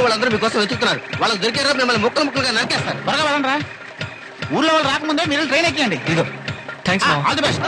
వాళ్ళందరూ మీకోసం వెతుకుతున్నారు. వాళ్ళకి దొరికారో మిమ్మల్ని ముక్కలు ముక్కలుగా నరికేస్తారు. త్వరగా వెళ్ళండి రా. ఊర్లో వాళ్ళు రాకముందే మీరు ట్రైన్ ఎక్కియండి. ఇదిగో థ్యాంక్స్. All the best.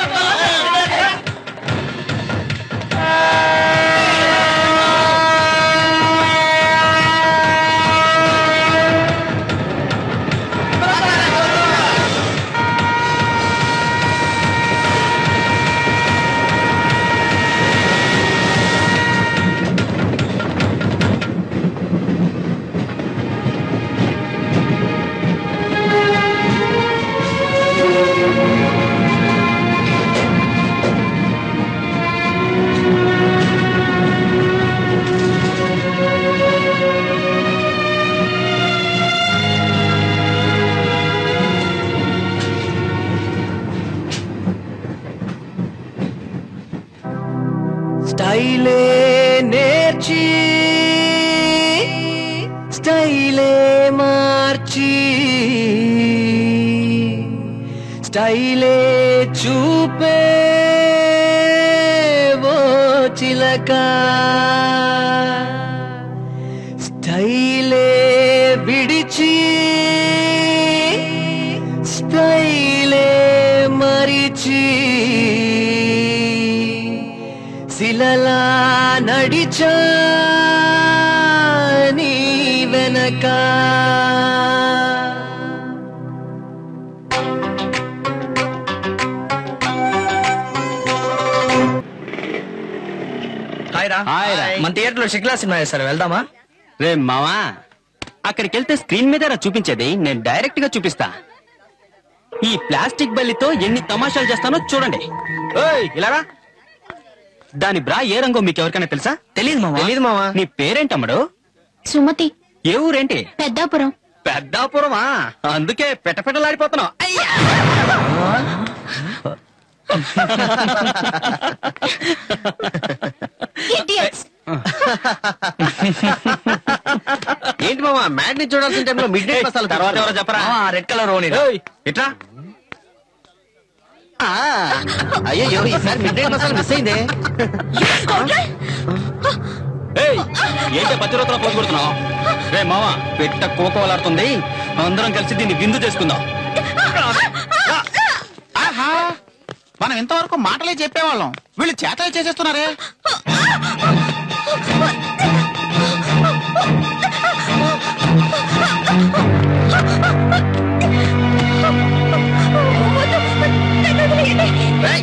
స్టైలే నేర్చి స్టైలే మార్చి స్టైలే చూపే ఓ చిలక స్టైలే విడిచి స్టైలే మరిచి శిలలా నడిచా నీ వెనక మన థియేటర్ లో షిక్లా సినిమా వేస్తారు, వెళ్దామా? రే మావా, అక్కడికి వెళ్తే స్క్రీన్ మీద చూపించేది, నేను డైరెక్ట్ గా చూపిస్తా. ఈ ప్లాస్టిక్ బల్లితో ఎన్ని తమాషాలు చేస్తానో చూడండి. ఇలారా. దాని బ్రా ఏ రంగో మీకు ఎవరికైనా తెలుసా? తెలీదు మావా. నీ పేరేంటమ్మడు? సుమతి. ఏ ఊరేంటి? పెద్దాపురం. పెద్దాపురమా? అందుకే పెట్టలాడిపోతున్నావు. ఏంటి మామా, మ్యాట్ ని చూడాల్సిన టైంలో మిడ్ నైట్ మసాలా తర్వాత ఎవరో చెప్పరా? రెడ్ కలర్ ఓని ఇట్లా. అయ్యో, ఈసారి మిడ్ నైట్ మసాలా మిస్ అయిందే. ఏంటే పచ్చిరోతలో పోసి కొడుతున్నావు? రే మావా, పెట్ట కోకోలాడుతుంది, అందరం కలిసి దీన్ని విందు చేసుకుందాం. మనం ఇంతవరకు మాటలే చెప్పేవాళ్ళం, వీళ్ళు చేతలే చేసేస్తున్నారే.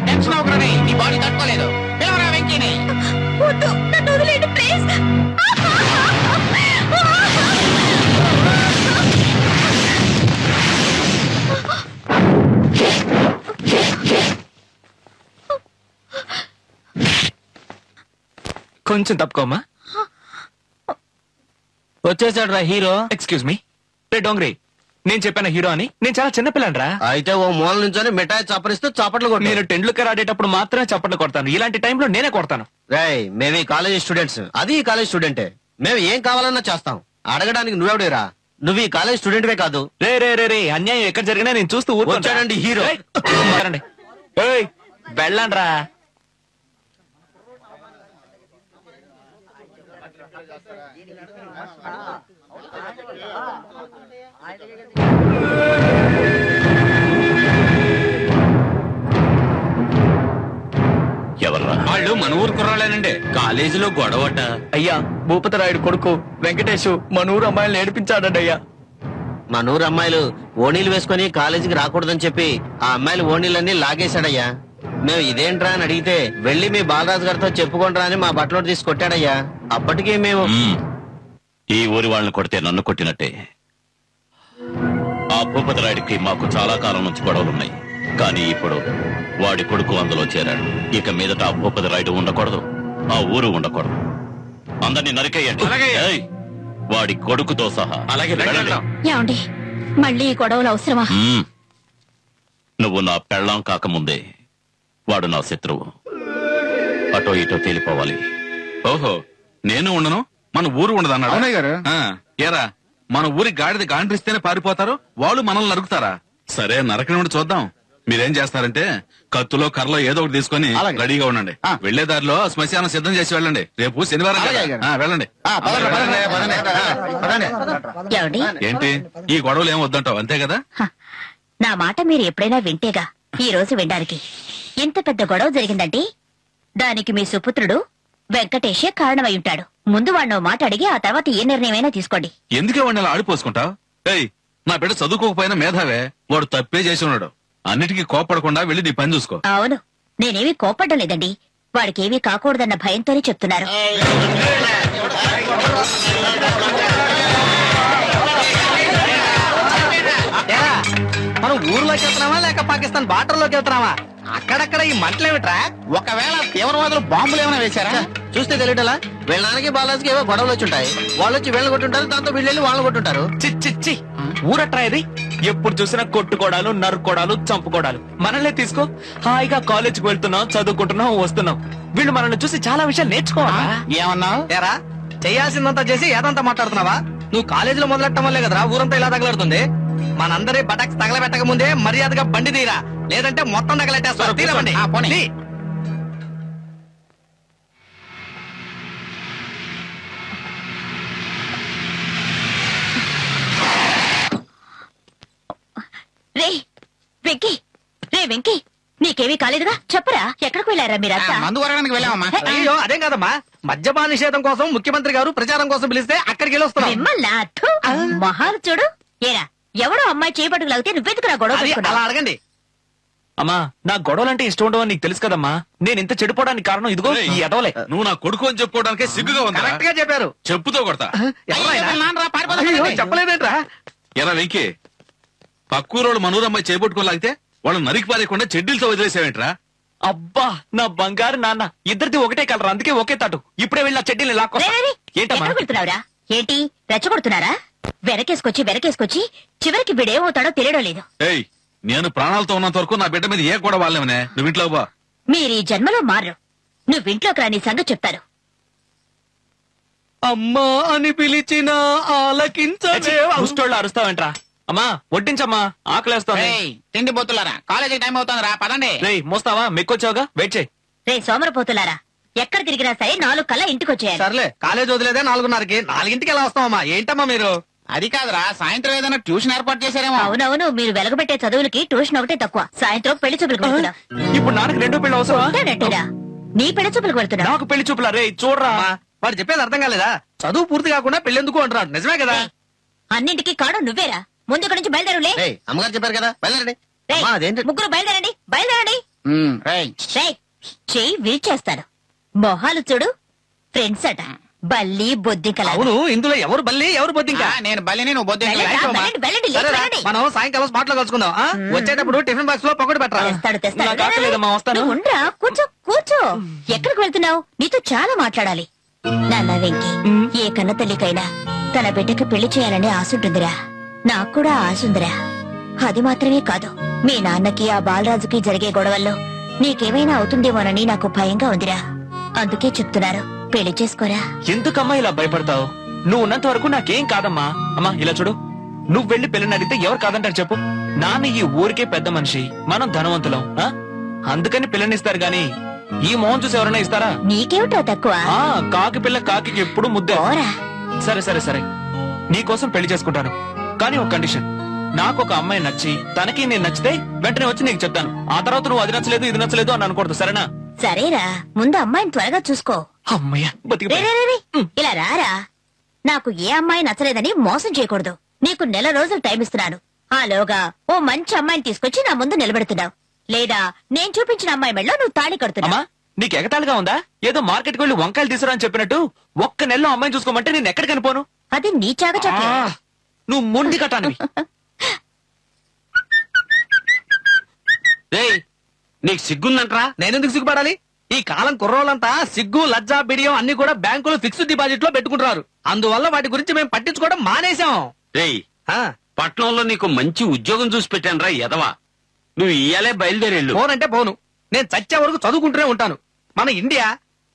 టెన్షన్ అవ్వకూడదు, నీ బాడీ తట్టుకోలేదు. పిలవరా వెంకీని. కొంచెం తప్పుకోమ్మా. వచ్చేసాడు రా హీరో. Excuse me. రే డోంగ్రీ, నేను చెప్పాను హీరో అని. నేను చాలా చిన్నపిల్లని రా. అయితే ఓ మూల నుంచొని మిఠాయి చప్పరిస్తూ చప్పట్లు కొట్టు. నేను టెండూల్కర్ ఆడేటప్పుడు మాత్రమే చప్పట్లు కొడతాను, ఇలాంటి టైంలో నేనే కొడతాను. రేయ్, మేము ఈ కాలేజ్ స్టూడెంట్స్, అది ఈ కాలేజ్ స్టూడెంటే. మేము ఏం కావాలన్నా చేస్తాం. అడగడానికి నువ్వెవడేరా? నువ్వు ఈ కాలేజ్ స్టూడెంట్వే కాదు. రే రే రే రే, అన్యాయం ఎక్కడ జరిగినా నేను చూస్తూ వచ్చాడండి హీరో. వెళ్ళండి రా. ఎవర్రా వాళ్ళు? మన ఊరు కుర్రాలేనండి, కాలేజీలో గొడవట. అయ్యా, భూపతిరాయుడు కొడుకు వెంకటేష్ మన ఊరు అమ్మాయిలు ఏడిపించాడండి అయ్యా. మన ఊరు అమ్మాయిలు ఓణీలు వేసుకుని కాలేజీకి రాకూడదని చెప్పి ఆ అమ్మాయిలు ఓణీలన్నీ లాగేశాడయ్యా. మేము ఇదేంట్రా అని అడిగితే వెళ్లి మీ బాలరాజు గారితో చెప్పుకుంటారా అని మా బట్టలో తీసి కొట్టాడయ్యా. అప్పటికే మేము ఈ ఊరి వాళ్ళని కొడితే నన్ను కొట్టినట్టే. ఆ భూపతిరాయుడికి మాకు చాలా కాలం నుంచి గొడవలున్నాయి. కానీ ఇప్పుడు వాడి కొడుకు అందులో చేరాడు. ఇక మీదట ఆ భూపతిరాయుడు ఉండకూడదు, ఆ ఊరు ఉండకూడదు. అందరినీ నరికేయండి, వాడి కొడుకుతో సహా. ఏమండి, మళ్ళీ ఈ గొడవలు అవసరమా? నువ్వు నా పెళ్ళాం కాకముందే వాడు నా శత్రువు. అటో ఇటో తేలిపోవాలి. ఓహో, నేను ఉండను, మన ఊరు ఉండదన్నాడు. అవునయ్య గారు. ఏరా, మన ఊరి గాడిద గాండ్రిస్తేనే పారిపోతారు, వాళ్ళు మనల్ని నరుకుతారా? సరే, నరకని చూద్దాం. మీరేం చేస్తారంటే కత్తులో కర్రలో ఏదో ఒకటి తీసుకొని అలాగే. రెడీగా ఉండండి. ఆ. వెళ్లే దారిలో శ్మశానం సిద్ధం చేసి వెళ్ళండి. రేపు శనివారం కదా. అలాగే. వెళ్ళండి. ఏమండి ఏంటి ఈ గొడవలు ఏం వద్దంటావు అంతే కదా? నా మాట మీరు ఎప్పుడైనా వింటేగా ఈ రోజు వినడానికి. ఇంత పెద్ద గొడవ జరిగిందంటే దానికి మీ సుపుత్రుడు వెంకటేషే కారణమై ఉంటాడు. ముందు వాడినో మాట అడిగి ఆ తర్వాత ఏ నిర్ణయమైనా తీసుకోండి. ఎందుకే వాడిని అలా ఆడిపోసుకుంటావు? ఏయ్ నా బిడ్డ చదువుకోకపోయినా మేధావే, వాడు తప్పే చేసి ఉన్నాడు. అన్నిటికీ కోపడకుండా వెళ్ళి నీ పని చూసుకో. అవును, నేనేమీ కోపడ్డం లేదండి. వాడికేమీ కాకూడదన్న భయంతోనే చెప్తున్నారు. మనం ఊర్లోకి వెళ్తున్నావా లేక పాకిస్తాన్ బార్డర్ లోకి వెళ్తున్నావా? అక్కడక్కడ ఈ మంటలేమిట్రా? ఒకవేళ తీవ్రవాదులు బాంబులు ఏమైనా వేశారా? చూస్తే తెలియటలా వీళ్ళ నాన్నకి బాలాజీకి ఏవో గొడవలు వచ్చి ఉంటాయి. వాళ్ళు వచ్చి వీళ్ళని కొట్టుంటారు, దాంతో వీళ్ళు వెళ్ళి వాళ్ళని కొట్టుంటారు. చిచ్చి ఊరట్రా ఇది. ఎప్పుడు చూసినా కొట్టుకోడాలు, నరుకోడాలు, చంపుకోడాలు. మనల్నే తీసుకో, హాయిగా కాలేజీకి వెళ్తున్నాం, చదువుకుంటున్నాం, వస్తున్నాం. వీళ్ళు మనల్ని చూసి చాలా విషయాలు నేర్చుకోవాలా? ఏమన్నావు? ఏరా చేయాల్సిందంతా చేసి ఏదంతా మాట్లాడుతున్నావా? నువ్వు కాలేజీలో మొదలెట్టడం వల్లే కదరా ఊరంతా ఇలా తగలడుతుంది. మనందరి బటక్స్ తగలబెట్టక ముందే మర్యాదగా బండి తీరా, లేదంటే మొత్తం తగలెట్టేస్తారు. తీరబండి. ఆ, పోనీ. తీ. రే వెంకీ, రే వెంకీ, నీకేమీ కాలేదుగా? చెప్పరా, ఎక్కడికి వెళ్ళారా మీరంతా? మందు కొరడానికి వెళ్ళామమ్మా. అయ్యో అదేం కాదమ్మా, మద్యపాన నిషేధం కోసం ముఖ్యమంత్రి గారు ప్రచారం కోసం పిలిస్తే అక్కడికి వెళ్ళి వస్తున్నాం. మిమ్మల్ని మహాలు చూడు. ఏరా ఎవడో అమ్మాయి చేపట్టుకు లాగితే నువ్వెందుకు నా గొడవ అది పెట్టుకున్నావు? అలా అడగండి. అమ్మా, నా గొడవలంటే ఇష్టం ఉండవని నీకు తెలుసు కదమ్మా. నేను ఇంత చెడిపోవడానికి కారణం ఇదిగో ఈ ఎదవలే. నువ్వు నా కొడుకు అని చెప్పుకోవడానికే సిగ్గుగా ఉందా? కరెక్ట్ గా చెప్పారు. చెప్పుతో కొడతా. ఎవరైనా? నాన్నరా, పారిపోదాం. అయ్యో, చెప్పలేదేంట్రా? ఎరా వెంకీ, పక్కూరోళ్ళు మనూరమ్మాయి చేపట్టుకోలేగితే వాళ్ళు నరికి పారేయకుండా చెడ్డీలతో వదిలేసావేంట్రా? అబ్బా నా బంగారు నాన్న, ఇద్దరిది ఒకటే కలరా, అందుకే ఒకే తాటు. ఇప్పుడే వెళ్ళి నా చెడ్డీని లాక్కో. రే, రే, రే, ఏంటమ్మా? ఎక్కడికి వెళ్తున్నావురా? ఏంటి రెచ్చగొడుతున్నారా? వెనకేసుకొచ్చి చివరికి వీడేమవుతాడో తెలియడం లేదు. ఏయ్ నేను ప్రాణాలతో ఉన్నంత వరకు నా బిడ్డ మీద ఏ కూడా వాళ్ళేమనే. నువ్వు ఇంట్లో బా. మీరీ జన్మలో మారరు. నువ్వింట్లోకి రాని సంగతి చెప్తారు. అమ్మా అని పిలిచిన ఆలకించవే. ముష్టోళ్ళు అరుస్తావేంట్రా? అమ్మా వడ్డించమ్మా, ఆకలేస్తోంది. ఏయ్, తిండి బొత్తులారా, కాలేజీ టైం అవుతుంది రా, పదండి. రేయ్ మోస్తావా? మెక్కొచ్చావుగా, వెయిట్ చేయి. రే సోమరపోతులారా, ఎక్కడ తిరిగినా సరే 4 కల్లా ఇంటికొచ్చేయాలి. సర్లే, కాలేజ్ వదిలేదే 4:30కి. 4ంటికి ఎలా వస్తామమ్మా? ఏంటమ్మా మీరు? అది కాదురా, సాయంత్రం ఏదైనా ట్యూషన్ ఏర్పాటు చేశారేమో. అవునవును, మీరు వెలగబెట్టే చదువులకి ట్యూషన్ ఒకటే తక్కువ. సాయంత్రం పెళ్లి చూపులకు వెళ్తున్నావు. ఇప్పుడు నాన్నకి రెండో పెళ్లి అవసరమా? ఉంటానంటేరా, నీ పెళ్లి చూపులకు వెళ్తున్నావు. నాకు పెళ్లి చూపులా? రే చూడరా, అమ్మా, వాడు చెప్పేది అర్థం కాలేదా? చదువు పూర్తి కాకుండా పెళ్ళెందుకు అంటున్నాడు. నిజమే కదా? అన్నింటికి కాడు నువ్వేరా. ముందు ఇక్కడి నుంచి బయలుదేరులే. ఏయ్ అమ్మగారు చెప్పారు కదా, వెళ్ళండి. రేయ్, అమ్మా, అదేంటి? ముగ్గురు బయలుదేరండి, బయలుదేరండి. రేయ్, రేయ్, చెయ్యి విరిచేస్తాను. మొహాలు చూడు, ఫ్రెండ్స్ అట. బల్లి బొద్దింకలా. అవును, ఇందులో ఎవరు బల్లి ఎవరు బొద్దింకా? నేను బలిని, నువ్వు బొద్దు. వెళ్ళండి, సరేరా, మనం సాయంకాలం స్పాట్ లో కలుసుకుందాం. వచ్చేటప్పుడు టిఫిన్ బాక్స్ లో పొగడు పెట్టరా. తెస్తాడు. నాకు ఆకలేదమ్మా, వస్తాను. నువ్వు ఉండరా, కూర్చో. ఎక్కడికి వెళ్తున్నావు? నీతో చాలా మాట్లాడాలి. నాన్న వెంకి, ఏ కన్న తల్లికైనా తన బిడ్డకి పెళ్లి చేయాలనే ఆశ ఉంటుందిరా. నాకు కూడా ఆశ ఉందిరా. అది మాత్రమే కాదు, మీ నాన్నకి ఆ బాలరాజుకి జరిగే గొడవల్లో నీకేమైనా అవుతుందేమోనని నాకు భయంగా ఉందిరా. అందుకే చెప్తున్నారు, పెళ్లి చేసుకోరా. ఎందుకమ్మా ఇలా భయపడతావు? నువ్వు ఉన్నంత వరకు నాకేం కాదమ్మా. అమ్మా ఇలా చూడు, నువ్వు వెళ్లి పెళ్లిని అడిగితే ఎవరు కాదంటారు చెప్పు? నాన్న ఈ ఊరికే పెద్ద మనిషి, మనం ధనవంతులం. అందుకని పిల్లనిస్తారు గాని ఈ మోహన్ చూసి ఎవరైనా ఇస్తారా? నీకేమిటో తక్కువ. కాకి పిల్ల కాకి ఎప్పుడు ముద్దే. పోరా. సరే నీకోసం పెళ్లి చేసుకుంటాను, కానీ ఒక కండిషన్. నాకు ఒక అమ్మాయి నచ్చి తనకి నేను నచ్చితే వెంటనే వచ్చి నీకు చెప్తాను. ఆ తర్వాత నువ్వు అది నచ్చలేదు ఇది నచ్చలేదు అని అనకూడదు, సరేనా? సరేరా, ముందు అమ్మాయిని త్వరగా చూసుకో. అమ్మయ్య రే, రే, రే, రే. ఇలా రారా. నాకు ఏ అమ్మాయి నచ్చలేదని మోసం చేయకూడదు. నీకు 1 నెల రోజులు టైం ఇస్తున్నాను. ఆలోగా ఓ మంచి అమ్మాయిని తీసుకొచ్చి నా ముందు నిలబెడుతున్నావు, లేదా నేను చూపించిన అమ్మాయి మెళ్ళలో నువ్వు తాళి కడుతున్నావు. అమ్మా నీకు ఎగతాళిగా ఉందా? ఏదో మార్కెట్కి వెళ్ళి వంకాయలు తీసుకురా అని చెప్పినట్టు 1 నెలలో అమ్మాయిని చూసుకోమంటే నేను ఎక్కడికి అనిపోను? అది నీ చాగా చెప్పే. నువ్వు మొండి కట్టానివి. నీకు సిగ్గుందంట్రా? నేనెందుకు సిగ్గుపడాలి? ఈ కాలం కుర్రోళ్ళంతా సిగ్గు లజ్జా బిడియం అన్ని కూడా బ్యాంకులో ఫిక్స్డ్ డిపాజిట్ లో పెట్టుకుంటున్నారు. అందువల్ల వాటి గురించి మేము పట్టించుకోవడం మానేశాం. రేయ్, పట్నంలో నీకు మంచి ఉద్యోగం చూసి పెట్టానురా ఎదవా. నువ్వు ఇయ్యాలే బయలుదేరేళ్ళు. పోనంటే పోను, నేను చచ్చే వరకు చదువుకుంటూనే ఉంటాను. మన ఇండియా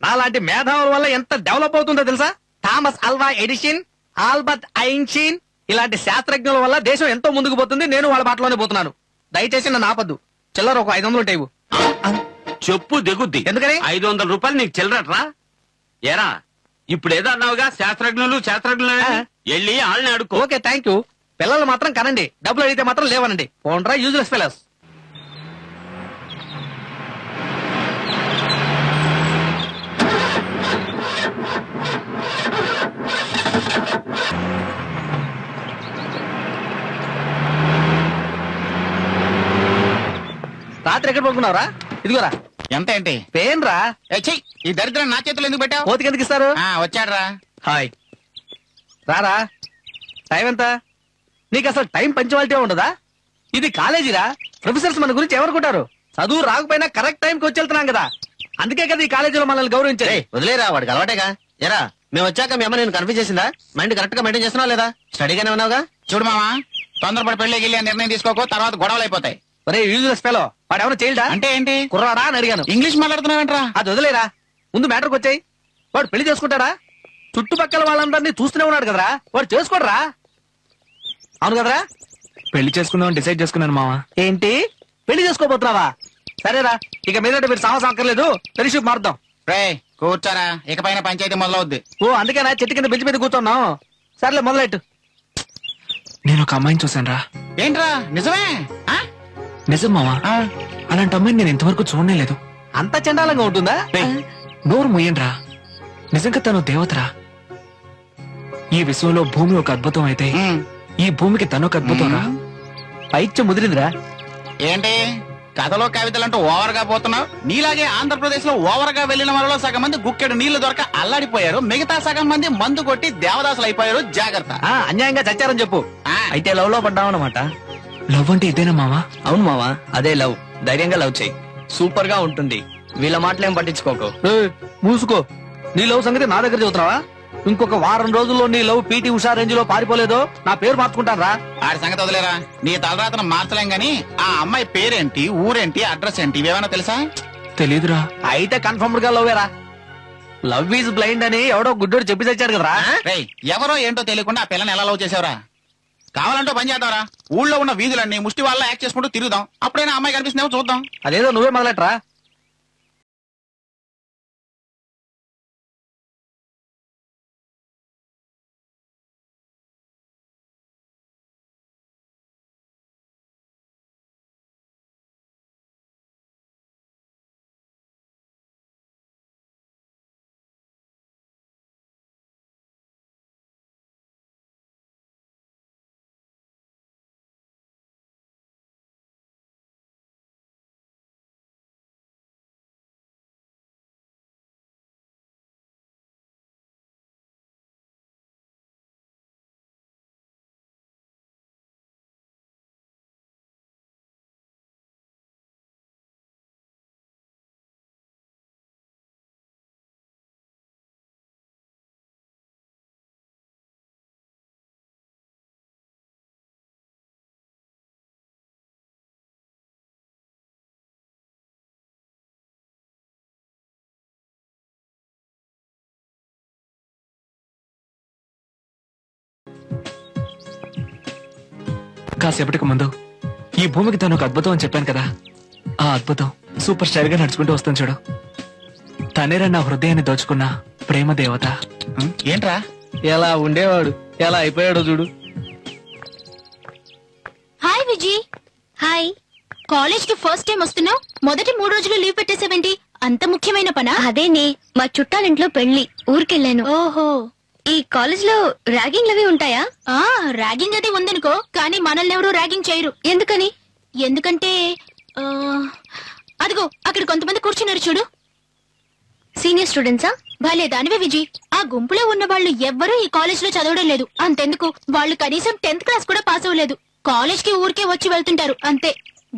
నాలాంటి మేధావుల వల్ల ఎంత డెవలప్ అవుతుందో తెలుసా? Thomas Alva Edison, Albert Einstein ఇలాంటి శాస్త్రజ్ఞుల వల్ల దేశం ఎంతో ముందుకు పోతుంది. నేను వాళ్ళ బాటలోనే పోతున్నాను. దయచేసి నన్ను ఆపద్దు. చిల్లర ఒక 500 ఉంటాయి. చెప్పు దిగుద్ది. ఎందుకని? 500 రూపాయలు నీకు చిల్లరట్రా? ఏరా ఇప్పుడు ఏదో అన్నావుగా శాస్త్రజ్ఞులు వెళ్ళి వాళ్ళని అడుకో. Okay thank you. పిల్లలు మాత్రం కనండి, డబ్బులు అడిగితే మాత్రం లేవనండి. పోండ్రా యూజ్లెస్ ఫెలోస్. రాత్రి ఎక్కడ పడుకున్నావురా? ఇదిగోరా. ఎంత ఏంటి? పెయిన్ రా. ఈ దరిద్రం నా చేతులు ఎందుకు పెట్టావు? కోతికి ఎందుకు ఇస్తారు? వచ్చాడ్రా. హాయ్ రారా. టైం ఎంత? నీకు అసలు టైం పంచువాలిటీ ఉండదా? ఇది కాలేజీరా. ప్రొఫెసర్స్ మన గురించి ఎవరుకుంటారు? చదువు రాకపోయినా కరెక్ట్ టైంకి వచ్చి వెళ్తున్నాం కదా, అందుకే కదా ఈ కాలేజీలో మనల్ని గౌరవించారు. వదిలేరా, వాడికి అలవాటేగా. ఎరా మేము వచ్చాక మీ అమ్మ నేను కన్ఫ్యూజ్ చేసిందా? మైండ్ కరెక్ట్ గా మెయింటైన్ చేస్తున్నావు లేదా? స్టడీగానే ఉన్నావుగా? చూడు మామా, తొందరపడి పెళ్ళికి వెళ్ళి నిర్ణయం తీసుకోకో, తర్వాత గొడవలు అయిపోతాయి. ఒరే యూజ్లెస్ ఫెలో, వాడు ఎవరు చైల్డా? అంటే ఏంటి? కుర్రాడా అని అడిగాను. ఇంగ్లీష్ మాట్లాడుతున్నావేంట్రా? అది వదిలేరా, ముందు మ్యాటర్కి వచ్చాయి. వాడు పెళ్లి చేసుకుంటాడా? చుట్టుపక్కల వాళ్ళందరినీ చూస్తూనే ఉన్నాడు కదరా, వాడు చేసుకోడరా? అవును కదరా? పెళ్లి చేసుకుందాం డిసైడ్ చేసుకున్నాను మావా. ఏంటి పెళ్లి చేసుకోబోతున్నావా? సరేరా, ఇక మీదట మీరు సాహసం అక్కర్లేదు, ఫ్రెండ్షిప్ మారుద్దాం. రే కూర్చోరా, ఇకపైన పంచాయతీ మొదలవుద్ది. ఓ అందుకేనా చెట్టు కింద బెంచ్ మీద కూర్చున్నాం. సర్లే మొదలెట్టు. నేను ఒక అమ్మాయిని చూశాను రా. ఏంట్రా నిజమే? నిజం మావా, అలాంటి అమ్మాయిని నేను ఇంతవరకు చూడనే లేదు. అంత చండాలంగా ఉంటుందా? నోరు ముయ్యండ్రా, నిజంగా తను దేవతరా. ఈ విశ్వంలో భూమి ఒక అద్భుతం అయితే ఈ భూమికి తను ఒక అద్భుతం రా. పైత్యం ముదిరిందిరా. ఏంటి కథలో కవితలంటూ ఓవర్ గా పోతున్నావు? నీలాగే ఆంధ్రప్రదేశ్ లో ఓవర్ గా వెళ్లిన వాళ్ళలో సగం మంది గుక్కెడు నీళ్లు దొరక అల్లాడిపోయారు, మిగతా సగం మంది మందు కొట్టి దేవదాసులు అయిపోయారు. జాగ్రత్త. అన్యాయంగా చచ్చారని చెప్పు. అయితే లవ్ లో పడ్డామన్నమాట. లవ్ అంటే ఇదేనా మావా? అవును మావా, అదే లవ్. ధైర్యంగా లవ్ చేయి, సూపర్ గా ఉంటుంది. వీళ్ళ మాటలేం పట్టించుకోకు. మూసుకో. నీ లవ్ సంగతి నా దగ్గర చదువుతున్నావా? ఇంకొక వారం రోజుల్లో నీ లవ్ పీటీ ఉషా రేంజ్ లో పారిపోలేదో నా పేరు మార్చుకుంటాను రా. ఆడి సంగతి వదిలేరా, నీ తలరాతను మార్చలేం గాని ఆ అమ్మాయి పేరేంటి, ఊరేంటి, అడ్రస్ ఏంటి, ఇవేమన్నా తెలుసా? తెలీదురా. అయితే కన్ఫర్మ్డ్ గా లవ్వేరా. లవ్ ఈజ్ బ్లైండ్ అని ఎవడో గుడ్డోడు చెప్పి తెచ్చాడు కదరా. రేయ్ ఎవరో ఏంటో తెలియకుండా ఆ పిల్లని ఎలా లవ్ చేసావురా? కావాలంటూ పని చేద్దాంరా, ఊళ్ళో ఉన్న వీధులన్నీ ముష్టి వాళ్ళ యాక్ట్ చేసుకుంటూ తిరుగుదాం. అప్పుడైనా అమ్మాయి కనిపిస్తుందేమో చూద్దాం. అదేదో నువ్వే మొదలెట్రా. కాసేపటికి ముందు ఈ భూమికి తను ఒక అద్భుతం అని చెప్పాను కదా, ఆ అద్భుతం సూపర్ స్టైల్ గా నడుచుకుంటూ వస్తుంది చూడు. తనేరా నా హృదయాన్ని దోచుకున్న ప్రేమ దేవత. ఏంట్రా ఎలా ఉండేవాడు ఎలా అయిపోయాడో చూడు. హాయ్ విజీ. హాయ్. కాలేజ్ కి ఫస్ట్ టైం వస్తున్నావు, మొదటి 3 రోజులు లీవ్ పెట్టేసావేంటి? అంత ముఖ్యమైన పనా? అదేనే, మా చుట్టాలింట్లో పెళ్లి, ఊరికెళ్ళాను. ఓహో. ఈ కాలేజ్ లో ర్యాగింగ్ అవి ఉంటాయా? ర్యాగింగ్ అది ఉందనుకో, కానీ మనల్ని ఎవరు ర్యాగింగ్ చేయరు. ఎందుకని? ఎందుకంటే అదిగో అక్కడ కొంతమంది కూర్చున్నారు చూడు, సీనియర్ స్టూడెంట్సా? భలే దానివే విజయ్. ఆ గుంపులో ఉన్న వాళ్ళు ఎవ్వరూ ఈ కాలేజ్ లో చదవడం లేదు. అంతెందుకు, వాళ్ళు కనీసం 10th క్లాస్ కూడా పాస్ అవ్వలేదు. కాలేజ్ కి ఊరికే వచ్చి వెళ్తుంటారు అంతే.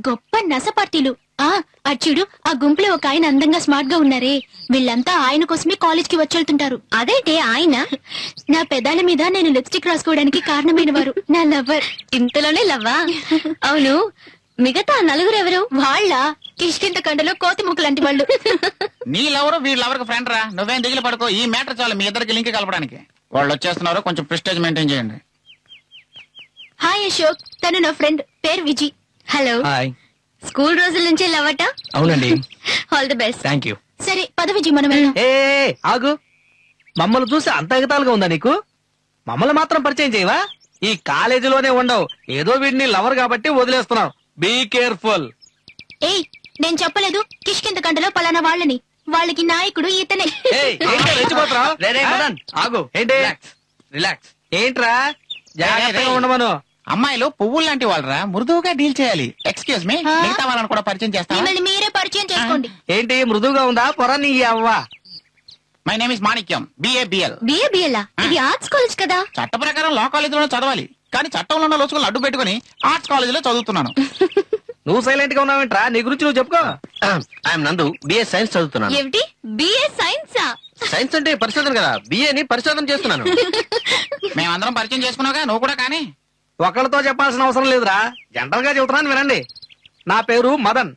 గొప్ప నస పార్టీలు. అచ్చుడు, ఆ గుంపులో ఒక ఆయన అందంగా స్మార్ట్ గా ఉన్నారే, వీళ్ళంతా ఆయన కోసమే కాలేజ్ కి వచ్చి వెళ్తుంటారు. అదేంటే ఆయన? నా పెదాల మీద నేను లిప్స్టిక్ రాసుకోవడానికి కారణమైన వారు, నా లవర్. ఇంతలోనే లవ్వా? అవును. మిగతా 4 ఎవరు? వాళ్ళ కిష్కింత కండలో కోతి ముక్క లాంటి వాళ్ళు. నీళ్ళెవరు వీళ్ళెవరికి ఫ్రెండ్ రా, నువ్వేం దిగులు పడుకో. ఈ మ్యాటర్ చాలు మీ ఇద్దరికి లింక్ కలపడానికి. వాళ్ళు వచ్చేస్తున్నారు, కొంచెం ప్రెస్టేజ్ మెయింటైన్ చేయండి. హాయ్ అశోక్, తను నా ఫ్రెండ్, పేరు విజి. హలో. హాయ్. స్కూల్ రోజుల నుంచి లవట. అవునండి. All the best. Thank you. సరే పద విజయ్ మనం వెళ్దాం. ఏ ఆగు, మమ్మల్ని చూసి అంత ఎగతాలుగా ఉందా నీకు? మమ్మల్ని మాత్రం పరిచయం చేయవా? ఈ కాలేజీలోనే ఉండవు, ఏదో వీడిని లవర్ కాబట్టి వదిలేస్తున్నావు. Be careful. ఏయ్ నేను చెప్పలేదు కిష్కింద కంటలో పలానా వాళ్ళని, వాళ్ళకి నాయకుడు ఇతనే. ఆగు. ఏంటి? రిలాక్స్. ఏంట్రా జాగ్రత్తగా ఉండమను. అమ్మాయిలు పువ్వులు లాంటి వాళ్ళరా, మృదువుగా డీల్ చేయాలి. ఎక్స్క్యూజ్ మీ, మిగతా వాళ్ళని కూడా పరిచయం చేస్తాను. మిమ్మల్ని మీరే పరిచయం చేసుకోండి. ఏంటి మృదువుగా ఉందా? పొర నీ అవ్వా. My name is Manikyam, BABL. BABL ఇది ఆర్ట్స్ కాలేజ్ కదా? చట్ట ప్రకారం లా కాలేజీలో చదవాలి, కానీ చట్టంలో ఉన్న లోచుకులు అడ్డు పెట్టుకుని ఆర్ట్స్ కాలేజీలో చదువుతున్నాను. నువ్వు సైలెంట్ గా ఉన్నావేంట్రా? నీ గురించి నువ్వు చెప్పుకో. ఐఎమ్ నందు, బిఏ సైన్స్ చదువుతున్నాను. ఏమిటి బిఏ సైన్సా? సైన్స్ అంటే పరిశోధన కదా, బిఏని పరిశోధన చేస్తున్నాను. మేమందరం పరిచయం చేసుకున్నావుగా, నువ్వు కూడా కానీ. ఒకళ్ళతో చెప్పాల్సిన అవసరం లేదురా, జనరల్ గా చెబుతున్నాను వినండి. నా పేరు మదన్.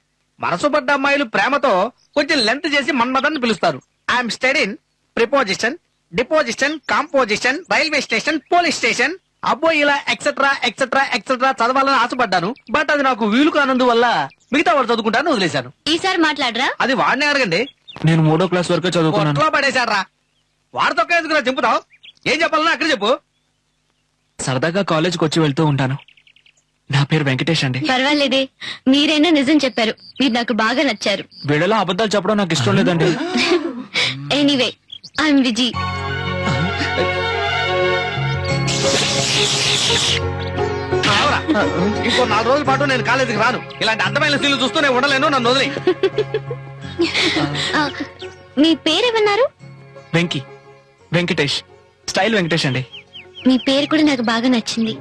మనసు పడ్డ అమ్మాయిలు ప్రేమతో కొంచెం లెంత్ చేసి మన్మదన్ పిలుస్తారు. I'm స్టడీన్ preposition, deposition, composition, railway station, police station. అబ్బో ఇలా ఎక్సెట్రా ఎక్సెట్రా ఎక్సెట్రా చదవాలని ఆశపడ్డాను. బట్ అది నాకు వీలు కానందువల్ల మిగతా వాడు చదువుకుంటాను వదిలేశాను. ఈసారి మాట్లాడరా? అది వాడినే అడగండి. నేను 3వ క్లాస్ వరకు చదువుకున్నాను. కొట్లో పడేశారా? వాడితో ఎందుకురా చెప్పుతావు? ఏం చెప్పాలన్నా అక్కడ చెప్పు. సరదాగా కాలేజ్కి వచ్చి వెళ్తూ ఉంటాను. నా పేరు వెంకటేష్ అండి. పర్వాలేదే, మీరైనా నిజం చెప్పారు. మీరు నాకు బాగా నచ్చారు. వీడలో అబద్ధాలు చెప్పడం నాకు ఇష్టం లేదండి. ఎనీవే ఐఎమ్ విజి. ఇంకో 4 రోజుల పాటు నేను కాలేజీకి రాను. ఇలాంటి అందమైన సీన్లు చూస్తూనే ఉండలేను, నన్ను వదిలి. మీ పేరేమన్నారు? వెంకీ, వెంకటేష్, స్టైల్ వెంకటేష్ అండి. మీ పేరు కూడా నాకు బాగా నచ్చింది.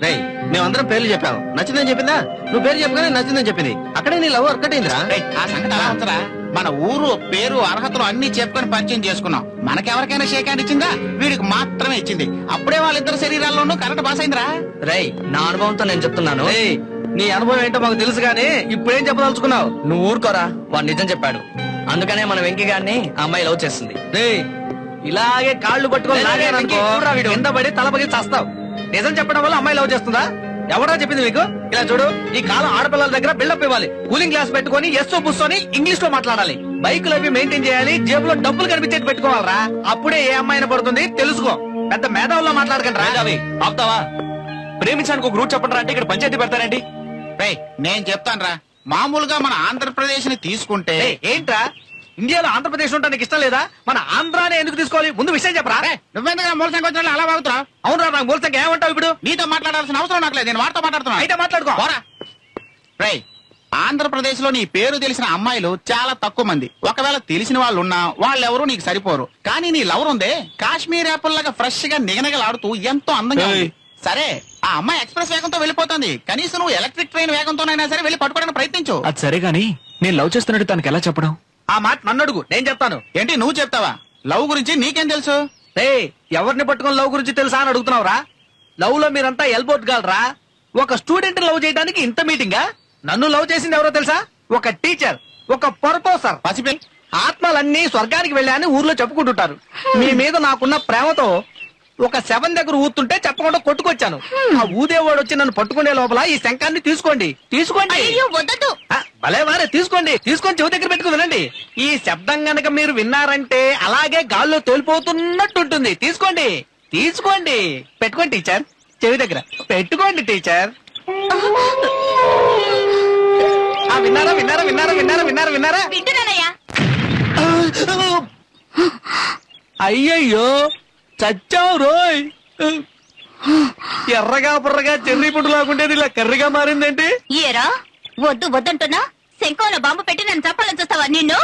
రేయ్ మేమందరం పేర్లు చెప్పాం, నచ్చిందని చెప్పిందా? నువ్వు పేరు చెప్పగానే నచ్చిందని చెప్పింది. అక్కడే నీ లవ్ ఒక్కటైందిరా. ఆ సంగతి అలా ఉంచరా, మన ఊరు పేరు అర్హతలు అన్ని చెప్పుకొని పరిచయం చేసుకున్నాం. మనకెవరికైనా షేక్ హ్యాండ్ ఇచ్చిందా? వీడికి మాత్రమే ఇచ్చింది. అప్పుడే వాళ్ళిద్దరు శరీరాల్లోనూ కరెక్ట్ పాస్ అయిందిరా. రై నా అనుభవంతో నేను చెప్తున్నాను. నీ అనుభవం ఏంటో మాకు తెలుసు గానీ ఇప్పుడేం చెప్పదలుచుకున్నావు? నువ్వు ఊరుకోరా, వాడు నిజం చెప్పాడు. అందుకనే మన వెంకీ గారిని ఆ అమ్మాయి లవ్ చేస్తుంది. ఇలాగే కాళ్ళు పట్టుకొని లాగాననుకో, కింద పడి తలపగి చేస్తావు. నిజం చెప్పడం వల్ల అమ్మాయి లవ్ చేస్తుందా? ఎవరా చెప్పింది మీకు? ఇలా చూడు, ఈ కాలం ఆడపిల్లల దగ్గర బిల్డప్ ఇవ్వాలి. కూలింగ్ గ్లాస్ పెట్టుకొని ఎస్తో పుస్తోని ఇంగ్లీష్ లో మాట్లాడాలి. బైకులు అవి మెయింటైన్ చేయాలి. జేబులో డబ్బులు కనిపించేది పెట్టుకోవాలరా. అప్పుడే ఏ అమ్మాయిని పడుతుంది తెలుసుకో. పెద్ద మేధావుల్లో మాట్లాడకండి రా. ఆపుతావా? ప్రేమించడానికి ఒక రూట్ చెప్పండి అంటే ఇక్కడ పంచాయతీ పెడతారండి. నేను చెప్తాను రా, మామూలుగా మన ఆంధ్రప్రదేశ్ ని తీసుకుంటే. ఏంట్రా ఇండియాలో ఆంధ్రప్రదేశ్ ఉంటా నీకు ఇష్టం లేదా? మన ఆంధ్రానే ఎందుకు తీసుకోవాలి? ముందు విషయం చెప్పరా. నువ్వెందుకు మూల సంఖ్య వచ్చిన అలా వాగుతున్నా? అవునరా, నాకు మూల సంఖ్య ఏమంటావు ఇప్పుడు? నీతో మాట్లాడాల్సిన అవసరం నాకు లేదు, నేను వాడితో మాట్లాడుతున్నా. అయితే మాట్లాడుకో. ఆంధ్రప్రదేశ్ లో నీ పేరు తెలిసిన అమ్మాయిలు చాలా తక్కువ మంది. ఒకవేళ తెలిసిన వాళ్ళు ఉన్నా వాళ్ళెవరూ నీకు సరిపోరు. కానీ నీ లవర్ ఉందే, కాశ్మీర్ యాపిల్ లాగా ఫ్రెష్ గా నిగనగలాడుతూ ఎంతో అందంగా ఉంది. సరే ఆ అమ్మాయి ఎక్స్ప్రెస్ వేగంతో వెళ్ళిపోతుంది, కనీసం నువ్వు ఎలక్ట్రిక్ ట్రైన్ వేగంతోనైనా సరే వెళ్ళి పట్టుకోవడానికి ప్రయత్నించు. అది సరే గాని నేను లవ్ చేస్తున్నట్టు తనకి ఎలా చెప్పడం? ఆ మాట నన్ను అడుగు, నేను చెప్తాను. ఏంటి నువ్వు చెప్తావా? లవ్ గురించి నీకేం తెలుసు? ఎవరిని పట్టుకుని లవ్ గురించి తెలుసా అని అడుగుతున్నావురా? లవ్ లో మీరంతా ఎల్బోట్ గాలరా. ఒక స్టూడెంట్ లవ్ చేయడానికి ఇంత మీటింగా? నన్ను లవ్ చేసింది ఎవరో తెలుసా? ఒక టీచర్, ఒక ప్రొఫెసర్. పసిపిల్ ఆత్మలన్నీ స్వర్గానికి వెళ్ళాయని ఊర్లో చెప్పుకుంటుంటారు. మీ మీద నాకున్న ప్రేమతో ఒక శవం దగ్గర ఊతుంటే చెప్పకుండా కొట్టుకొచ్చాను. ఆ ఊదేవాడు వచ్చి నన్ను పట్టుకునే లోపల ఈ శంఖాన్ని తీసుకోండి. భలే వారే, తీసుకోండి. తీసుకొని చెవి దగ్గర పెట్టుకుని వినండి. ఈ శబ్దం గనక మీరు విన్నారంటే అలాగే గాల్లో తేలిపోతున్నట్టుంటుంది. తీసుకోండి, తీసుకోండి. పెట్టుకోండి టీచర్, చెవి దగ్గర పెట్టుకోండి టీచర్. విన్నారా విన్నారా విన్నారా విన్నారా విన్నారా విన్నారా? అయ్యయ్యో చచ్చావు రోయ్. ఎర్రగా బుర్రగా చెర్రీ పుట్టు లాగుండేది ఇలా కర్రీగా మారిందేంటి? ఏరా వద్దు వద్దంటున్నా, శంఖంలో బాంబు పెట్టి నన్ను చంపాలని చూస్తావా నిన్ను?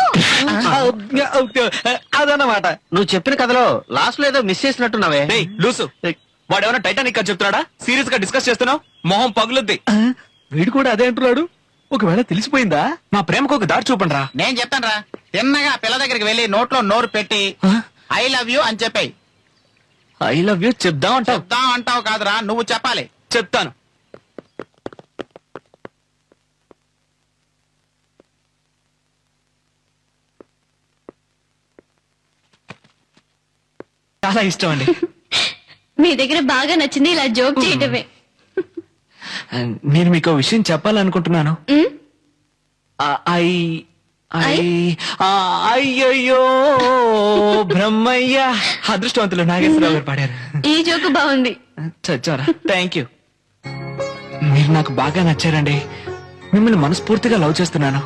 అదన్నమాట. నువ్వు చెప్పిన కథలో లాస్ట్ లో ఏదో మిస్ చేసినట్టున్నావే. లూసు, వాడేమన్నా టైటానిక్ అని చెప్తున్నాడా? సీరియస్ గా డిస్కస్ చేస్తున్నావు, మొహం పగులుద్ది. వీడు కూడా అదే అంటున్నాడు. ఒకవేళ తెలిసిపోయిందా? మా ప్రేమకు ఒక దారి చూపండి రా. నేను చెప్తాను రా, తిన్నగా పిల్ల దగ్గరికి వెళ్ళి నోట్లో నోరు పెట్టి ఐ లవ్ యూ అని చెప్పాయి. ఐ లవ్ యూ చెప్దాం అంటావు? చెప్దాం అంటావు కాదురా, నువ్వు చెప్పాలి. చెప్తాను. చాలా ఇష్టం అండి. మీ దగ్గర బాగా నచ్చింది ఇలా జోక్ చేయటమే. నేను మీకు ఓ విషయం చెప్పాలనుకుంటున్నాను. అయ్యయ్యో బ్రహ్మయ్య. అదృష్టవంతులు నాగేశ్వరరావు గారు పాడారు. ఈ జోకు బాగుంది. చచ్చారా? Thank you. మీరు నాకు బాగా నచ్చారండి. మిమ్మల్ని మనస్ఫూర్తిగా లవ్ చేస్తున్నాను.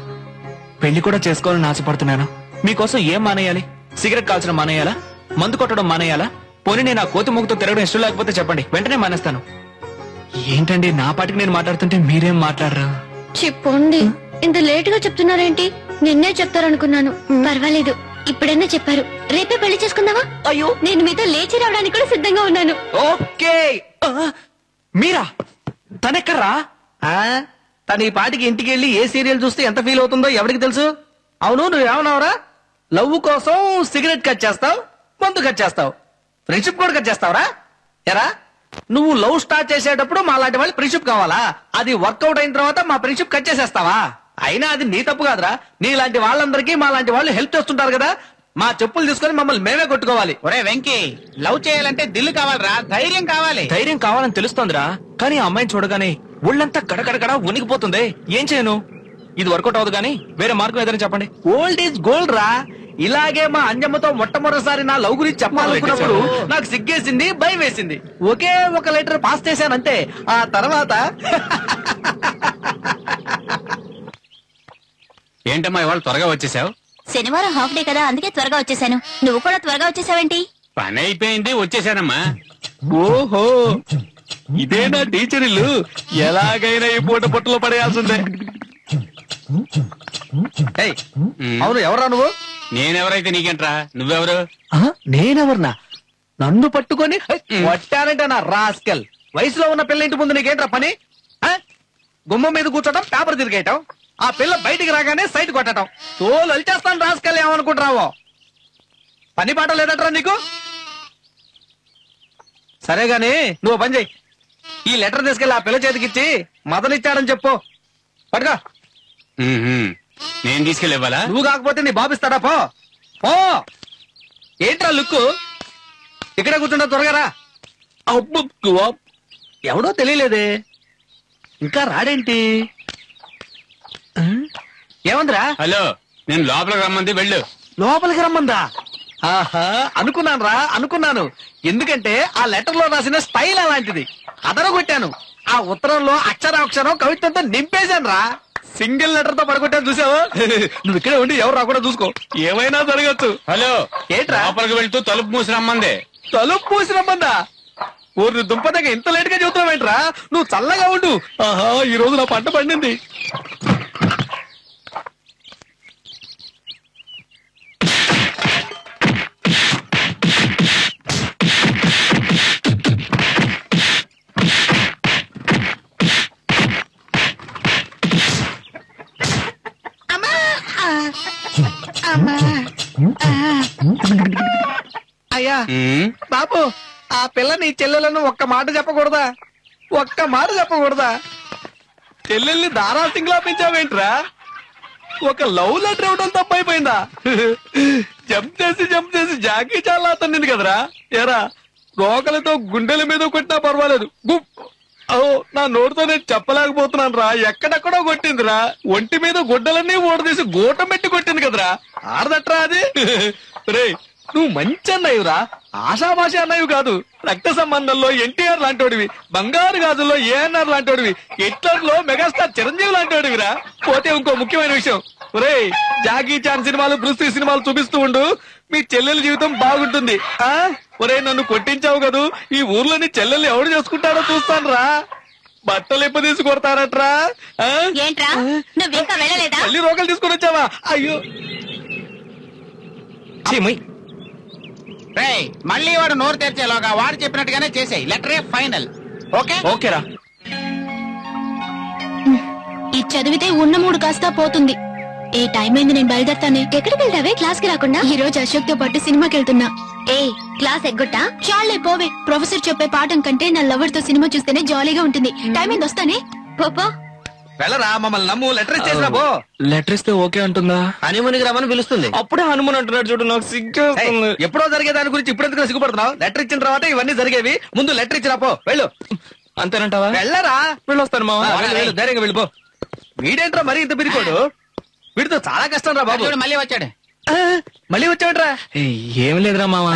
పెళ్లి కూడా చేసుకోవాలని ఆశపడుతున్నాను. మీకోసం ఏం మానేయాలి? సిగరెట్ కాల్చడం మానేయాలా? మందు కొట్టడం మానేయాలా? పోనీ నేను ఆ కోతి మూగుతో తిరగడం ఇష్టం లేకపోతే చెప్పండి, వెంటనే మానేస్తాను. ఏంటండి నా పాటికి నేను మాట్లాడుతుంటే మీరేం మాట్లాడరు? చెప్పండి. ఇంత లేట్ గా చెప్తున్నారేంటి? నిన్నే చెప్తారనుకున్నాను. పర్వాలేదు, ఇప్పుడైనా చెప్పారు. రేపే పెళ్లి చేసుకుందామా? అయ్యో, నేను మీతో లేచి రావడానికి కూడా సిద్ధంగా ఉన్నాను. ఓకే. మీరా? తనెక్కర్రా? తన ఈ పాటికి ఇంటికి వెళ్ళి ఏ సీరియల్ చూస్తే ఎంత ఫీల్ అవుతుందో ఎవరికి తెలుసు. అవును, నువ్వేమన్నావురా? లవ్ కోసం సిగరెట్ కట్ చేస్తావు, మందు కట్ చేస్తావు, ఫ్రెండ్షిప్ కూడా కట్ చేస్తావురా? ఎరా, నువ్వు లవ్ స్టార్ట్ చేసేటప్పుడు మా లాంటి వాళ్ళు ఫ్రెండ్షిప్ కావాలా? అది వర్కౌట్ అయిన తర్వాత మా ఫ్రెండ్షిప్ కట్ చేసేస్తావా? అయినా అది నీ తప్పు కాదురా. నీలాంటి వాళ్ళందరికీ మా లాంటి వాళ్ళు హెల్ప్ చేస్తుంటారు కదా. మా చెప్పులు తీసుకొని మమ్మల్ని మేమే కొట్టుకోవాలి. ఒరే వెంకీ, లవ్ చేయాలంటే దిల్లు కావాలరా, ధైర్యం కావాలి. ధైర్యం కావాలని తెలుస్తోందిరా, కానీ ఆ అమ్మాయిని చూడగానే ఒళ్ళంతా కడకడకడ ఉనికిపోతుంది. ఏం చేయను? ఇది వర్కౌట్ అవ్వదు కానీ వేరే మార్గం ఏదైనా చెప్పండి. ఓల్డ్ ఈజ్ గోల్డ్ రా. ఇలాగే మా అంజమ్మతో మొట్టమొదటిసారి నా లవ్ గురించి చెప్పాలనుకున్నప్పుడు నాకు సిగ్గేసింది, భయం వేసింది. ఒకే ఒక లెటర్ పాస్ చేశానంతే. ఆ తర్వాత ఏంటమ్మా ఇవాళ త్వరగా వచ్చేసావు? శనివారం హాఫ్ డే కదా, అందుకే త్వరగా వచ్చేసాను. నువ్వు కూడా త్వరగా వచ్చేసావేంటి? పని అయిపోయింది, వచ్చేసానమ్మా. ఓహో, ఇదే నా టీచర్ ఇల్లు. ఎలాగైనా ఈ పూట పుట్టలో పడేయాల్సిందే. ఏయ్, అవును, ఎవరా నువ్వు? నేనెవరైతే నీకేంట్రా, నువ్వెవరు? నేనెవరన్నా? నన్ను పట్టుకొని కొట్టానంటే నా రాస్కెల్. వయసులో ఉన్న పిల్ల ఇంటి ముందు నీకేంట్రా పని? గుమ్మం మీద కూర్చోటం, పేపర్ తిరిగేయటం, ఆ పిల్ల బయటికి రాగానే సైట్ కొట్టడం. తోలు అలిచేస్తాను రాస్కెల్. ఏమనుకుంటున్నావో? పని పాట లేదట్రా నీకు? సరే గాని నువ్వు పని చెయ్యి. ఈ లెటర్ తీసుకెళ్లి ఆ పిల్ల చేతికిచ్చి మదనిచ్చాడని చెప్పు. పట్టుకో. నేను తీసుకెళ్ళివ్వాలా? నువ్వు కాకపోతే నీ బాబిస్తాడా? పో పో. ఏంట్రా లుక్కు? ఇక్కడే కూర్చుంటా, త్వరగా రా. ఎవడో తెలియలేదే, ఇంకా రాడేంటి? ఏమందిరా? హలో, నేను లోపలికి రమ్మంది, వెళ్ళు. లోపలికి రమ్మందా? ఆహా, అనుకున్నాను రా, అనుకున్నాను. ఎందుకంటే ఆ లెటర్ లో రాసిన స్టైల్ అలాంటిది. అదరగొట్టాను. ఆ ఉత్తరంలో అక్షరం కవిత్వంతో నింపేశాను రా. సింగిల్ లెటర్ తో పడగొట్టాను, చూసావు? నువ్వు ఇక్కడే ఉండి ఎవరు రాకుండా చూసుకో, ఏమైనా జరగచ్చు. హలో, ఏంట్రా? లోపలికి వెళ్తూ తలుపు మూసి రమ్మంది. తలుపు మూసి రమ్మందా? ఊరి దుంపదగ్గ ఇంత లేట్ గా చెబుతున్నావేంట్రా? నువ్వు చల్లగా ఉండు. ఆహా, ఈ రోజు నా పంట పండింది. అయ్యా బాబు, ఆ పిల్ల నీ చెల్లెలను ఒక్క మాట చెప్పకూడదా? ఒక్క మాట చెప్పకూడదా? చెల్లెల్ని దారాసింగ్లా పెంచావేంట్రా? ఒక లవ్ లెటర్ ఇవ్వడం తప్పైపోయిందా? జంప్ చేసి జాకీ చాలా అతన్నింది కదరా. ఎరా, రోకలతో గుండెల మీద కొట్టినా పర్వాలేదు. నా నోటితో నేను చెప్పలేకపోతున్నాను రా. ఎక్కడెక్కడో కొట్టిందిరా. ఒంటి మీద గుడ్డలన్నీ ఊడదీసి గూటం పెట్టి కొట్టింది కదరా. ఆడదట్రా అది. రే, నువ్వు మంచి అన్నయ్యరా, ఆషాభాష అన్నయ్య కాదు. రక్త సంబంధంలో ఎన్టీఆర్ లాంటోడివి, బంగారు గాజుల్లో ఏఎన్ఆర్ లాంటోడివి, హిట్లర్ లో మెగాస్టార్ చిరంజీవి లాంటోడివిరా. పోతే ఇంకో ముఖ్యమైన విషయం, ఒరే, జాకీ చాన్ సినిమాలు, బ్రూస్ లీ సినిమాలు చూపిస్తూ ఉండు, మీ చెల్లెల జీవితం బాగుంటుంది. ఒరే, నన్ను కొట్టించావు కదూ, ఈ ఊర్లోని చెల్లెల్ని ఎవడు చేసుకుంటాడో చూస్తాను రా. బట్టలు ఎప్పుడు తీసి కొడతారట్రా? మళ్ళీ రోకలు తీసుకొని వచ్చావా? అయ్యో, మళ్ళీ వాడు నోరు తెరిచేలోగా వాడు చెప్పినట్టుగానే చేసేయి. లెటరే ఫైనల్. ఓకే? ఓకేరా. ఇది చదివితే ఉన్న మూడు కాస్త పోతుంది. ఏ టైం అయింది, నేను బయలుదేరుతానే. ఎక్కడికి వెళ్తావే? క్లాస్ కి రాకుండా? ఈ రోజు అశోక్ తో పాటు సినిమాకి వెళ్తున్నా. ఏ క్లాస్ ఎగ్గొట్టా? చాలే పోవే. ప్రొఫెసర్ చెప్పే పాఠం కంటే నా లవర్ తో సినిమా చూస్తేనే జాలీగా ఉంటుంది. టైం అయింది, వస్తానే. పోపో. వెళ్ళరా, మమ్మల్ని నమ్ము. లెటర్ ఇచ్చేసినా పో. లెటర్ ఇస్తే ఓకే అంటుందా? హనీమూన్కి రమ్మని పిలుస్తుంది. అప్పుడే హనుమాన్ అంటున్నాడు చూడు, నాకు సిగ్గు. ఎప్పుడో జరిగే దాని గురించి ఇప్పుడు ఎందుకు సిగ్గుపడుతున్నావు? లెటర్ ఇచ్చిన తర్వాత ఇవన్నీ జరిగేవి. ముందు లెటర్ ఇచ్చినా పో, వెళ్ళు. అంతేనంటావా? వెళ్ళరా. వెళ్ళొస్తాను మావా. ధైర్యంగా వెళ్ళిపో. వీడేంట్రా మరి ఇంత పిరికోడు? వీడితో చాలా కష్టం రా బాబు. మళ్ళీ వచ్చాడు. మళ్ళీ వచ్చావంట్రా? ఏం లేదురా మావా,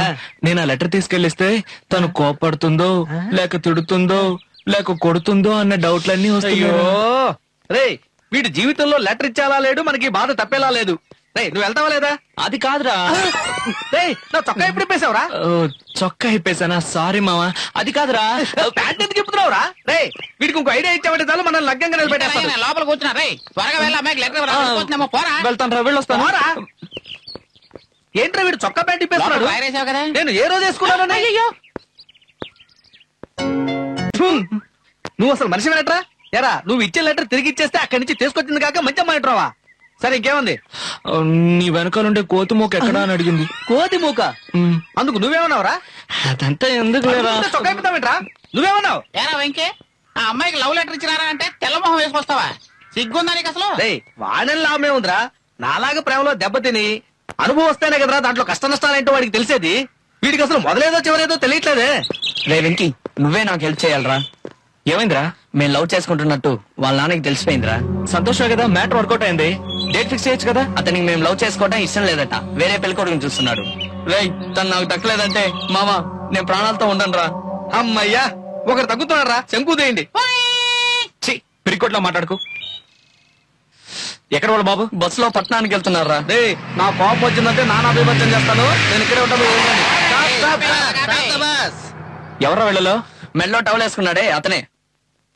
నేను ఆ లెటర్ తీసుకెళ్లిస్తే తను కోపడుతుందో లేక తిడుతుందో లేక కొడుతుందో అన్న డౌట్లన్నీ వస్తాయో. రే వీడి జీవితంలో లెటర్ ఇచ్చేలా లేడు, మనకి బాధ తప్పేలా లేదు. రే నువ్వు వెళ్తావా లేదా? అది కాదురా. రే నా చొక్కా ఎప్పుడు ఇప్పేసావురా? చొక్కా ఇప్పేసానా? సారీ మావా, అది కాదురా. ప్యాంట్ ఎందుకు ఇప్పుతున్నావురా? రే వీడికి ఇంకో ఐడియా ఇచ్చావంటే చాలు మనం లగ్గంగా నిలబెట్టేస్తాడు. లోపల కూర్చున్నా రే, త్వరగా వెళ్ళి అమ్మాయికి లెటర్ పోరా. వెళ్తాను రా, వెళ్ళొస్తాను. ఏంట్రా వీడు చొక్కా ప్యాంట్ ఇప్పేస్తున్నాడు? వైరేసావు కదా. నేను ఏ రోజు వేసుకున్నాను? అయ్యో నువ్వు అసలు మనిషి వెళ్ళట్రా? ఎరా నువ్వు ఇచ్చే లెటర్ తిరిగి ఇచ్చేస్తే అక్కడి నుంచి తీసుకొచ్చింది కాక మంచి అమ్మాయి అంటావా? సరే ఇంకేముంది? నీ వెనకాలంటే కోతి మూక ఎక్కడా అని అడిగింది. కోతి మూక? అందుకు నువ్వేమన్నావురా? అదంతా ఎందుకు లేరా? చొక్కా ఇప్పుతావేంట్రా? నువ్వేమన్నావు? ఏరా వెంకే, ఆ అమ్మాయికి లవ్ లెటర్ ఇచ్చినారా అంటే తెల్లమొహం వేసుకొస్తావా? సిగ్గుందా నీకు అసలు? వాడని లాభమే ఉందిరా. నాలాగా ప్రేమలో దెబ్బతిని అనుభవం వస్తేనే కదరా దాంట్లో కష్ట నష్టాలేంటో వాడికి తెలిసేది. వీడికి అసలు మొదలేదో చివరేదో తెలియట్లేదే. రే వెంకీ, నువ్వే నాకు హెల్ప్ చేయాలరా. ఏమైందిరా? మేము లవ్ చేసుకుంటున్నట్టు వాళ్ళ నాన్నకి తెలిసిపోయిందిరా. సంతోషమే కదా, మ్యాటర్ వర్కౌట్ అయింది. డేట్ ఫిక్స్ చేయొచ్చు కదా. అతనికి మేము లవ్ చేసుకోవడం ఇష్టం లేదట, వేరే పెళ్లి కొడుకుని చూస్తున్నాడు. రేయ్ తను నాకు దక్కలేదంటే మామా నేను ప్రాణాలతో ఉండను రా. అమ్మయ్యా ఒకరు తగ్గుతున్నారా? శంకుదేయండి. పిరికోట్లో మాట్లాడుకో. ఎక్కడ వాళ్ళ బాబు? బస్సులో పట్టణానికి వెళ్తున్నారా. రే నా కోపం వచ్చిందంటే నానా విభజన చేస్తాను. నేను ఇక్కడే ఉంటాను. ఎవరా వెళ్ళలో? మెల్లో టవల్ వేసుకున్నాడే అతనే.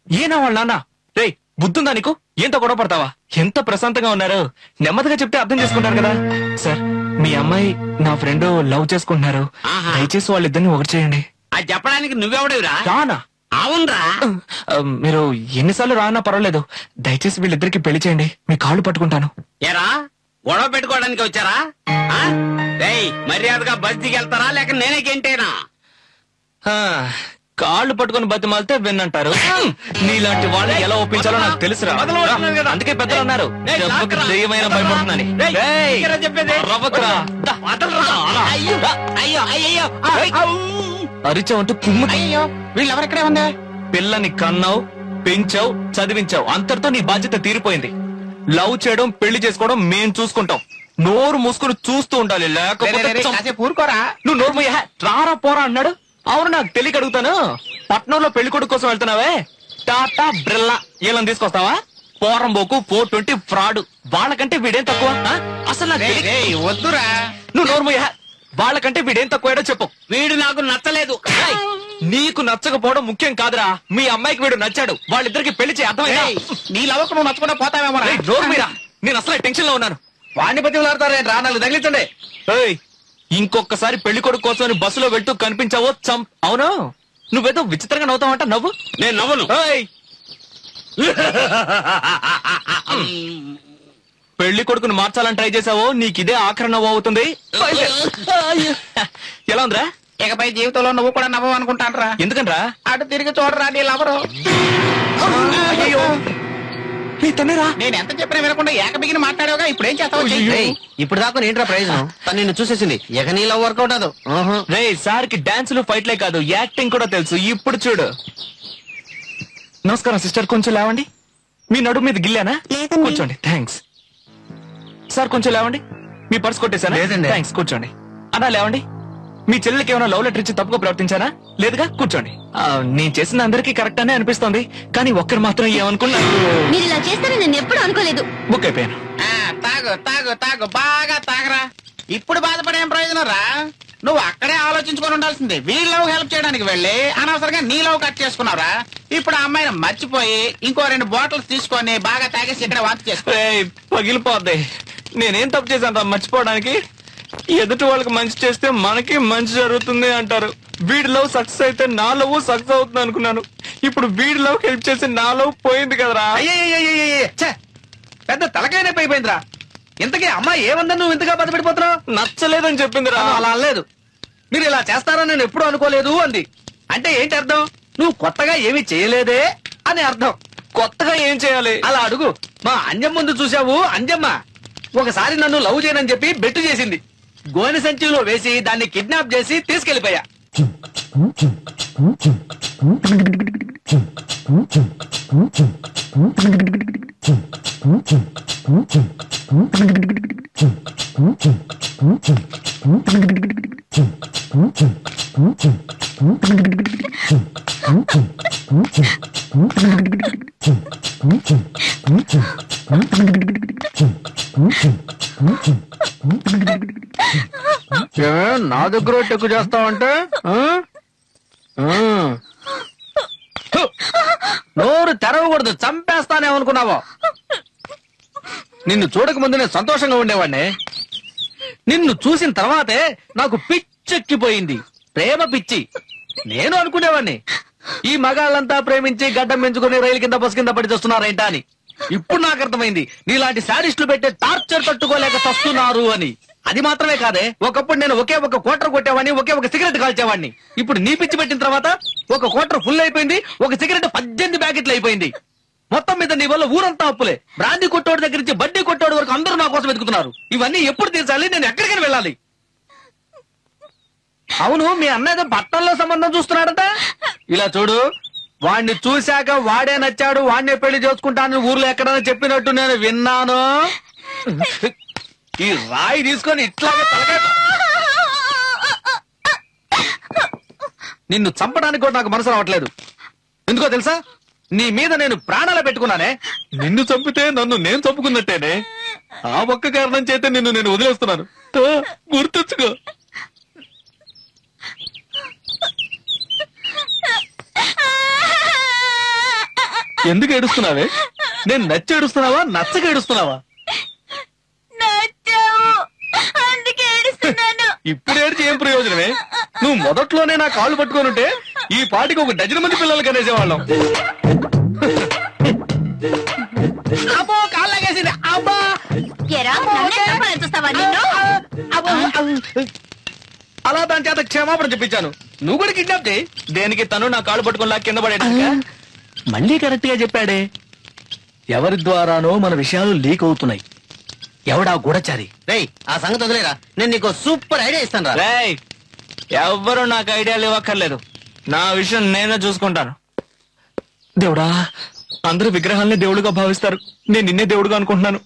ఏనా వాళ్ళ నాన్న? రే బుద్ధుందా నీకు? ఏంతో గొడవ పడతావా? ఎంత ప్రశాంతంగా ఉన్నారు. నెమ్మదిగా చెప్తే అర్థం చేసుకుంటారు కదా. సార్ మీ అమ్మాయి నా ఫ్రెండ్ లవ్ చేసుకుంటున్నారు, దయచేసి వాళ్ళిద్దరిని ఒకటి చేయండి. అది చెప్పడానికి నువ్వెవడేవిరా? రానా? అవునరా. మీరు ఎన్నిసార్లు రానా పర్వాలేదు, దయచేసి వీళ్ళిద్దరికి పెళ్లి చేయండి. మీ కాళ్ళు పట్టుకుంటాను. ఏరా గొడవ పెట్టుకోవడానికి వచ్చారా? మర్యాదగా బస్ దిగెళ్తారా లేక నేనే గెంటేనా? కాళ్ళు పట్టుకుని బతిమాలితే విన్నంటారు. నీలాంటి వాళ్ళని ఎలా ఒప్పించాలో నాకు తెలుసురా. అందుకే పెద్దలు అన్నారు దెయ్యమైన భయపడుతుందని. అరిచావంటూ కుమ్ము. అయ్యో వీళ్ళెవరెక్కడే ఉంది? పిల్లని కన్నావు, పెంచావు, చదివించావు, అంతటితో నీ బాధ్యత తీరిపోయింది. లవ్ చేయడం పెళ్లి చేసుకోవడం మేం చూసుకుంటాం. నోరు మూసుకుని చూస్తూ ఉండాలి, లేకపోతే ఊరుకోరా. నువ్వు నోరు మూయ. రారా పోరా అన్నాడు. అవును నాకు తెలియక అడుగుతాను. పట్నంలో పెళ్లి కొడుకు కోసం వెళ్తున్నావే, టాటా బ్రిల్లా వీళ్ళని తీసుకొస్తావా? పోరంబోకు 420 ఫ్రాడ్. వాళ్ళకంటే వీడేం తక్కువ? అసలు వద్దురా. నువ్వు నోరు మూయ. వాళ్ళకంటే వీడేం తక్కువ చెప్పు. వీడు నాకు నచ్చలేదు. నీకు నచ్చకపోవడం ముఖ్యం కాదురా, మీ అమ్మాయికి వీడు నచ్చాడు. వాళ్ళిద్దరికి పెళ్లి చేయి, అర్థమైందా? నీ లవకు నువ్వు నచ్చకుండా పోతావేమో. నోరు మీరా, నేను అసలు టెన్షన్ లో ఉన్నాను. వాడిని బతిలాడతారేంట్రా? నాకు తగిలించండి. ఇంకొకసారి పెళ్లి కొడుకు కోసం బస్సులో వెళ్తూ కనిపించావో అవును నువ్వేదో విచిత్రంగా నవ్వుతావంట. నవ్వు. నేను నవ్వును. పెళ్లి కొడుకుని మార్చాలని ట్రై చేసావో నీకిదే ఆఖరి నవ్వు అవుతుంది. ఎలా ఉందిరా? ఇకపై జీవితంలో నువ్వు కూడా నవ్వు అనుకుంటానరా. ఎందుకనరా? అటు తిరిగి చూడరా నీ లవరు. అయ్యో నీ తనేరా? నేను ఎంత చెప్పినా వినకుండా ఏకబిగిన మాట్లాడావుగా, ఇప్పుడు ఏం చేస్తావు? ఇప్పుడు దాకా ఏంట్రా ప్రయోజనం? తను నిన్ను చూసేసింది, ఇక నీ లవ్ వర్కౌట్ అదు. రే సార్ కి డాన్సులు ఫైట్లే కాదు యాక్టింగ్ కూడా తెలుసు. ఇప్పుడు చూడు. నమస్కారం సిస్టర్, కొంచెం లేవండి. మీ నడుము మీద గిల్లానా? కూర్చోండి. థ్యాంక్స్. సార్ కొంచెం లేవండి. మీ పర్స్ కొట్టేశానా? థ్యాంక్స్. కూర్చోండి. అన్నా లేవండి. మీ చెల్లెలకి ఏమైనా లవ్ లెటర్ ఇచ్చి తప్పుగా ప్రవర్తించానా? లేదుగా. కూర్చోండి. నేను చేసిన అందరికీ కరెక్ట్ అనే అనిపిస్తోంది, కానీ ఒక్కరు మాత్రం ఏమనుకున్నారు. మీరు ఇలా చేస్తారని నేను ఎప్పుడు అనుకోలేదు. బుక్ అయిపోయాను. తాగు తాగు తాగు, బాగా తాగరా. ఇప్పుడు బాధపడేం ప్రయోజనం రా? నువ్వు అక్కడే ఆలోచించుకొని ఉండాల్సింది. వీళ్ళ లవ్ హెల్ప్ చేయడానికి వెళ్ళి అనవసరంగా నీ లవ్ కట్ చేసుకున్నావురా. ఇప్పుడు ఆ అమ్మాయిని మర్చిపోయి ఇంకో 2 బాటిల్స్ తీసుకొని బాగా తాగేసి ఇక్కడ వాంతి చేసుకో. పగిలిపోద్ది. నేనేం తప్పు చేశాను మర్చిపోవడానికి? ఎదుటి వాళ్ళకి మంచి చేస్తే మనకి మంచి జరుగుతుంది అంటారు. వీడి లవ్ సక్సెస్ అయితే నా లవ్ సక్సెస్ అవుతుంది అనుకున్నాను. ఇప్పుడు వీడి లవ్ హెల్ప్ చేసి నా లవ్ పోయింది కదరా. పెద్ద తలకైనా అయిపోయిందిరా. ఇంతకీ అమ్మాయి ఏమందని నువ్వు ఇంతగా బాధపడిపోతున్నావు? నచ్చలేదని చెప్పిందిరా. అలా అనలేదు. మీరు ఇలా చేస్తారని నేను ఎప్పుడు అనుకోలేదు అంది. అంటే ఏంటి అర్థం? నువ్వు కొత్తగా ఏమీ చేయలేదే అని అర్థం. కొత్తగా ఏం చేయాలి? అలా అడుగు. మా అంజమ్మ ముందు చూసావు, అంజమ్మ ఒకసారి నన్ను లవ్ చేయనని చెప్పి బెట్టు చేసింది. గోనె సంచిలో వేసి దాన్ని కిడ్నాప్ చేసి తీసుకెళ్లిపోయా. నా దగ్గర టెక్కు చేస్తావంటే నోరు తెరవకూడదు, చంపేస్తానేమనుకున్నావో. నిన్ను చూడక ముందు నేను సంతోషంగా ఉండేవాడిని. నిన్ను చూసిన తర్వాతే నాకు పిచ్చెక్కిపోయింది, ప్రేమ పిచ్చి. నేను అనుకునేవాడిని ఈ మగాళ్ళంతా ప్రేమించి గడ్డం పెంచుకుని రైలు కింద బస్సు కింద పడి చేస్తున్నారేంటా అని. ఇప్పుడు నాకు అర్థమైంది నీలాంటి శాడిస్టులు పెట్టే టార్చర్ తట్టుకోలేక చస్తున్నారు అని. అది మాత్రమే కాదే, ఒకప్పుడు నేను ఒకే ఒక క్వార్టర్ కొట్టేవాడిని, ఒకే ఒక సిగరెట్ కాల్చేవాడిని. ఇప్పుడు నీ పిచ్చి పెట్టిన తర్వాత ఒక క్వార్టర్ ఫుల్ అయిపోయింది, ఒక సిగరెట్ 18 ప్యాకెట్లు అయిపోయింది. మొత్తం మీద నీ వల్ల ఊరంతా అప్పులే. బ్రాందీ కొట్టోడి దగ్గర నుంచి బడ్డీ కొట్టోడి వరకు అందరూ నా కోసం వెతుకుతున్నారు. ఇవన్నీ ఎప్పుడు తీర్చాలి? నేను ఎక్కడికైనా వెళ్ళాలి. అవును, మీ అన్న ఏదో బట్టల్లో సంబంధం చూస్తున్నాడంట. ఇలా చూడు, వాడిని చూశాక వాడే నచ్చాడు, వాడినే పెళ్లి చేసుకుంటానని ఊర్లో ఎక్కడైనా చెప్పినట్టు నేను విన్నాను. ఈ రాయి తీసుకొని ఇట్లాగే తలకాయ. నిన్ను చంపడానికి కూడా నాకు మనసు రావట్లేదు. ఎందుకో తెలుసా, నీ మీద నేను ప్రాణాలు పెట్టుకున్నానే. నిన్ను చంపితే నన్ను నేను చంపుకున్నట్టేనే. ఆ ఒక్క కారణం చేత నిన్ను నేను వదిలేస్తున్నాను. గుర్తుంచుకో. ఎందుకు ఏడుస్తున్నావే? నేను నచ్చి ఏడుస్తున్నావా, నచ్చక ఏడుస్తున్నావా? ఇప్పుడు ఏడ్చి ఏం ప్రయోజనమే? నువ్వు మొదట్లోనే నా కాళ్ళు పట్టుకొని ఉంటే ఈ పాటికి ఒక డజన్ మంది పిల్లలు కనేసేవాళ్ళం. అబ్బో, కాళ్ళగేసింది. అబ్బా, అలా దాని చేత క్షమాపణ చెప్పించాను. నువ్వు కూడా కిడ్నాప్ చేయి. దేనికి? తను నా కాళ్ళు పట్టుకుని కింద పడేట. మళ్ళీ కరెక్ట్ గా చెప్పాడే. ఎవరి ద్వారానో మన విషయాలు లీక్ అవుతున్నాయి. ఎవడా గూఢచారి? రేయ్, ఆ సంగతి వదిలేరా, నేను నీకు సూపర్ ఐడియా ఇస్తాను రా. ఎవ్వరూ నాకు ఐడియాలు ఇవ్వక్కర్లేదు. నా విషయం నేనే చూసుకుంటాను. దేవుడా, అందరూ విగ్రహాల్ని దేవుడుగా భావిస్తారు. నేను నిన్నే దేవుడుగా అనుకుంటున్నాను.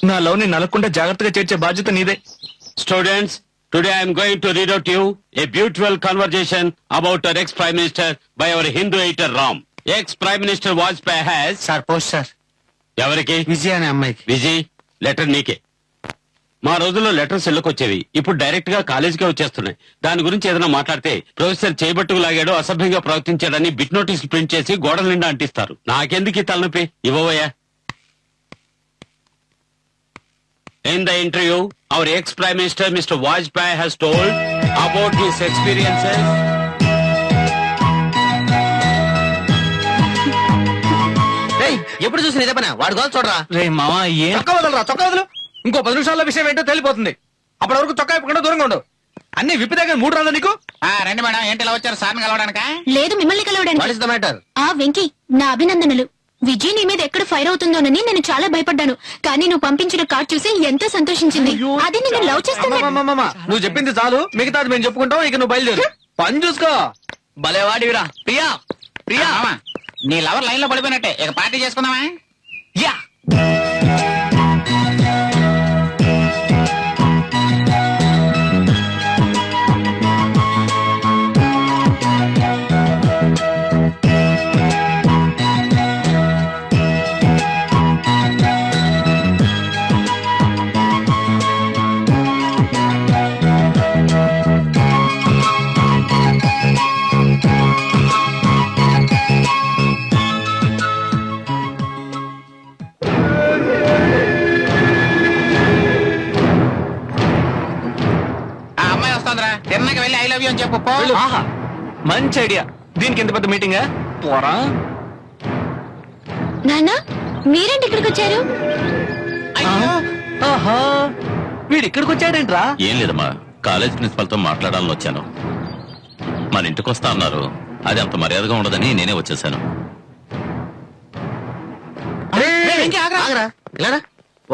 నా లవ్ ని నలకుండా జాగ్రత్తగా చేర్చే బాధ్యత నీదే. Students, today I am going to read out to you a beautiful conversation about our ex-Prime Minister by our Hindu editor Ram. Ex-Prime Minister Vajpayee has... sir post sir. ఎవరికి? విజయ్ అనే అమ్మాయికి. విజయ్, లెటర్ నీకే. మా రోజుల్లో లెటర్స్ ఇళ్ళకొచ్చేవి, ఇప్పుడు direct గా కాలేజీకే వచ్చేస్తున్నాయి. దాని గురించి ఏదైనా మాట్లాడితే ప్రొఫెసర్ చేయబట్టుకు లాగాడు, అసభ్యంగా ప్రవర్తించాడని బిట్ నోటీసులు ప్రింట్ చేసి గోడల నిండా అంటిస్తారు. నాకెందుకు ఈ తలనొప్పి? ఇవ్వబోయా. In the interview, our ex-Prime Minister, Mr. Vajpayee, has told about his experiences. ఎప్పుడు చూసిన ఇదే పని. వాడు గోల్ చూడరా. రే మావా, చొక్కా వదలరా, చొక్కా వదలు. ఇంకో 10 నిమిషాల్లో విషయం ఏంటో తెలిపోతుంది. అప్పటి వరకు చొక్కా ఇప్పకుండా దూరంగా ఉండు. అన్ని విప్పి దగ్గర 3 రాదా నీకు? రండి మేడం, ఏంటి ఇలా వచ్చారు? సార్ని కలవడానికా? లేదు, మిమ్మల్ని వాట్ కలవడానికి. Is the matter? ఆ వెంకీ, నా అభినందనలు. విజయ్ నీ మీద ఎక్కడ ఫైర్ అవుతుందోనని నేను చాలా భయపడ్డాను. కానీ నువ్వు పంపించిన కార్డ్ చూసి ఎంతో సంతోషించింది. అది నేను లవ్ చేస్తాను. నువ్వు చెప్పింది చాలు, మిగతాది మేము చెప్పుకుంటాం. ఇక నువ్వు బయలుదేరు, పని చూసుకో. భలేవాడివిరా. ప్రియా, ప్రియా, నీ లవర్ లైన్ లో పడిపోయినట్టే. ఇక పార్టీ చేసుకుందామా? యా. తిన్నకి వెళ్ళి ఐ లవ్ యూ అని చెప్పు. ఆహా, మంచి ఐడియా. దీనికి ఎంత పెద్ద మీటింగా? పోరా. నాన్న, మీరేంటి ఇక్కడికి వచ్చారు? ఆహా, వీడు ఇక్కడికి వచ్చాడేంట్రా? ఏం లేదమ్మా, కాలేజ్ ప్రిన్సిపల్ తో మాట్లాడాలని వచ్చాను. మన ఇంటికి వస్తా అన్నారు. అది అంత మర్యాదగా ఉండదని నేనే వచ్చేసాను. ఇలారా,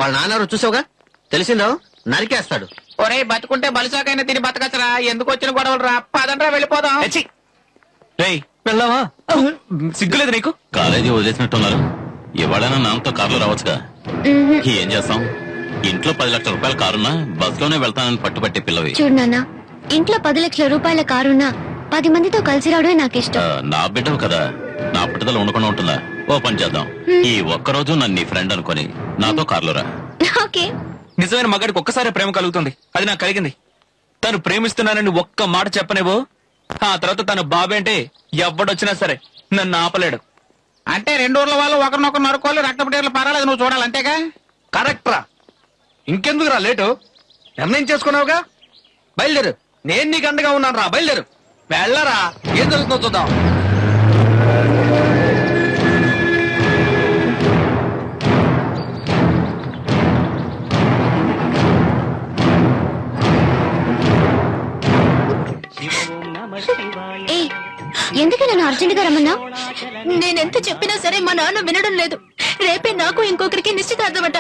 వాళ్ళ నాన్న చూసావుగా, తెలిసిందో నరికేస్తాడు. ఒరే, బతుకుంటే బలిసాకైనా తిని బతకచ్చరా. ఎందుకు వచ్చిన గొడవలు రా. పదండ్రా వెళ్ళిపోదాం. రేయ్ వెళ్దామా? సిగ్గులేదు నీకు? కాలేజీ వదిలేసినట్టున్నారు. ఇవాళైనా నాన్నతో కారులో రావచ్చుగా. ఏం చేస్తాం? ఇంట్లో 10 లక్షల రూపాయల కారున్నా బస్సులోనే వెళ్తానని పట్టుబట్టే పిల్లవి. చూడు నాన్న, ఇంట్లో 10 లక్షల రూపాయల కారున్నా 10 మందితో కలిసి రావడమే నాకు ఇష్టం. నా బిడ్డవు కదా, నా పట్టుదల ఉండకుండా ఉంటుందా? ఓ పని చేద్దాం, ఈ ఒక్కరోజు నన్ను నీ ఫ్రెండ్ అనుకొని నాతో కారులో రా. ఓకే. నిజమైన మగాడికి ఒక్కసారి ప్రేమ కలుగుతుంది. అది నాకు కలిగింది. తను ప్రేమిస్తున్నానని ఒక్క మాట చెప్పనేవో, ఆ తర్వాత తన బాబేంటే ఎవడొచ్చినా సరే నన్ను ఆపలేడు. అంటే 2 ఊర్ల వాళ్ళు ఒకరినొకరు నరుకోవాలి, రక్తపటేర్లు పర్వాలేదు, నువ్వు చూడాలి అంతేగా? కరెక్ట్ రా. ఇంకెందుకురా లేటు? నిర్ణయం చేసుకున్నావుగా, బయలుదేరు. నేను నీకు అండగా ఉన్నాను రా, బయలుదేరు. వెళ్ళరా, ఏం జరుగుతుందో చూద్దాం. ఏ ఎందుకు నన్ను అర్జెంట్ గా రమ్మన్నా? నేనెంత చెప్పినా సరే మా నాన్న వినడం లేదు. రేపే నాకు ఇంకొకరికి నిశ్చితార్థమట.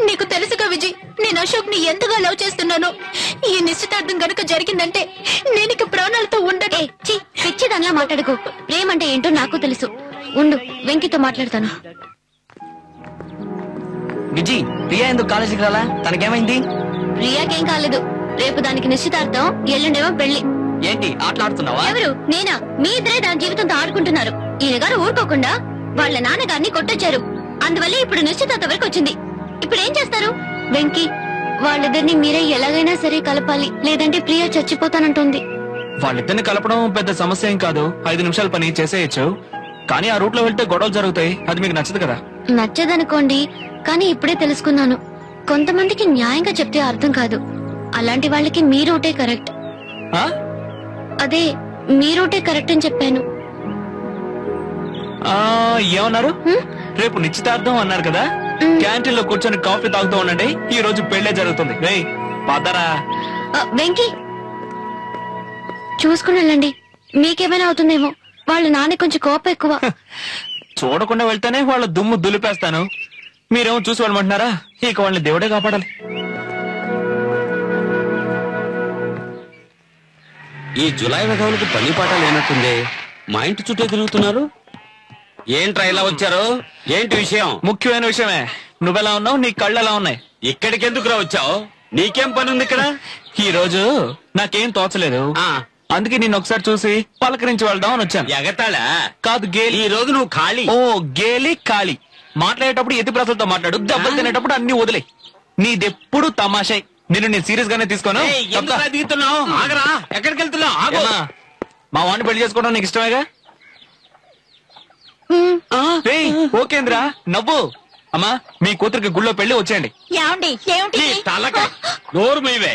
నీకు తెలుసుగా విజయ్, నేను అశోక్ ని ఎంతగా లవ్ చేస్తున్నానో. ఈ నిశ్చితార్థం గనుక జరిగిందంటే నేనిక ప్రాణాలతో ఉండను. పిచ్చిదానిలా మాట్లాడుకో. ప్రేమంటే ఏంటో నాకు తెలుసు. ఉండు, వెంకితో మాట్లాడతాను. విజయ్, ప్రియా ఎందుకు కాలేజీకి రాలా? తనకేమైంది? ప్రియాకేం కాలేదు. రేపు దానికి నిశ్చితార్థం, ఎల్లుండేమో పెళ్లి. ఏంటి ఆటలాడుతున్నావా? ఎవరు? నేనా? మీ ఇద్దరే దాని జీవితంతో ఆడుకుంటున్నారు. ఈయన గారు ఊరుకోకుండా వాళ్ళ నాన్నగారిని కొట్టొచ్చారు. అందువల్ల ఇప్పుడు నిశ్చితార్థం వరకు వచ్చింది. ఇప్పుడు ఏం చేస్తారు? వెంకీ, వాళ్ళిద్దరిని మీరే ఎలాగైనా సరే కలపాలి, లేదంటే ప్రియా చచ్చిపోతానంటుంది. వాళ్ళిద్దరిని కలపడం పెద్ద సమస్య ఏం కాదు. 5 నిమిషాల పని చేసేయచ్చు. కానీ ఆ రూట్ లో వెళ్తే గొడవలు జరుగుతాయి. అది మీకు నచ్చదు కదా? నచ్చదనుకోండి, కానీ ఇప్పుడే తెలుసుకున్నాను. కొంతమందికి న్యాయంగా చెప్తే అర్థం కాదు. అలాంటి వాళ్ళకి మీ రూటే కరెక్ట్. అదే, మీ రూటే కరెక్ట్ అని చెప్పాను. ఏమన్నారు? రేపు నిశ్చితార్థం అన్నారు కదా, క్యాంటీన్ లో కూర్చొని కాఫీ తాగుతూ ఉండండి. ఈ రోజు పెళ్లే జరుగుతుంది. రేయ్ పదరా. వెంకీ, చూసుకుని వెళ్ళండి. మీకేమైనా అవుతుందేమో. వాళ్ళ నాన్న కొంచెం కోపం ఎక్కువ. చూడకుండా వెళ్తేనే వాళ్ళ దుమ్ము దులిపేస్తాను. మీరేమో చూసి వెళ్ళమంటున్నారా? ఇక వాళ్ళని దేవుడే కాపాడాలి. ఈ జులై వెధవులకు పని పాట లేనట్టుంది. మా ఇంటి చుట్టూ తిరుగుతున్నారు. ఏంట్రా ఇలా వచ్చారు? ఏంటి విషయం? ముఖ్యమైన విషయమే. నువ్వెలా ఉన్నావు? నీ కళ్ళు ఎలా ఉన్నాయి? ఇక్కడికి ఎందుకురా వచ్చావు? నీకేం పని ఉంది ఇక్కడ? ఈ రోజు నాకేం తోచలేదు. అందుకే నిన్ను ఒకసారి చూసి పలకరించి వెళ్దాం అని వచ్చాను. ఎగతాళా? కాదు, గేలి. ఈ రోజు నువ్వు ఖాళీ. ఓ గేలి ఖాళీ. మాట్లాడేటప్పుడు ఎతి ప్రసలతో మాట్లాడు, దెబ్బలు తినేటప్పుడు అన్ని వదిలే. నీదెప్పుడు తమాషే. నిన్ను నేను సీరియస్ గానే తీసుకోను. ఆగరా, ఎక్కడికి వెళ్తున్నావు? మా వాడిని పెళ్లి చేసుకోవడం నీకు ఇష్టమేగా? ఓకేంద్రా, నవ్వు. అమ్మా, మీ కూతురికి గుళ్ళో పెళ్లి వచ్చేయండి. నోరు మీవే.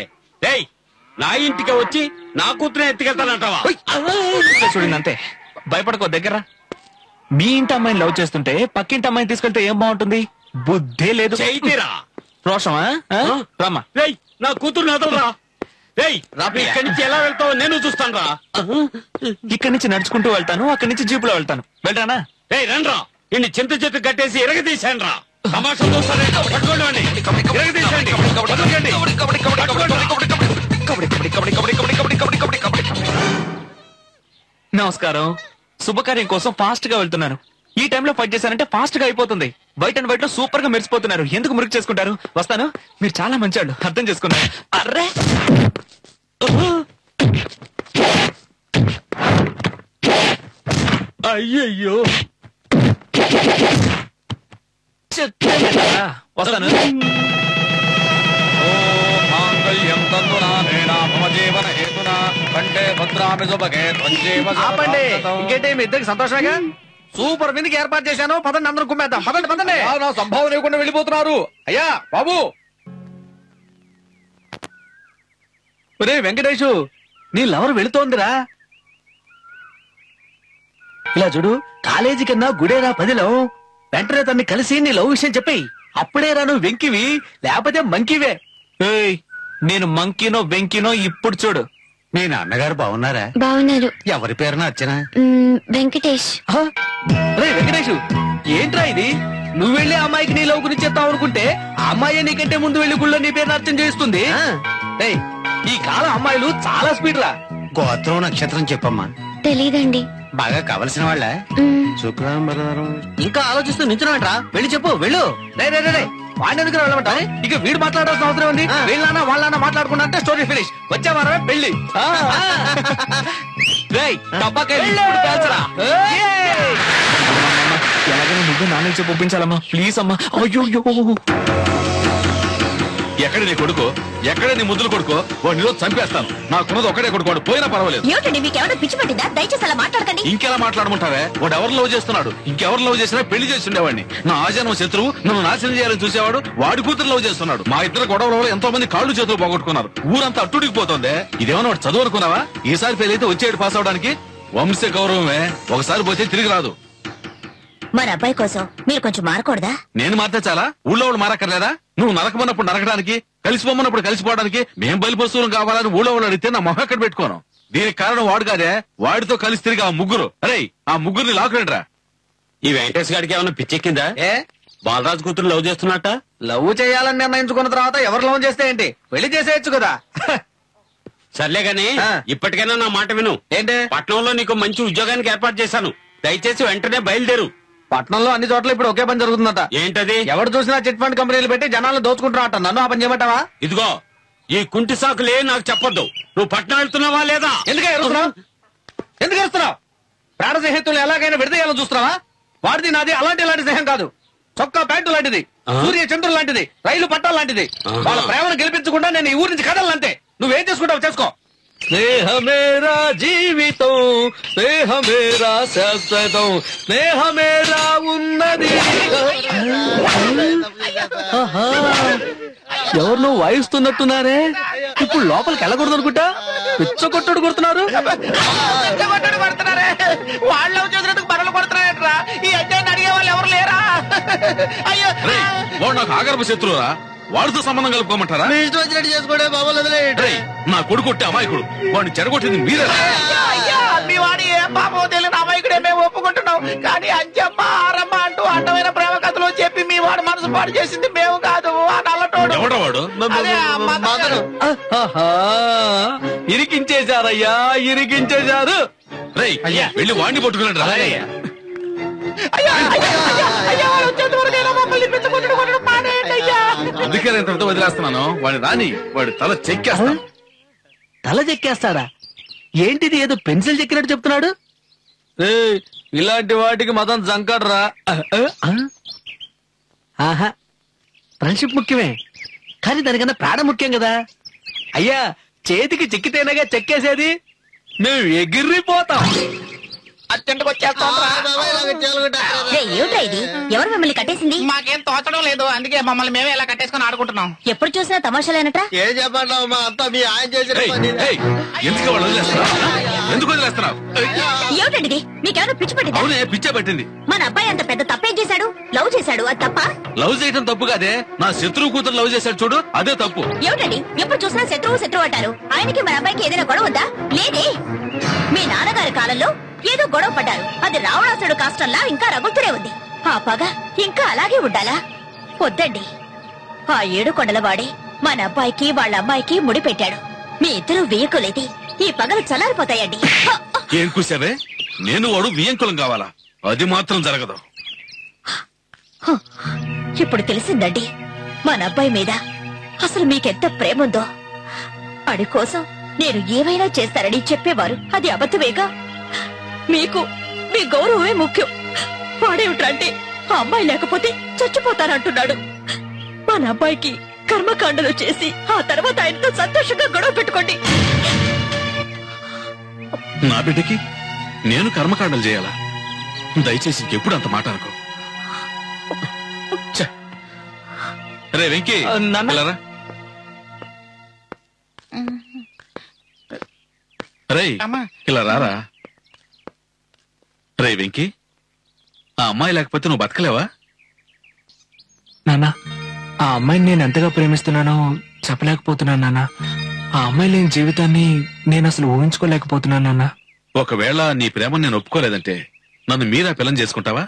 నా ఇంటికి వచ్చి నా కూతురే ఎత్తుకెళ్తానంటావా? చూడింది అంతే. భయపడకో, దగ్గర. మీ ఇంటి అమ్మాయిని లవ్ చేస్తుంటే పక్కింటి అమ్మాయిని తీసుకెళ్తే ఏం బాగుంటుంది? బుద్ధే లేదు. చైతీరా రోషమా? రామా. నా కూతురు నాతో రా. ఇక్కడి నుంచి ఎలా వెళ్తావో నేను చూస్తాను రా. ఇక్కడి నుంచి నడుచుకుంటూ వెళ్తాను, అక్కడి నుంచి జీపులో వెళ్తాను. వెళ్ళరానా? రండ్రా, ఇన్ని చింత చెట్టు కట్టేసి ఎరగదీశాను రా. తమాషా చూస్తానే. నమస్కారం. శుభకార్యం కోసం ఫాస్ట్ గా వెళ్తున్నాను. ఈ టైంలో ఫైట్ చేశానంటే ఫాస్ట్ గా అయిపోతుంది. వైట్ అండ్ వైట్ లో సూపర్ గా మెరిసిపోతున్నారు. ఎందుకు మురికి చేసుకుంటారు? వస్తాను. మీరు చాలా మంచివాళ్ళు, అర్థం చేసుకున్నారు. అర్రే, అయ్యయ్యో, వస్తాను. ఆపండి. ఇంకేంటి మీ ఇద్దరికి సంతోషంగా? సూపర్ విందుకి ఏర్పాటు చేశాను. పదండి, అందరం కుమ్మేద్దాం. పదండి పదండి. నా సంభావన ఇవ్వకుండా వెళ్ళిపోతున్నారు. అయ్యా బాబు. ఒరే వెంకటేషు, నీ లవర్ వెళుతోందిరా. ఇలా చూడు, కాలేజీ కన్నా గుడేరా 10లో. వెంటనే తన్ని కలిసి నీ లవ్ విషయం చెప్పి అప్పుడే రాను వెంకివి, లేకపోతే మంకీవే. నేను మంకీనో వెంకినో ఇప్పుడు చూడు. మీ నాన్నగారు బాగున్నారా? బాగున్నారు. ఎవరి పేరున అర్చన? వెంకటేష్. రే వెంకటేషు, ఏంట్రా ఇది? నువ్వు వెళ్ళి ఆ అమ్మాయికి నీ లవ్ గురించి చెప్తావు అనుకుంటే ఆ అమ్మాయి నీకంటే ముందు వెళ్లి గుళ్ళో నీ పేరుని అర్థం చేస్తుంది. ఈ కాలం అమ్మాయిలు చాలా స్పీడ్ రా. గోత్రం నక్షత్రం చెప్పమ్మా. తెలీదండి. బాగా కావలసిన వాళ్ళ శుక్రవారం ఇంకా ఆలోచిస్తూ నించున్నాంట్రా వెళ్ళి చెప్పు వెళ్ళు రే వాడిని ఎందుకు వెళ్ళమంటావు ఇక వీడు మాట్లాడాల్సిన అవసరం ఉంది వీళ్ళన్నా వాళ్ళన్నా మాట్లాడుకున్నట్టే స్టోరీ ఫినిష్ వచ్చే వారమే పెళ్లి ఎలాగైనా నువ్వే నాన్న చెప్పి ఒప్పించాలమ్మా ప్లీజ్ అమ్మా. అయ్యో ఎక్కడ నీ కొడుకు ఎక్కడ నీ ముద్దులు కొడుకో వాడిని రోజు చంపేస్తాను. నాకున్నది ఒకటే కొడుకు, వాడు పోయినా పర్వాలేదు. ఏమిటండి మీకేమైనా పిచ్చి పట్టిందా? దయచేసి అలా మాట్లాడకండి. ఇంకెలా మాట్లాడమంటావే? వాడు ఎవరు లవ్ చేస్తున్నాడు? ఇంకెవరు లవ్ చేసినా పెళ్లి చేసి ఉండేవాడిని. నా ఆజన్మ శత్రువు నన్ను నాశనం చేయాలని చూసేవాడు వాడి కూతురు లవ్ చేస్తున్నాడు. మా ఇద్దరు గొడవల వల్ల ఎంతో మంది కాళ్ళు చేతులు పోగొట్టుకున్నారు. ఊరంతా అట్టుడికిపోతుంది. ఇదేమన్నా వాడు చదువు అనుకున్నావా? ఈసారి ఫెయిల్ అయితే వచ్చేడు పాస్ అవడానికి వంశ గౌరవమే. ఒకసారి పోతే తిరిగి రాదు. మన అబ్బాయి కోసం మీరు కొంచెం మారకూడదా? నేను మారితే చాలా? ఊళ్ళో వాళ్ళు మారక్కర్లేదా? నువ్వు నరకమన్నప్పుడు నరకడానికి, కలిసిపోమన్నప్పుడు కలిసిపోవడానికి మేం బలిపశువులం కావాలని ఊళ్ళో వాళ్ళు అడిగితే నా మొహం ఎక్కడ పెట్టుకోను. దీనికి కారణం వాడు కాదే, వాడితో కలిసి తిరిగి ఆ ముగ్గురు. అరే ఆ ముగ్గురిని లాక్కురండిరా. ఈ వెంకటేష్ గారికి ఏమైనా పిచ్చెక్కిందా? బాలరాజు కూతురు లవ్ చేస్తున్నట్ట? లవ్ చేయాలని నిర్ణయించుకున్న తర్వాత ఎవరు లవ్ చేస్తే ఏంటి, పెళ్లి చేసేయచ్చు కదా. సర్లే గాని ఇప్పటికైనా నా మాట విను. ఏంటి? పట్నంలో నీకు మంచి ఉద్యోగానికి ఏర్పాటు చేశాను. దయచేసి వెంటనే బయలుదేరు. పట్నంలో అన్ని చోట్ల ఇప్పుడు ఒకే పని జరుగుతుందట. ఏంటది? ఎవరు చూసినా చిట్ ఫండ్ కంపెనీలు పెట్టి జనాలను దోచుకుంటున్నారట. నన్ను ఆ పని చేయమంటావా? ఇదిగో ఈ కుంటి సాకులే నాకు చెప్పొద్దు. నువ్వు పట్నం వెళ్తున్నావా లేదా? ఎందుకు ఎరుస్తున్నావు? ప్రాణ స్నేహితులు ఎలాగైనా విడదీయాలని చూస్తున్నావా? వాడిది నాది ఇలాంటి స్నేహం కాదు. చొక్కా ప్యాంటు లాంటిది, సూర్య చంద్రులు లాంటిది, రైలు పట్టాలు లాంటిది. వాళ్ళ ప్రేమను గెలిపించకుండా నేను ఈ ఊరి నుంచి కదలంతే. నువ్వేం చేసుకుంటావు చేసుకో. స్నేహమేరా జీవితం, స్నేహమేరా శాశ్వతం, స్నేహమేరా ఉన్నది. ఎవరు నువ్వు వాయిస్తున్నట్టున్నారే? ఇప్పుడు లోపలికి వెళ్ళకూడదు అనుకుంటా. పిచ్చ కొట్టుడు కొడుతున్నారు. వాళ్ళు చూసినందుకు బరలు కొడుతున్నాయట్రా. ఈ అడ్డాన్ని అడిగే వాళ్ళు ఎవరు లేరా? అయ్యో వాడు నాకు ఆగర్భ శత్రువురా. వాడితో సంబంధం కలుపుకోమంటారా? నా కొడుకు కొట్టే అమాయకుడు, వాడిని చెడగొట్టింది మీరే. మీ వాడి ఏ పాపం తెలియని అమాయకుడే మేము ఒప్పుకుంటున్నాం. కానీ అంజమ్మ ఆరమ్మ అంటూ అడ్డమైన ప్రేమ కథలు చెప్పి మీ వాడు మనసు పాడు చేసింది మేము కాదు, ఆ నల్లటోడు. ఎవడో వాడు? ఇరికించేశారయ్యా, ఇరికించేశారు. రేయ్ వెళ్ళి వాడిని పట్టుకున్నాడు రా. అందుకే నేను ఇంతటితో వదిలేస్తున్నాను. వాడిని రాని, వాడి తల చెక్కేస్తాను. తల చెక్కేస్తాడా? ఏంటిది ఏదో పెన్సిల్ చెక్కినట్టు చెప్తున్నాడు. ఇలాంటి వాటికి మతం జంకడరా. ఆహా, ఫ్రెండ్షిప్ ముఖ్యమే, కానీ దానికన్నా ప్రాణం ముఖ్యం కదా. అయ్యా చేతికి చెక్కితేనగా చెక్కేసేది. మేము ఎగిరిపోతాం. అర్జెంట్కి వచ్చేస్తాం. ఏమిటా ఇది? ఎవరు మిమ్మల్ని కట్టేసింది? మాకేం తోచడం లేదు, అందుకే మమ్మల్ని మేమే ఇలా కట్టేసుకుని ఆడుకుంటున్నాం. ఎప్పుడు చూసినా తమాషాలేనట. ఏం చెప్పండి మా అంతా మీ ఆయన చేసిన పని. ఎందుకు వాళ్ళు వదిలేస్తున్నావు? ఎందుకు వదిలేస్తున్నావు? ఏమిటండి ఇది? మీకేమైనా పిచ్చి పట్టిందా? అవునే పిచ్చే పట్టింది. మన అబ్బాయి అంత పెద్ద తప్పేం చేశాడు? లవ్ చేశాడు, అది తప్ప? లవ్ చేయడం తప్పు కాదే, నా శత్రువు కూతురు లవ్ చేశాడు చూడు, అదే తప్పు. ఏమిటండి ఎప్పుడు చూసినా శత్రువు శత్రువు అంటారు? ఆయనకి మన అబ్బాయికి ఏదైనా గొడవ ఉందా? లేదే. మీ నాన్నగారి కాలంలో ఏదో గొడవ పడ్డారు, అది రావణాసుడు కాష్టంలా ఇంకా రగులుతూనే ఉంది. ఆ పగ ఇంకా అలాగే ఉండాలా? వద్దండి. ఆ 7 కొండల వాడే మన అబ్బాయికి వాళ్ళ అమ్మాయికి ముడి పెట్టాడు. మీ ఇద్దరు వేయకులేది ఈ పగలు చల్లారిపోతాయండి. ఏం కూసావే? నేను వాడు వియంకులం కావాలా? అది మాత్రం జరగదు. ఇప్పుడు తెలిసిందండి మన అబ్బాయి మీద అసలు మీకెంత ప్రేమ ఉందో. వాడి కోసం నేను ఏమైనా చేస్తానని చెప్పేవారు, అది అబద్ధమేగా. మీకు మీ గౌరవమే ముఖ్యం. వాడేమిటంటే ఆ అమ్మాయి లేకపోతే చచ్చిపోతానంటున్నాడు. మన అబ్బాయికి కర్మకాండలు చేసి ఆ తర్వాత ఆయనతో సంతోషంగా గొడవ పెట్టుకోండి. నా బిడ్డకి నేను కర్మకాండలు చేయాలా? దయచేసి ఇంకెప్పుడు అంత మాట అనుకో. రే వెంకీ, వెళ్ళరా. రేయ్ ఇలా రారా. రే వెంకీ, ఆ అమ్మాయి లేకపోతే నువ్వు బతకలేవా? నాన్న, ఆ అమ్మాయిని నేను ఎంతగా ప్రేమిస్తున్నానో చెప్పలేకపోతున్నాను నాన్న. ఆ అమ్మాయి లేని జీవితాన్ని నేను అసలు ఊహించుకోలేకపోతున్నాను నాన్న. ఒకవేళ నీ ప్రేమను నేను ఒప్పుకోలేదంటే నన్ను మీరా పిల్లని చేసుకుంటావా?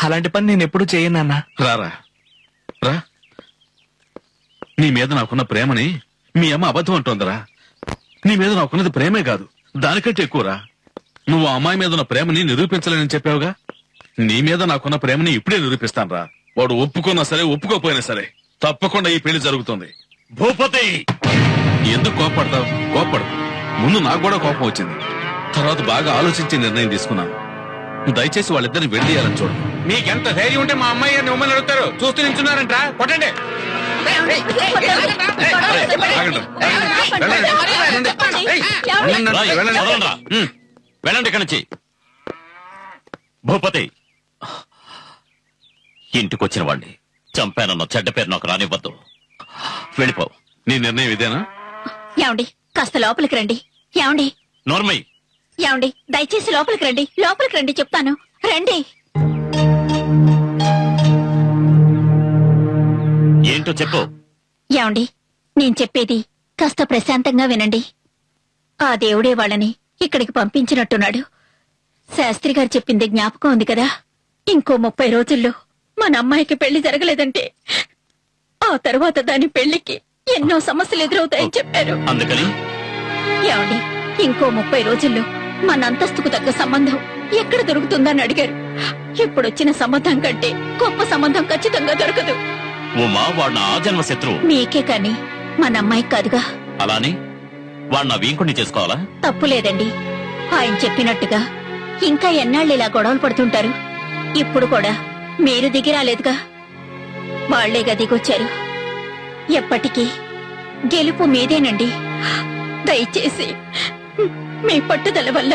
అలాంటి పని నేను ఎప్పుడు చేయను నాన్న. రారా రా. నీ మీద నాకున్న ప్రేమని మీ అమ్మ అబద్ధం అంటోందరా. నీ మీద నాకున్నది ప్రేమే కాదు, దానికంటే ఎక్కువరా. నువ్వు ఆ అమ్మాయి మీద ఉన్న ప్రేమని నిరూపించలేనని చెప్పావుగా. నీ మీద నాకున్న ప్రేమని ఇప్పుడే నిరూపిస్తాను రా. వాడు ఒప్పుకున్నా సరే ఒప్పుకోపోయినా సరే తప్పకుండా ఈ పెళ్లి జరుగుతుంది. భూపతి, ఎందుకు కోపడతావు? కోపడు. ముందు నాకు కూడా కోపం వచ్చింది, తర్వాత బాగా ఆలోచించి నిర్ణయం తీసుకున్నాను. దయచేసి వాళ్ళిద్దరిని వెళ్ళేయాలని చూడు. మీకెంత ధైర్యం ఉంటే మా అమ్మాయి గారిని ఉమ్మని అడుగుతారు. చూస్తూ నించున్నారంట, కొట్టండి. వెళ్ళండి ఇక్కడి నుంచి. భూపతి, ఇంటికొచ్చిన వాడిని చంపానన్న చెడ్డ పేరు నాకు రానివ్వద్దు. వెళ్ళిపో. నీ నిర్ణయం ఇదేనా? ఏమండి కాస్త లోపలికి రండి. ఏమండి నోర్మయ్య, ఏమండి దయచేసి లోపలికి రండి. లోపలికి రండి చెప్తాను. రండి. ఏంటో చెప్పు. ఏమండి నేను చెప్పేది కాస్త ప్రశాంతంగా వినండి. ఆ దేవుడే వాళ్ళని ఇక్కడికి పంపించినట్టున్నాడు. శాస్త్రి గారు చెప్పింది జ్ఞాపకం ఉంది కదా, ఇంకో 30 రోజుల్లో మన అమ్మాయికి పెళ్లి జరగలేదంటే ఆ తర్వాత దాని పెళ్లికి ఎన్నో సమస్యలు ఎదురవుతాయని చెప్పారు. అందుకని ఏమండి ఇంకో 30 రోజుల్లో మన అంతస్తుకు తగ్గ సంబంధం ఎక్కడ దొరుకుతుందని అడిగారు. ఇప్పుడొచ్చిన సంబంధం కంటే గొప్ప సంబంధం ఖచ్చితంగా దొరకదు. ఉమా వాడు నా జన్మ శత్రువు. మీకే కాని మన అమ్మాయికి కాదుగా. అలాని వాడు నా వీంకుణ్ణి చేసుకోవాలా? తప్పులేదండి. ఆయన చెప్పినట్టుగా ఇంకా ఎన్నాళ్ళు ఇలా గొడవలు పడుతుంటారు. ఇప్పుడు కూడా మీరు దిగి రాలేదుగా, వాళ్లేగా దిగొచ్చారు. ఎప్పటికీ గెలుపు మీదేనండి. దయచేసి మీ పట్టుదల వల్ల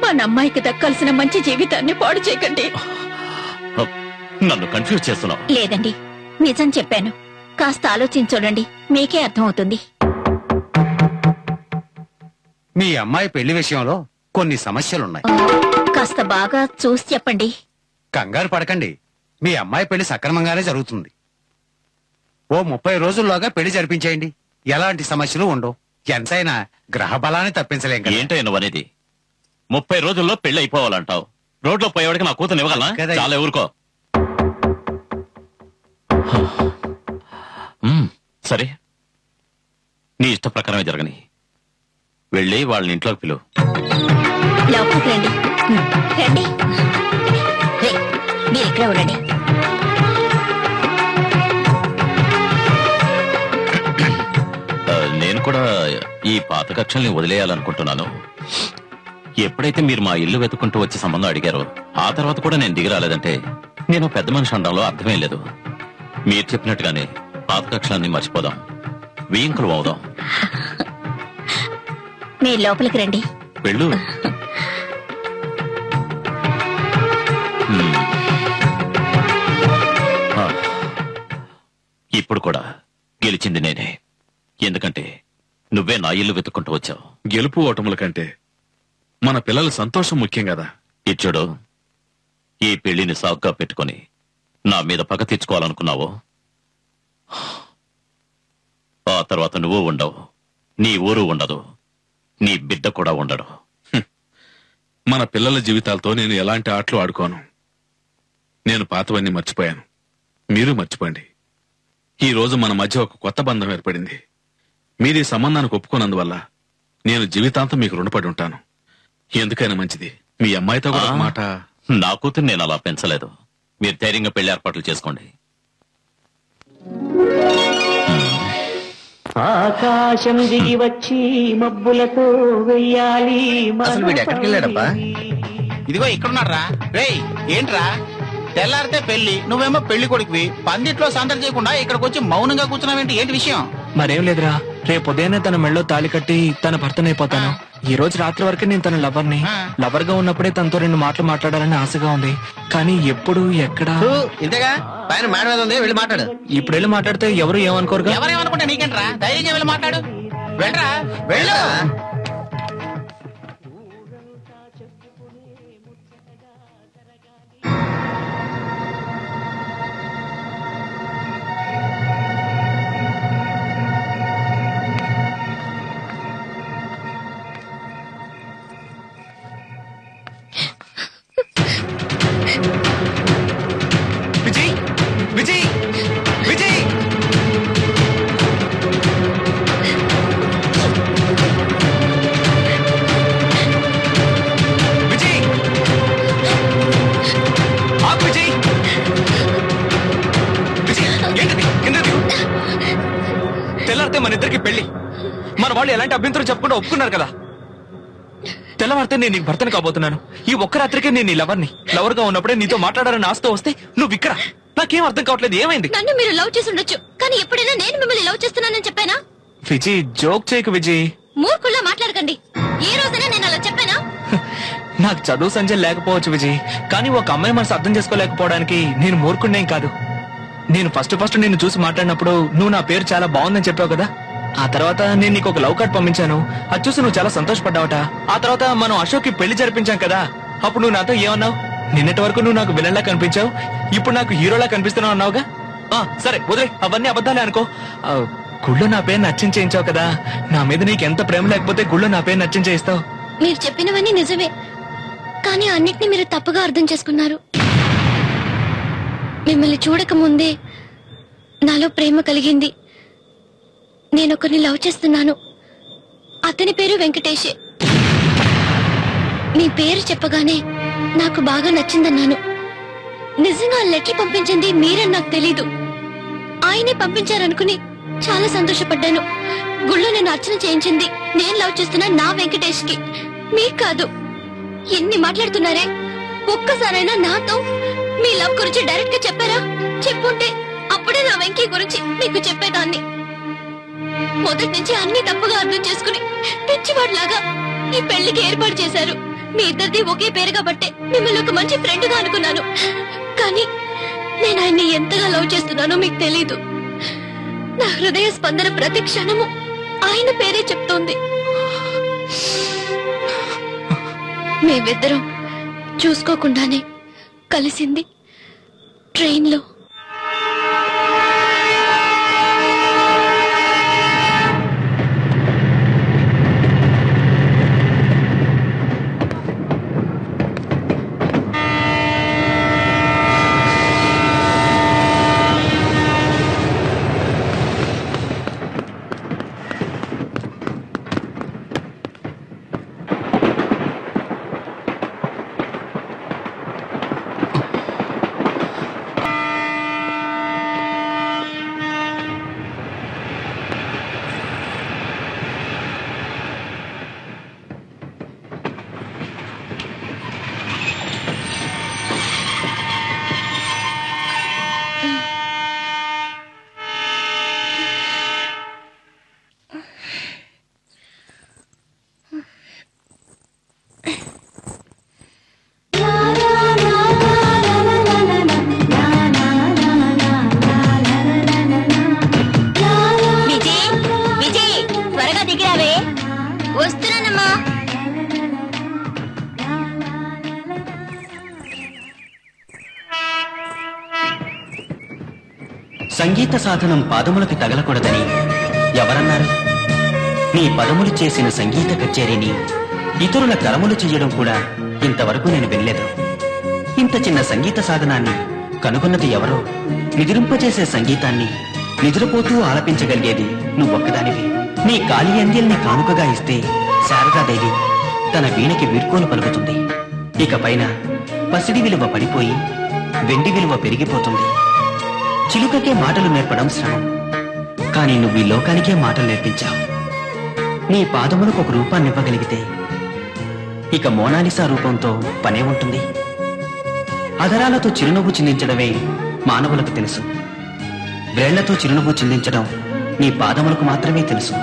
మన అమ్మాయికి దక్కాల్సిన మంచి జీవితాన్ని పాడు చేయకండి. నన్ను కన్ఫ్యూజ్ చేస్తున్నావు. లేదండి, నిజం చెప్పాను. కాస్త ఆలోచించండి, మీకే అర్థమవుతుంది. మీ అమ్మాయి పెళ్లి విషయంలో కొన్ని సమస్యలున్నాయి. కాస్త బాగా చూసి చెప్పండి. కంగారు పడకండి, మీ అమ్మాయి పెళ్లి సక్రమంగానే జరుగుతుంది. ఓ 30 రోజుల్లోగా పెళ్లి జరిపించేయండి. ఎలాంటి సమస్యలు ఉండవు. ఎంతైనా గ్రహ బలాన్ని తప్పించలేం కదా. ఏంటో నువ్వనేది? 30 రోజుల్లో పెళ్లి అయిపోవాలంటావు. రోడ్లో పోయేవాడికి నా కూతురు ఇవ్వగలనా? కదా. చాలా ఊరుకో. సరే, నీ ఇష్ట ప్రకారమే జరగని. వెళ్ళి వాళ్ళని ఇంట్లోకి పిలువు. లోపలికి రండి. రండి. మీరు ఇక్కడ ఉండండి. నేను కూడా ఈ పాత కక్షల్ని వదిలేయాలనుకుంటున్నాను. ఎప్పుడైతే మీరు మా ఇల్లు వెతుకుంటూ వచ్చి సంబంధం అడిగారో ఆ తర్వాత కూడా నేను దిగి రాలేదంటే నేను పెద్ద మనిషి అనడంలో అర్థమే లేదు. మీరు చెప్పినట్టుగానే పాత కక్షలన్నీ మర్చిపోదాం, వీంకులు అవుదాం. మీరు లోపలికి రండి. వెళ్ళు. ఇప్పుడు కూడా గెలిచింది నేనే. ఎందుకంటే నువ్వే నా ఇల్లు వెతుక్కుంటూ వచ్చావు. గెలుపు ఓటముల కంటే మన పిల్లల సంతోషం ముఖ్యం కదా. ఇచ్చుడు, ఈ పెళ్లిని సాగ్గా పెట్టుకుని నా మీద పగ తీర్చుకోవాలనుకున్నావో ఆ తర్వాత నువ్వు ఉండవు, నీ ఊరు ఉండదు, నీ బిడ్డ కూడా ఉండడు. మన పిల్లల జీవితాలతో నేను ఎలాంటి ఆటలు ఆడుకోను. నేను పాతవన్నీ మర్చిపోయాను, మీరు మర్చిపోండి. ఈ రోజు మన మధ్య ఒక కొత్త బంధం ఏర్పడింది. మీరు ఈ సంబంధానికి ఒప్పుకున్నందువల్ల నేను జీవితాంతం మీకు రుణపడి ఉంటాను. ఎందుకైనా మంచిది మీ అమ్మాయితో కూడా ఒక మాట. నా కూతురు నేను అలా పెంచలేదు. మీరు ధైర్యంగా పెళ్లి ఏర్పాట్లు చేసుకోండి. ఆకాశం దిగి వచ్చి మబ్బులతో వెయ్యాలి. అసలు వీడు ఎక్కడికి వెళ్ళాడబ్బా? ఇదిగో ఇక్కడున్నారా. రేయ్ ఏంట్రా, తెల్లారితే పెళ్లి, నువ్వేమో పెళ్లి కొడుకువి. పందిట్లో సందడి చేయకుండా ఇక్కడికి వచ్చి మౌనంగా కూర్చున్నావేంటి? ఏంటి విషయం? మరేం లేదురా, రేపు ఉదయాన్నే తన మెళ్ళో తాళి కట్టి తన భర్తనైపోతాను. ఈ రోజు రాత్రి వరకు నేను తన లవర్ని. లవర్ గా ఉన్నప్పుడే తనతో 2 మాటలు మాట్లాడాలని ఆశగా ఉంది. కానీ ఎప్పుడు ఎక్కడ ఇంతేగా పైన మేడ మీద ఉంది, వెళ్ళి మాట్లాడు. ఇప్పుడు వెళ్ళి మాట్లాడితే ఎవరు ఏమనుకోరుగా. ఎవరేమనుకుంటే నీకేంట్రా, ధైర్యంగా వెళ్ళి మాట్లాడు. వెళ్ళరా, వెళ్ళు. విజయ్, విజయ్, విజయ్. మన ఇద్దరికి పెళ్లి. మన వాళ్ళు ఎలాంటి అభ్యంతరం చెప్పకుండా ఒప్పుకున్నారు కదా. తెల్లవారితే నేను నీకు భర్తను కాబోతున్నాను. ఈ ఒక్క రాత్రికే నేను నీ లవర్ గా ఉన్నప్పుడే నీతో మాట్లాడాలని ఆస్తో వస్తే నువ్వు ఇక్కడ. నాకేం అర్థం కావట్లేదు, ఏమైంది? నన్ను మీరు లవ్ చేసి ఉండొచ్చు, కానీ ఎప్పుడైనా నేను మిమ్మల్ని లవ్ చేస్తున్నానని చెప్పానా? విజయ్, జోక్ చేయకు విజయ్. మూర్ఖుల్లా మాట్లాడకండి. ఏ రోజైనా నేను అలా చెప్పానా? నాకు చదువు సంజయ్ లేకపోవచ్చు విజయ్, కానీ ఒక అమ్మాయి మనసు అర్థం చేసుకోలేకపోవడానికి నేను మూర్ఖుడినేం కాదు. నేను ఫస్ట్ నిన్ను చూసి మాట్లాడినప్పుడు నువ్వు నా పేరు చాలా బాగుందని చెప్పావు కదా. ఆ తర్వాత నేను నీకు ఒక లవ్ కార్డ్ పంపించాను. అది చూసి నువ్వు చాలా సంతోషపడ్డావట. ఆ తర్వాత మనం అశోక్ కి పెళ్లి జరిపించాం కదా. అప్పుడు నువ్వు నాతో ఏమన్నావు? నిన్నటి వరకు నువ్వు నాకు విలన్ లా కనిపించావు, ఇప్పుడు నాకు హీరోలా కనిపిస్తున్నావు అన్నావుగా. సరే వదిలే, అవన్నీ అబద్ధాలే అనుకో. గుళ్ళో నా పేరు నచ్చించేయించావు కదా. నా మీద నీకు ఎంత ప్రేమ లేకపోతే గుళ్ళో నా పేరు నచ్చించేయిస్తావు? మీరు చెప్పినవన్నీ నిజమే, కానీ అన్నిటినీ మీరు తప్పుగా అర్థం చేసుకున్నారు. మిమ్మల్ని చూడక ముందే నాలో ప్రేమ కలిగింది. నేనొకరిని లవ్ చేస్తున్నాను. అతని పేరు వెంకటేషే. మీ పేరు చెప్పగానే నాకు బాగా నచ్చిందన్నాను. నిజంగా లెటర్ పంపించింది మీరని నాకు తెలీదు. ఆయనే పంపించారనుకుని చాలా సంతోషపడ్డాను. గుళ్ళో నేను అర్చన చేయించింది నేను లవ్ చేస్తున్నా నా వెంకటేష్ కి, మీకు కాదు. ఎన్ని మాట్లాడుతున్నారే, ఒక్కసారైనా నాతో మీ లవ్ గురించి డైరెక్ట్ గా చెప్పారా? చెప్పుంటే అప్పుడే నా వెంకీ గురించి మీకు చెప్పేదాన్ని. మొదటి నుంచి అన్ని తప్పుగా అర్థం చేసుకుని పిచ్చివాడిలాగా ఈ పెళ్లికి ఏర్పాటు చేశారు. మీ ఇద్దరిది ఒకే పేరు కాబట్టే మిమ్మల్ని ఒక మంచి ఫ్రెండ్ గా అనుకున్నాను. కానీ నేను ఆయన్ని ఎంతగా లవ్ చేస్తున్నానో మీకు తెలీదు. నా హృదయ స్పందన ప్రతి క్షణము ఆయన పేరే చెప్తోంది. మేమిద్దరం చూసుకోకుండానే కలిసింది ట్రైన్లో. సంగీత సాధనం పాదములకి తగలకూడదని ఎవరన్నారు? నీ పదములు చేసిన సంగీత కచేరీని ఇతరుల కరములు చెయ్యడం కూడా ఇంతవరకు నేను వినలేదు. ఇంత చిన్న సంగీత సాధనాన్ని కనుగొన్నది ఎవరో? నిద్రింపచేసే సంగీతాన్ని నిద్రపోతూ ఆలపించగలిగేది నువ్వొక్కదానివి. నీ కాలి అంద్యల్ని కానుకగా ఇస్తే శారదాదేవి తన వీణకి వీడ్కోలు పలుకుతుంది. ఇక పైన పసిడి విలువ పడిపోయి వెండి విలువ పెరిగిపోతుంది. చిలుకకే మాటలు నేర్పడం శ్రమం, కానీ నువ్వు ఈ లోకానికే మాటలు నేర్పించావు. నీ పాదములకు ఒక రూపాన్ని ఇవ్వగలిగితే ఇక మోనాలిసా రూపంతో పనే ఉంటుంది. అధరాలతో చిరునవ్వు చిందించడమే మానవులకు తెలుసు. వేళ్లతో చిరునవ్వు చిందించడం నీ పాదములకు మాత్రమే తెలుసు.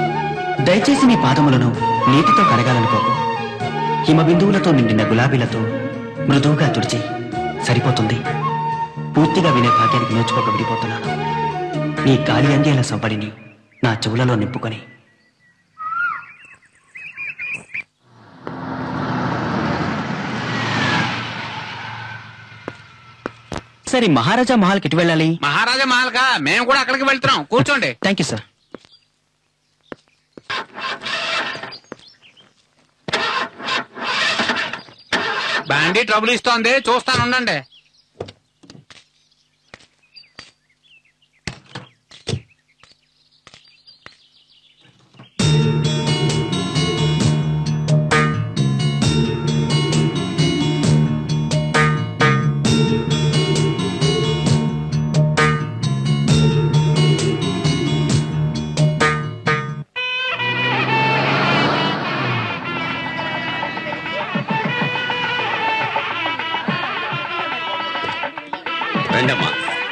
దయచేసి నీ పాదములను నీటితో కడగాలనుకోకు. హిమబిందువులతో నిండిన గులాబీలతో మృదువుగా తుడిచి సరిపోతుంది. పూర్తిగా వినే భాగ్యానికి నోచుకోక విడిపోతున్నాను. నీ కాలి అంద్యాల సంపడిని నా చెవులలో నింపుకొని. సరే, మహారాజా మహల్కి ఎటు వెళ్ళాలి? మహారాజా మహల్ కా? మేము కూడా అక్కడికి వెళ్తున్నాం. కూర్చోండి. Thank you sir. బండి ట్రబుల్ ఇస్తోంది, చూస్తాను ఉండండి.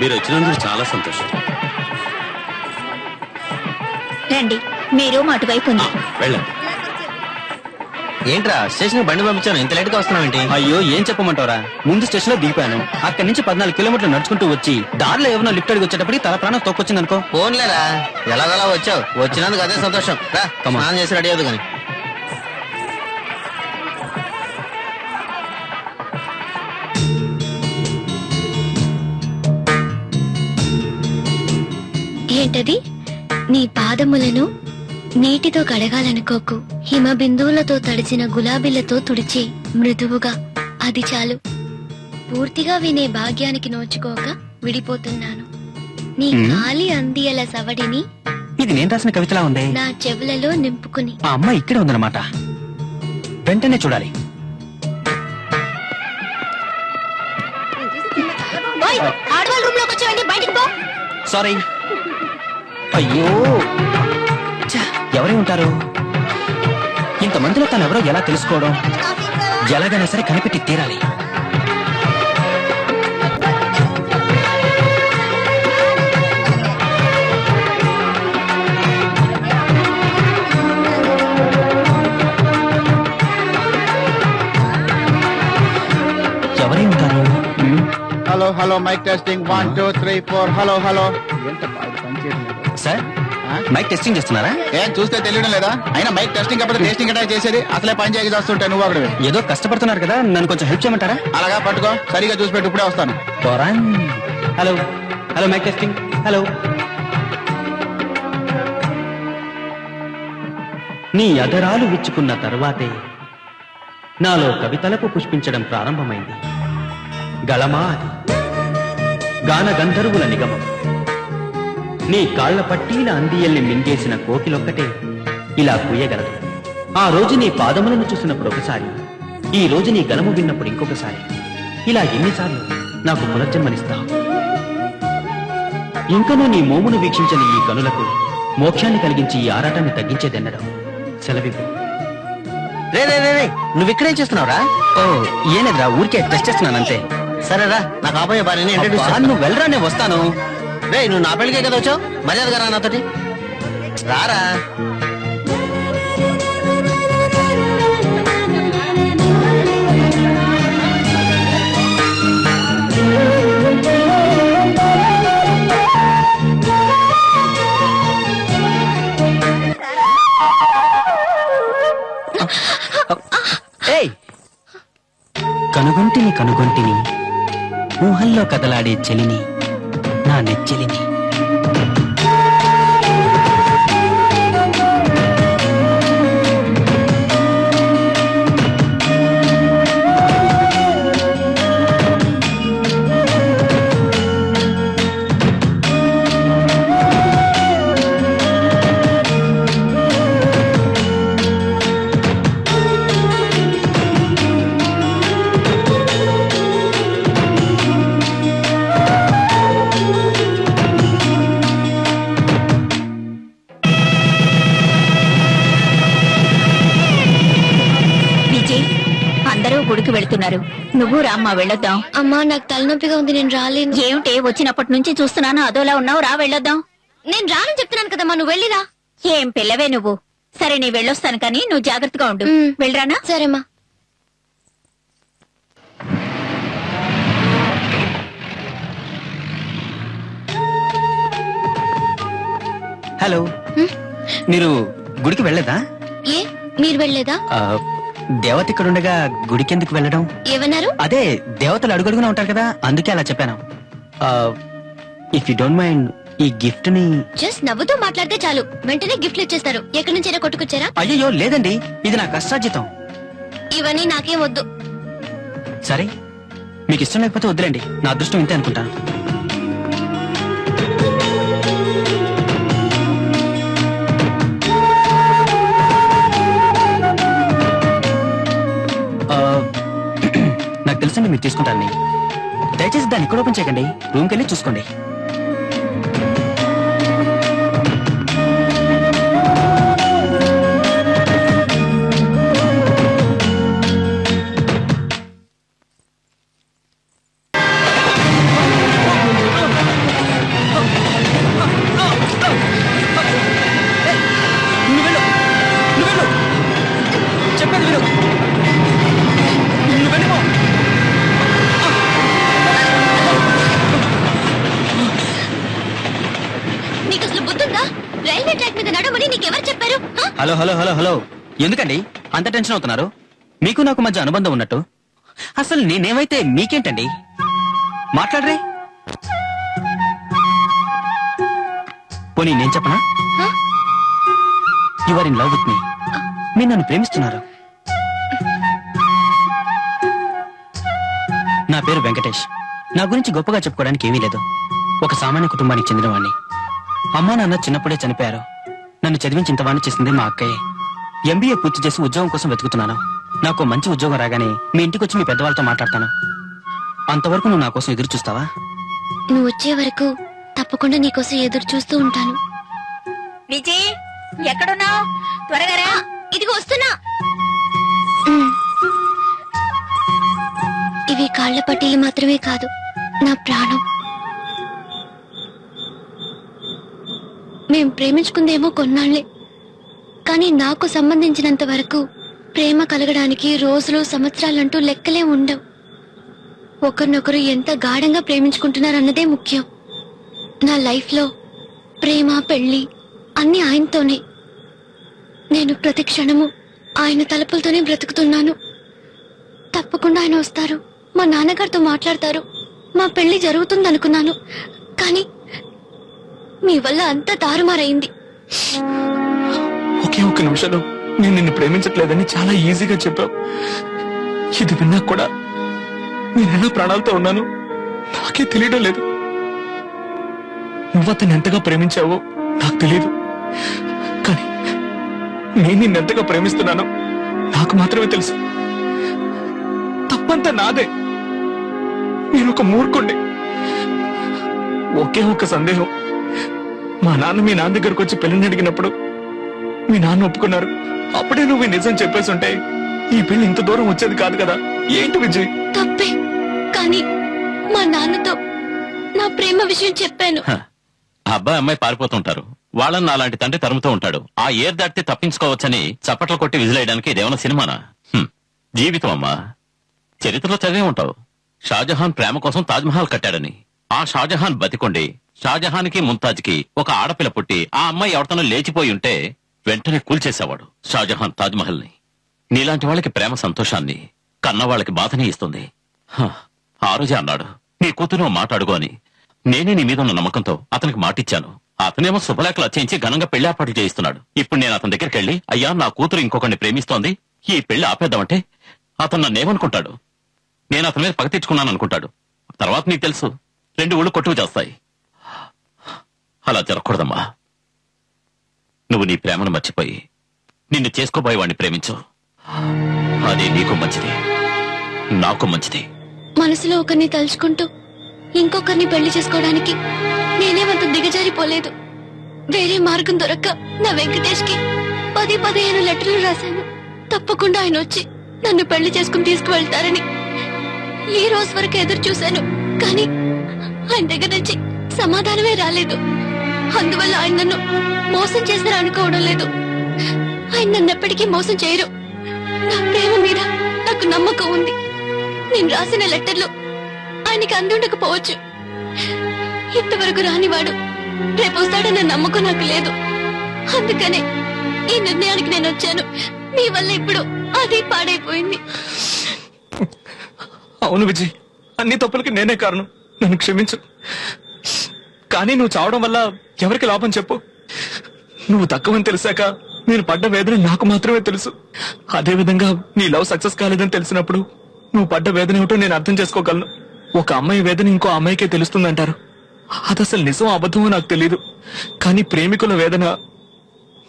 మీరు వచ్చినందుకు చాలా సంతోషం. రండి, మీరు మా అటువైపు ఉంది. వెళ్ళండి. ఏంట్రా స్టేషన్ బండి పంపించాను, ఇంత లేట్ గా వస్తున్నావేంటి? అయ్యో ఏం చెప్పమంటారా, ముందు స్టేషన్ లో దిగిపోయాను. అక్కడి నుంచి 14 కిలోమీటర్లు నడుచుకుంటూ వచ్చి దారిలో ఏమన్నా లిఫ్ట్ అడిగి వచ్చేటప్పటికి తల ప్రాణం తొక్కొచ్చింది అనుకో. ఫోన్లేరా, ఎలాగలా వచ్చావు, వచ్చినందుకు అదే సంతోషం. రా స్నానం చేసి రెడీ అవుతుంది కానీ. ఏంటది? నీ పాదములను నీటితో కడగాలనుకోకు, హిమ బిందువులతో తడిచిన గులాబీలతో తుడిచి మృదువుగా, అది చాలు. పూర్తిగా వినే భాగ్యానికి నోచుకోక విడిపోతున్నాను. నీ ఖాళీ అందియల సవడిని ఇది నేను రాసిన కవితలా ఉంది. నా చెవులలో నింపుకుని. ఆ అమ్మాయి ఇక్కడే ఉందన్నమాట, వెంటనే చూడాలి. ఆడవాళ్ళ రూమ్ లోకి వచ్చావండి, బయటికి పో. సారీ. అయ్యో ఎవరే ఉంటారు ఇంతమందిలో, తను ఎవరో ఎలా తెలుసుకోవడం? ఎలాగైనా సరే కనిపెట్టి తీరాలి. ఎవరే ఉంటారు? Hello hello, mic testing 1 2 3 4. Hello hello. Sir mic testing చేస్తున్నారా? ఏం చూస్తే తెలియడం లేదా? అయినా మైక్ టెస్టింగ్ కాకపోతే టెస్టింగ్ అటాక్ చేసేది. అసలే పని చేయక చేస్తుంటే నువ్వు అక్కడ ఏదో కష్టపడుతున్నారు కదా, నన్ను కొంచెం హెల్ప్ చేయమంటారా? అలాగా పట్టుకో, సరిగా చూసి పెట్టు, ఇప్పుడే వస్తాను. Hello hello, mic testing. Hello. నీ అదరాలు విచ్చుకున్న తరువాతే నాలో కవితలకు పుష్పించడం ప్రారంభమైంది. గళమా అది గాన గంధర్వుల నిగమం. నీ కాళ్ల పట్టీల అందియల్ని మింగేసిన కోకిలొక్కటే ఇలా కూయగలదు. ఆ రోజు నీ పాదములను చూసినప్పుడు ఒకసారి, ఈ రోజు నీ గలము విన్నప్పుడు ఇంకొకసారి, ఇలా ఎన్నిసార్లు నాకు పునర్జన్మనిస్తావు? ఇంకనూ నీ మోమును వీక్షించని ఈ కనులకు మోక్షాన్ని కలిగించి ఈ ఆరాటాన్ని తగ్గించేదెన్నడం. సెలవివ్వు. రే రే రే రే, నువ్వు ఇక్కడేం చేస్తున్నావురా? ఓ ఏనేదిరా, ఊరికే టెస్ట్ చేస్తున్నాను అంతే. సరేరా, నా కాబోయే భార్యని ఇంట్రడ్యూస్ అబ్బా, చేస్తాను. నువ్వు వెళ్ళరా, నేను వస్తాను. రే, నువ్వు నా పెళ్ళికే కదా వచ్చావు, మర్యాదగా రా నాతోటి. రారా. ఏయ్, కనుగొంటిని ఊహల్లో కదలాడే చెలిని, నా నెచ్చెలిని. గుడికి వెళ్తున్నారు, నువ్వు రామ్మా వెళ్ళొద్దాం. అమ్మా నాకు తలనొప్పిగా ఉంది, నేను రాలేను. ఏమిటే వచ్చినప్పటి నుంచి చూస్తున్నాను అదోలా ఉన్నావు, రా వెళ్ళొద్దాం. నేను రానని చెప్తున్నాను కదమ్మా, నువ్వు వెళ్ళిరా. ఏం పిల్లవే నువ్వు. సరే నీ వెళ్ళొస్తాను కానీ నువ్వు జాగ్రత్తగా ఉండు. వెళ్ళరానా? సరేమ్మా. హలో, మీరు గుడికి వెళ్ళలేదా? ఏ మీరు వెళ్ళలేదా? దేవత ఇక్కడుండగా గుడికెందుకు వెళ్ళడం? ఏమన్నారు? అదే దేవతలు అడుగడుగునా ఉంటారు కదా, అందుకే అలా చెప్పాను. ఇఫ్ యూ డోంట్ మైండ్, ఈ గిఫ్ట్ ని జస్ట్ నవ్వుతూ మాట్లాడితే చాలు, వెంటనే గిఫ్ట్లు ఇచ్చేస్తారు. ఎక్కడి నుంచైనా కొట్టుకొచ్చారా? అయ్యో లేదండి, ఇది నా కష్టార్జితం. ఇవన్నీ నాకేం వద్దు. సరే, మీకు ఇష్టం లేకపోతే వద్దులేండి, నా అదృష్టం ఇంతే అనుకుంటాను. నాకు తెలుసండి మీరు తీసుకుంటారని. దయచేసి దాన్ని ఇక్కడ ఓపెన్ చేయకండి, రూమ్కి వెళ్ళి చూసుకోండి. చేసుకోమని నీకెవరు చెప్పారు? హలో హలో హలో హలో ఎందుకండి అంత టెన్షన్ అవుతున్నారు? మీకు నాకు మధ్య అనుబంధం ఉన్నట్టు. అసలు నేనేమైతే మీకేంటండి? మాట్లాడరే. పోనీ నేను చెప్పనా? You are in love with me. మీరు నన్ను ప్రేమిస్తున్నారు. నా పేరు వెంకటేష్. నా గురించి గొప్పగా చెప్పుకోవడానికి ఏమీ లేదు. ఒక సామాన్య కుటుంబానికి చెందినవాణ్ణి. అమ్మా నాన్న చిన్నప్పుడే చనిపోయారు. నన్ను చదివించి ఇంతవాణ్ణి చేసింది మా అక్కయ్యే. ఎంబీఏ పూర్తి చేసి ఉద్యోగం కోసం వెతుకుతున్నాను. నాకు మంచి ఉద్యోగం రాగానే మీ ఇంటికి వచ్చి మీ పెద్దవాళ్ళతో మాట్లాడతాను. అంతవరకు నువ్వు నా కోసం ఎదురు చూస్తావా? నువ్వు వచ్చే వరకు తప్పకుండా నీకోసం ఎదురు చూస్తూ ఉంటాను. విజయ్ ఎక్కడున్నావు? త్వరగా రా. ఇదిగో వస్తున్నా. ఇవి కాళ్ల పట్టీలు మాత్రమే కాదు, నా ప్రాణం. మేం ప్రేమించుకుందేమో కొన్నాళ్లే, కానీ నాకు సంబంధించినంత వరకు ప్రేమ కలగడానికి రోజులు సంవత్సరాలంటూ లెక్కలే ఉండవు. ఒకరినొకరు ఎంత గాఢంగా ప్రేమించుకుంటున్నారన్నదే ముఖ్యం. నా లైఫ్ లో ప్రేమ పెళ్లి అన్ని ఆయనతోనే. నేను ప్రతి క్షణము ఆయన తలుపులతోనే బ్రతుకుతున్నాను. తప్పకుండా ఆయన వస్తారు, మా నాన్నగారితో మాట్లాడతారు, మా పెళ్లి జరుగుతుందనుకున్నాను. కానీ మీ వల్ల అంతా తారుమారైంది. ఒకే ఒక్క నిమిషంలో నేను నిన్ను ప్రేమించట్లేదని చాలా ఈజీగా చెప్పావు. ఇది విన్నా కూడా నేనెలా ప్రాణాలతో ఉన్నాను నాకే తెలియడం లేదు. నువ్వు అతన్ని ఎంతగా ప్రేమించావో నాకు తెలియదు, కానీ నేను నిన్నెంతగా ప్రేమిస్తున్నానో నాకు మాత్రమే తెలుసు. తప్పంతా నాదే. నేను ఒక మూర్ఖుణ్ణి. ఒకే ఒక్క సందేహం, మా నాన్న మీ నాన్న దగ్గరకు వచ్చి పెళ్లిని అడిగినప్పుడు మీ నాన్న ఒప్పుకున్నారు. అప్పుడే నువ్వు ఈ నిజం చెప్పేసి ఉంటే ఈ పెళ్లి ఇంత దూరం వచ్చేది కాదు కదా. ఏంటి విజయ్? తప్పే, కానీ మా నాన్నతో నా ప్రేమ విషయం చెప్పాను. అబ్బాయి అమ్మాయి పారిపోతుంటారు. వాళ్ళని అలాంటి తండ్రి తరుముతూ ఉంటాడు. ఆ ఏర్ దాటితే తప్పించుకోవచ్చని చప్పట్లు కొట్టి విజిలేయడానికి ఇదేమన్నా సినిమానా? జీవితం అమ్మా. చరిత్రలో చదివే ఉంటావు, షాజహాన్ ప్రేమ కోసం తాజ్మహల్ కట్టాడని. ఆ షాజహాన్ బతికొండి షాజహాన్కి ముంతాజ్కి ఒక ఆడపిల్ల పుట్టి ఆ అమ్మాయి ఎవరితోనో లేచిపోయి ఉంటే వెంటనే కూల్చేసేవాడు షాజహాన్ తాజ్మహల్ ని. నీలాంటి వాళ్ళకి ప్రేమ సంతోషాన్ని, కన్నవాళ్ళకి బాధని ఇస్తుంది. ఆ రోజే అన్నాడు, నీ కూతురు మాట్లాడుకో అని. నేనే నీ మీద ఉన్న నమ్మకంతో అతనికి మాటిచ్చాను. అతనేమో శుభలేఖలు వచ్చేయించి ఘనంగా పెళ్లి ఏర్పాట్లు చేయిస్తున్నాడు. ఇప్పుడు నేను అతని దగ్గరికి వెళ్ళి, అయ్యా నా కూతురు ఇంకొకరిని ప్రేమిస్తోంది, ఈ పెళ్లి ఆపేద్దామంటే అతను నన్నేమనుకుంటాడు? నేను అతని మీద పగ తెచ్చుకున్నాను అనుకుంటాడు. తర్వాత నీకు తెలుసు, 2 ఊళ్ళు కొట్టుకు చేస్తాయి. అలా జరగకూడదమ్మా. నువ్వు నీ ప్రేమను మర్చిపోయి నిన్ను చేసుకోబోయే వాడిని ప్రేమించు. అదే నీకు మంచిది, నాకు మంచిది. మనసులో ఒకరిని తలుచుకుంటూ ఇంకొకరిని పెళ్లి చేసుకోవడానికి నేనేమంత దిగజారిపోలేదు. వేరే మార్గం దొరక్క నా వెంకటేష్ కి 10-15 లెటర్లు రాశాను. తప్పకుండా ఆయన వచ్చి నన్ను పెళ్లి చేసుకుని తీసుకువెళ్తారని ఈ రోజు వరకు ఎదురు చూశాను, కానీ ఆయన దగ్గర నుంచి సమాధానమే రాలేదు. అందువల్ల ఆయన నన్ను మోసం చేశారు అనుకోవడం లేదు. ఆయన నన్ను ఎప్పటికీ మోసం చేయరు. నా ప్రేమ మీద నాకు నమ్మకం ఉంది. నేను రాసిన లెటర్లు ఆయనకి అందుండకపోవచ్చు. ఇంతవరకు రానివాడు రేపు వస్తాడన్న నమ్మకం నాకు లేదు. అందుకనే ఈ నిర్ణయానికి నేను వచ్చాను. మీ వల్ల ఇప్పుడు అది పాడైపోయింది. అవును విజయ్, అన్ని తప్పులకి నేనే కారణం. నన్ను క్షమించు. కానీ నువ్వు చావడం వల్ల ఎవరికి లాభం చెప్పు? నువ్వు తక్కువని తెలిసాక నేను పడ్డ వేదన నాకు మాత్రమే తెలుసు. అదే విధంగా నీ లవ్ సక్సెస్ కాలేదని తెలిసినప్పుడు నువ్వు పడ్డ వేదన ఏమిటో నేను అర్థం చేసుకోగలను. ఒక అమ్మాయి వేదన ఇంకో అమ్మాయికే తెలుస్తుందంటారు. అది అసలు నిజం అబద్ధమో నాకు తెలీదు, కానీ ప్రేమికుల వేదన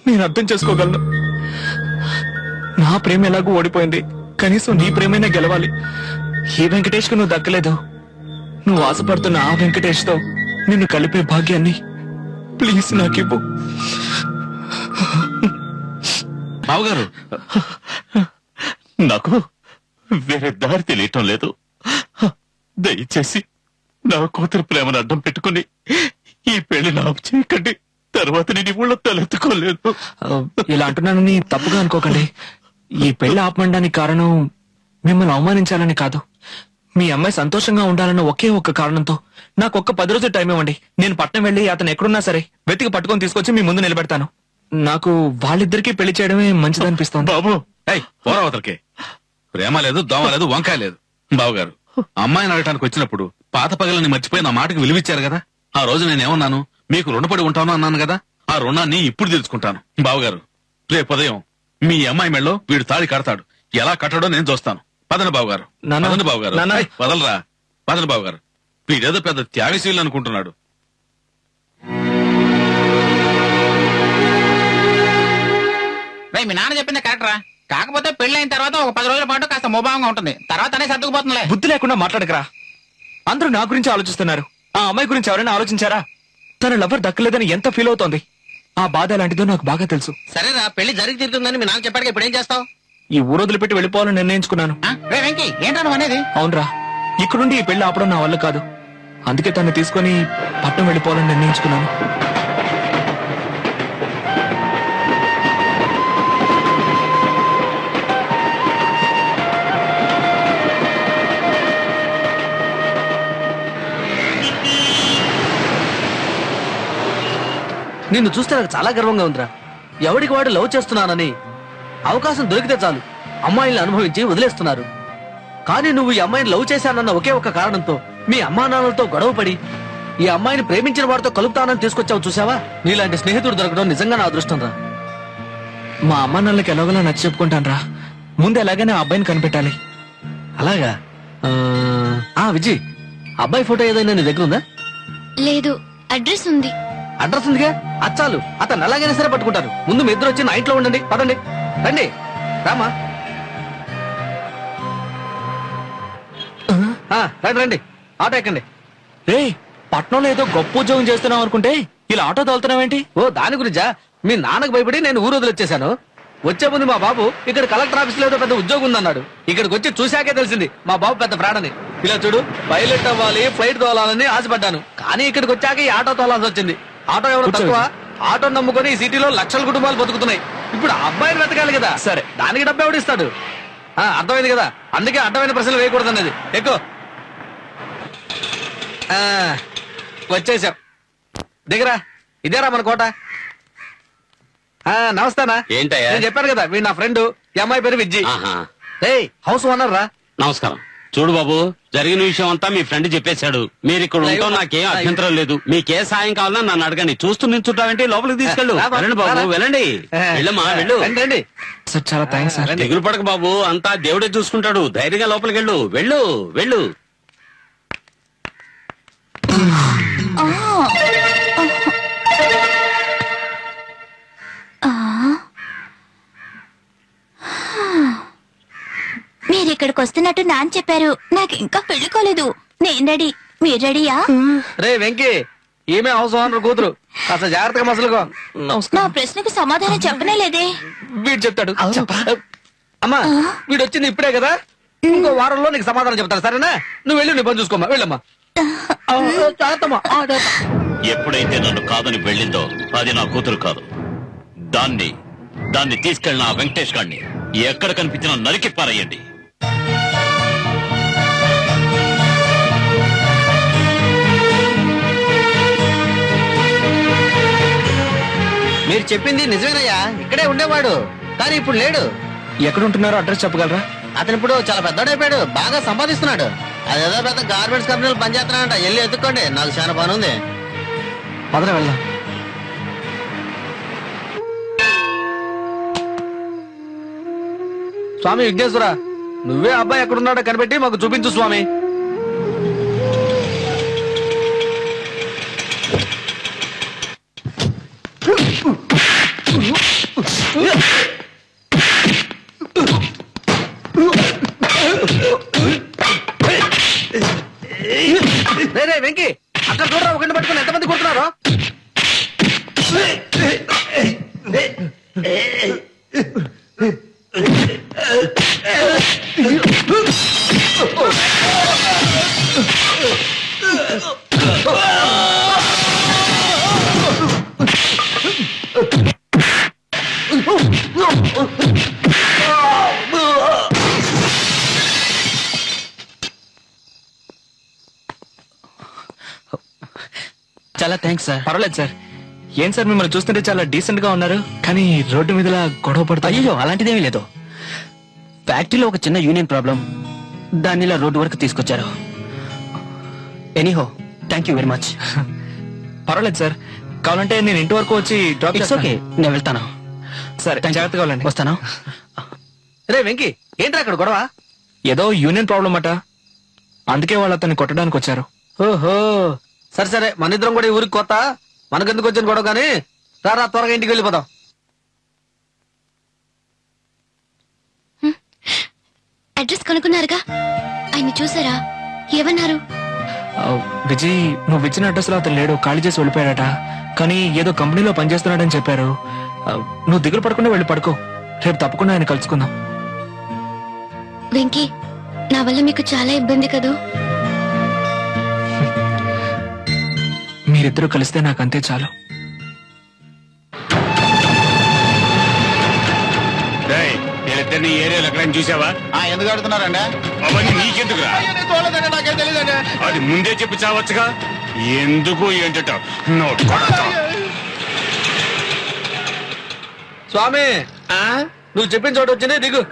నేను అర్థం చేసుకోగలను. నా ప్రేమ ఎలాగూ ఓడిపోయింది, కనీసం నీ ప్రేమైనా గెలవాలి. ఈ వెంకటేష్ కు నువ్వు దక్కలేదు. నువ్వు ఆశపడుతున్న ఆ వెంకటేష్ తో నిన్ను కలిపే భాగ్యాన్ని ప్లీజ్ నాకివ్వు. బావగారు, నాకు వేరే దారి తెలియటం లేదు. దయచేసి నా కూతురు ప్రేమను అడ్డం పెట్టుకుని ఈ పెళ్లి నాకు చేయకండి. తర్వాత నేను ఊళ్ళో తలెత్తుకోలేదు. ఇలా అంటున్నానని తప్పుగా అనుకోకండి. ఈ పెళ్లి ఆపమండానికి కారణం మిమ్మల్ని అవమానించాలని కాదు. మీ అమ్మాయి సంతోషంగా ఉండాలన్న ఒకే ఒక్క కారణంతో నాకు ఒక్క 10 రోజులు టైం ఇవ్వండి. నేను పట్నం వెళ్లి అతను ఎక్కడున్నా సరే వెతికి పట్టుకొని తీసుకొచ్చి మీ ముందు నిలబెడతాను. నాకు వాళ్ళిద్దరికీ పెళ్లి చేయడమే మంచిదనిపిస్తోంది. బాబు పోరావతలకి ప్రేమ లేదు, దోమ లేదు, వంకాయ లేదు. బావగారు, అమ్మాయిని అడగటానికి వచ్చినప్పుడు పాత పగలని మర్చిపోయి నా మాటకు విలువిచ్చారు కదా. ఆ రోజు నేనేమన్నాను, మీకు రుణపడి ఉంటాను అన్నాను కదా. ఆ రుణాన్ని ఇప్పుడు తెలుసుకుంటాను. బావగారు, రేపు ఉదయం మీ అమ్మాయి మెళ్ళో వీడు తాళి కడతాడు. ఎలా కట్టడో నేను చూస్తాను. పదండి బావగారు, పదండి బావగారు. వదలరా, పదండి బావగారు. వీడేదో పెద్ద త్యాగశీలు అనుకుంటున్నాడు. మీ నాన్న చెప్పింది కరెక్టరా. కాకపోతే పెళ్లి తర్వాత ఒక 10 రోజుల పాటు కాస్త మోభావంగా ఉంటుంది. తర్వాత అనే సర్దుకుపోతుందిలే. బుద్ధి లేకుండా మాట్లాడకరా. అందరూ నా గురించి ఆలోచిస్తున్నారు. ఆ అమ్మాయి గురించి ఎవరైనా ఆలోచించారా? తన లవర్ దక్కలేదని ఎంత ఫీల్ అవుతోంది. ఆ బాధ ఎలాంటిదో నాకు బాగా తెలుసు. సరేరా, పెళ్లి జరిగి తీరుతుందని మీ నాన్న చెప్పాడు. ఇప్పుడు ఏం చేస్తావు? ఈ ఊరోదులు పెట్టి వెళ్ళిపోవాలని నిర్ణయించుకున్నాను. ఏంటను అనేది? అవునరా, ఇక్కడుండి ఈ పెళ్లి ఆపడం నా వల్ల కాదు. అందుకే తను తీసుకుని పట్నం వెళ్ళిపోవాలని నిర్ణయించుకున్నాను. నిన్ను చూస్తే నాకు చాలా గర్వంగా ఉందిరా. ఎవడికి వాడు లవ్ చేస్తున్నానని అవకాశం దొరికితే చాలు అమ్మాయిల్ని అనుభవించి వదిలేస్తున్నారు. కానీ నువ్వు ఈ అమ్మాయిని లవ్ చేశానన్న ఒకే ఒక కారణంతో మీ అమ్మా నాన్నలతో గొడవపడి ఈ అమ్మాయిని ప్రేమించిన వాడితో కలుపుతానని తీసుకొచ్చావు. చూసావా, నీలాంటి స్నేహితుడు దొరకడం నిజంగా నా అదృష్టం రా. మా అమ్మా నాన్నలకి ఎలాగోలా నచ్చి చెప్పుకుంటాను రా. ముందు ఎలాగైనా ఆ అబ్బాయిని కనిపెట్టాలి. అలాగా? విజయ్, అబ్బాయి ఫోటో ఏదైనా నీ దగ్గర ఉందా? లేదు, అడ్రస్ ఉంది. అడ్రస్ ఉందిగా, అచ్చాలు. అతను ఎలాగైనా సరే పట్టుకుంటారు. ముందు మీ ఇద్దరు వచ్చి నా ఇంట్లో ఉండండి. పదండి, రండి, రామా. రండి రండి, ఆటో ఎక్కండి. పట్నంలో ఏదో గొప్ప ఉద్యోగం చేస్తున్నావు అనుకుంటే ఇలా ఆటో తోలుతున్నావేంటి? ఓ, దాని గురించా? మీ నాన్నకు భయపడి నేను ఊరు వదిలిచ్చేశాను. వచ్చే ముందు మా బాబు ఇక్కడ కలెక్టర్ ఆఫీస్ లో ఏదో పెద్ద ఉద్యోగం ఉందన్నాడు. ఇక్కడికి వచ్చి చూశాకే తెలిసింది మా బాబు పెద్ద ప్రాణని. ఇలా చూడు, పైలట్ అవ్వాలి, ఫ్లైట్ తోలాలని ఆశపడ్డాను. కానీ ఇక్కడికి వచ్చాక ఈ ఆటో తోలాల్సి వచ్చింది. ఆటో ఎవరు తక్కువ? ఆటో నమ్ముకొని ఈ సిటీలో లక్షల కుటుంబాలు బతుకుతున్నాయి. ఇప్పుడు అబ్బాయిని వెతకాలి కదా. సరే, దానికి డబ్బు ఎవడు ఇస్తాడు? అర్థమైంది కదా. అందుకే అడ్డమైన ప్రశ్నలు వేయకూడదు అన్నది. ఎక్కువ వచ్చేసాం. దిగరా, ఇదేరా మన కోట. నమస్తానా. ఏంటయ్యా? నేను చెప్పాను కదా, వీడు నా ఫ్రెండ్. ఈ అమ్మాయి పేరు విజ్జి. హౌస్ ఓనర్ రా. నమస్కారం. చూడు బాబు, జరిగిన విషయం అంతా మీ ఫ్రెండ్ చెప్పేశాడు. మీరు ఇక్కడ ఉంటాం నాకేం అభ్యంతరం లేదు. మీకే సాయం కావాలన్నా నన్ను అడగండి. చూస్తూ నించుంటావేంటి? లోపలికి తీసుకెళ్ళు. వెళ్ళండి బాబు, వెళ్ళండి. వెళ్ళమ్మా, వెళ్ళు. చాలా థ్యాంక్స్ సార్. దిగులు పడక బాబు, అంతా దేవుడే చూసుకుంటాడు. ధైర్యంగా లోపలికి వెళ్ళు. వెళ్ళు వెళ్ళు. మీరు ఇక్కడికి వస్తున్నట్టు నాన్న చెప్పారు. నాకు ఇంకా పెళ్లి కాలేదు. నేను రెడీ. మీరు రెడీయా? రే వెంకీ, ఈమె హౌస్ ఓనర్ కూతురు. కాస్త జాగ్రత్తగా మసలుకో. నా ప్రశ్నకు సమాధానం చెప్పనే లేదే. వీడు చెప్తాడు. అమ్మా, వీడు వచ్చింది ఇప్పుడే కదా. ఇంకో వారంలో నీకు సమాధానం చెప్తాను. సరేనా? నువ్వు వెళ్ళి నీ పని చూసుకోమ్మా. వెళ్ళమ్మా. ఎప్పుడైతే నన్ను కాదని వెళ్ళిందో అది నా కూతురు కాదు. దాన్ని తీసుకెళ్ళిన ఆ వెంకటేష్ గారిని ఎక్కడ కనిపించినా నరికి పారేయండి. మీరు చెప్పింది నిజమేనయ్యా. ఇక్కడే ఉండేవాడు, కానీ ఇప్పుడు లేడు. ఎక్కడ ఉంటున్నారో అడ్రస్ చెప్పగలరా? అతను ఇప్పుడు చాలా పెద్దోడైపోయాడు, బాగా సంపాదిస్తున్నాడు. అదేదో పెద్ద గార్మెంట్స్ కంపెనీలు పనిచేస్తున్నాడంట. వెళ్ళి ఎత్తుక్కోండి, నాకు చాలా పని ఉంది. పదరా వెళ్దాం. స్వామి విఘ్నేశ్వర, నువ్వే అబ్బాయి ఎక్కడున్నాడో కనిపెట్టి మాకు చూపించు స్వామి. రే వెంకీ, అక్కడ చూడరా, ఒక పట్టుకుని ఎంతమంది కొడుతున్నారో. చాలా థ్యాంక్స్ సార్. పర్వాలేదు సార్. ఏం సార్ మిమ్మల్ని చూస్తుంటే చాలా డీసెంట్ గా ఉన్నారు, కానీ రోడ్డు మీద గొడవ పడతా. అయ్యో అలాంటిదేమీ లేదు. ఫ్యాక్టరీలో ఒక చిన్న యూనియన్ ప్రాబ్లం, దాన్ని ఇలా రోడ్డు వరకు తీసుకొచ్చారు. Anyhow thank you very much. పర్వాలేదు సార్, కావాలంటే నేను ఇంటి వరకు వచ్చి డ్రాప్ ఇట్స్ ఓకే, నేను వెళ్తాను. సరే జాగ్రత్తగా వెళ్ళండి. వస్తాను. రే వెంకీ, ఏంట్రా అక్కడ గొడవ? ఏదో యూనియన్ ప్రాబ్లం అట, అందుకే వాళ్ళు అతన్ని కొట్టడానికి వచ్చారు. ఓహో సరే సరే, మన ఇద్దరం కూడా ఈ ఊరికి కొత్త, మనకెందుకు వచ్చిన గొడవ కానీ రారా త్వరగా ఇంటికి వెళ్ళిపోదాం. అడ్రస్ కనుక్కున్నారుగా, ఆయన చూసారా? ఏమన్నారు? విజయ్, నువ్వు ఇచ్చిన అడ్రస్ లో అతను లేడు, ఖాళీ చేసి వెళ్ళిపోయాడట. కానీ ఏదో కంపెనీలో పనిచేస్తున్నాడని చెప్పారు. నువ్వు దిగులు పడకుండా వెళ్ళి పడుకో, రేపు తప్పకుండా ఆయన కలుసుకుందాం. వెంకీ, నా వల్ల మీకు చాలా ఇబ్బంది కదూ? మీరిద్దరూ కలిస్తే నాకంతే చాలు. వీళ్ళిద్దరిని ఏరియాలో ఎక్కడైనా చూసావా? ఎందుకు అడుగుతున్నారండి? అవన్నీ నీకెందుకురా? నాకేం తెలియదండి. అది ముందే చెప్పి చావచ్చుగా. ఎందుకు ఏంటో నోట్ కొడతా. స్వామి, నువ్వు చెప్పిన చోటు వచ్చింది, దిగు.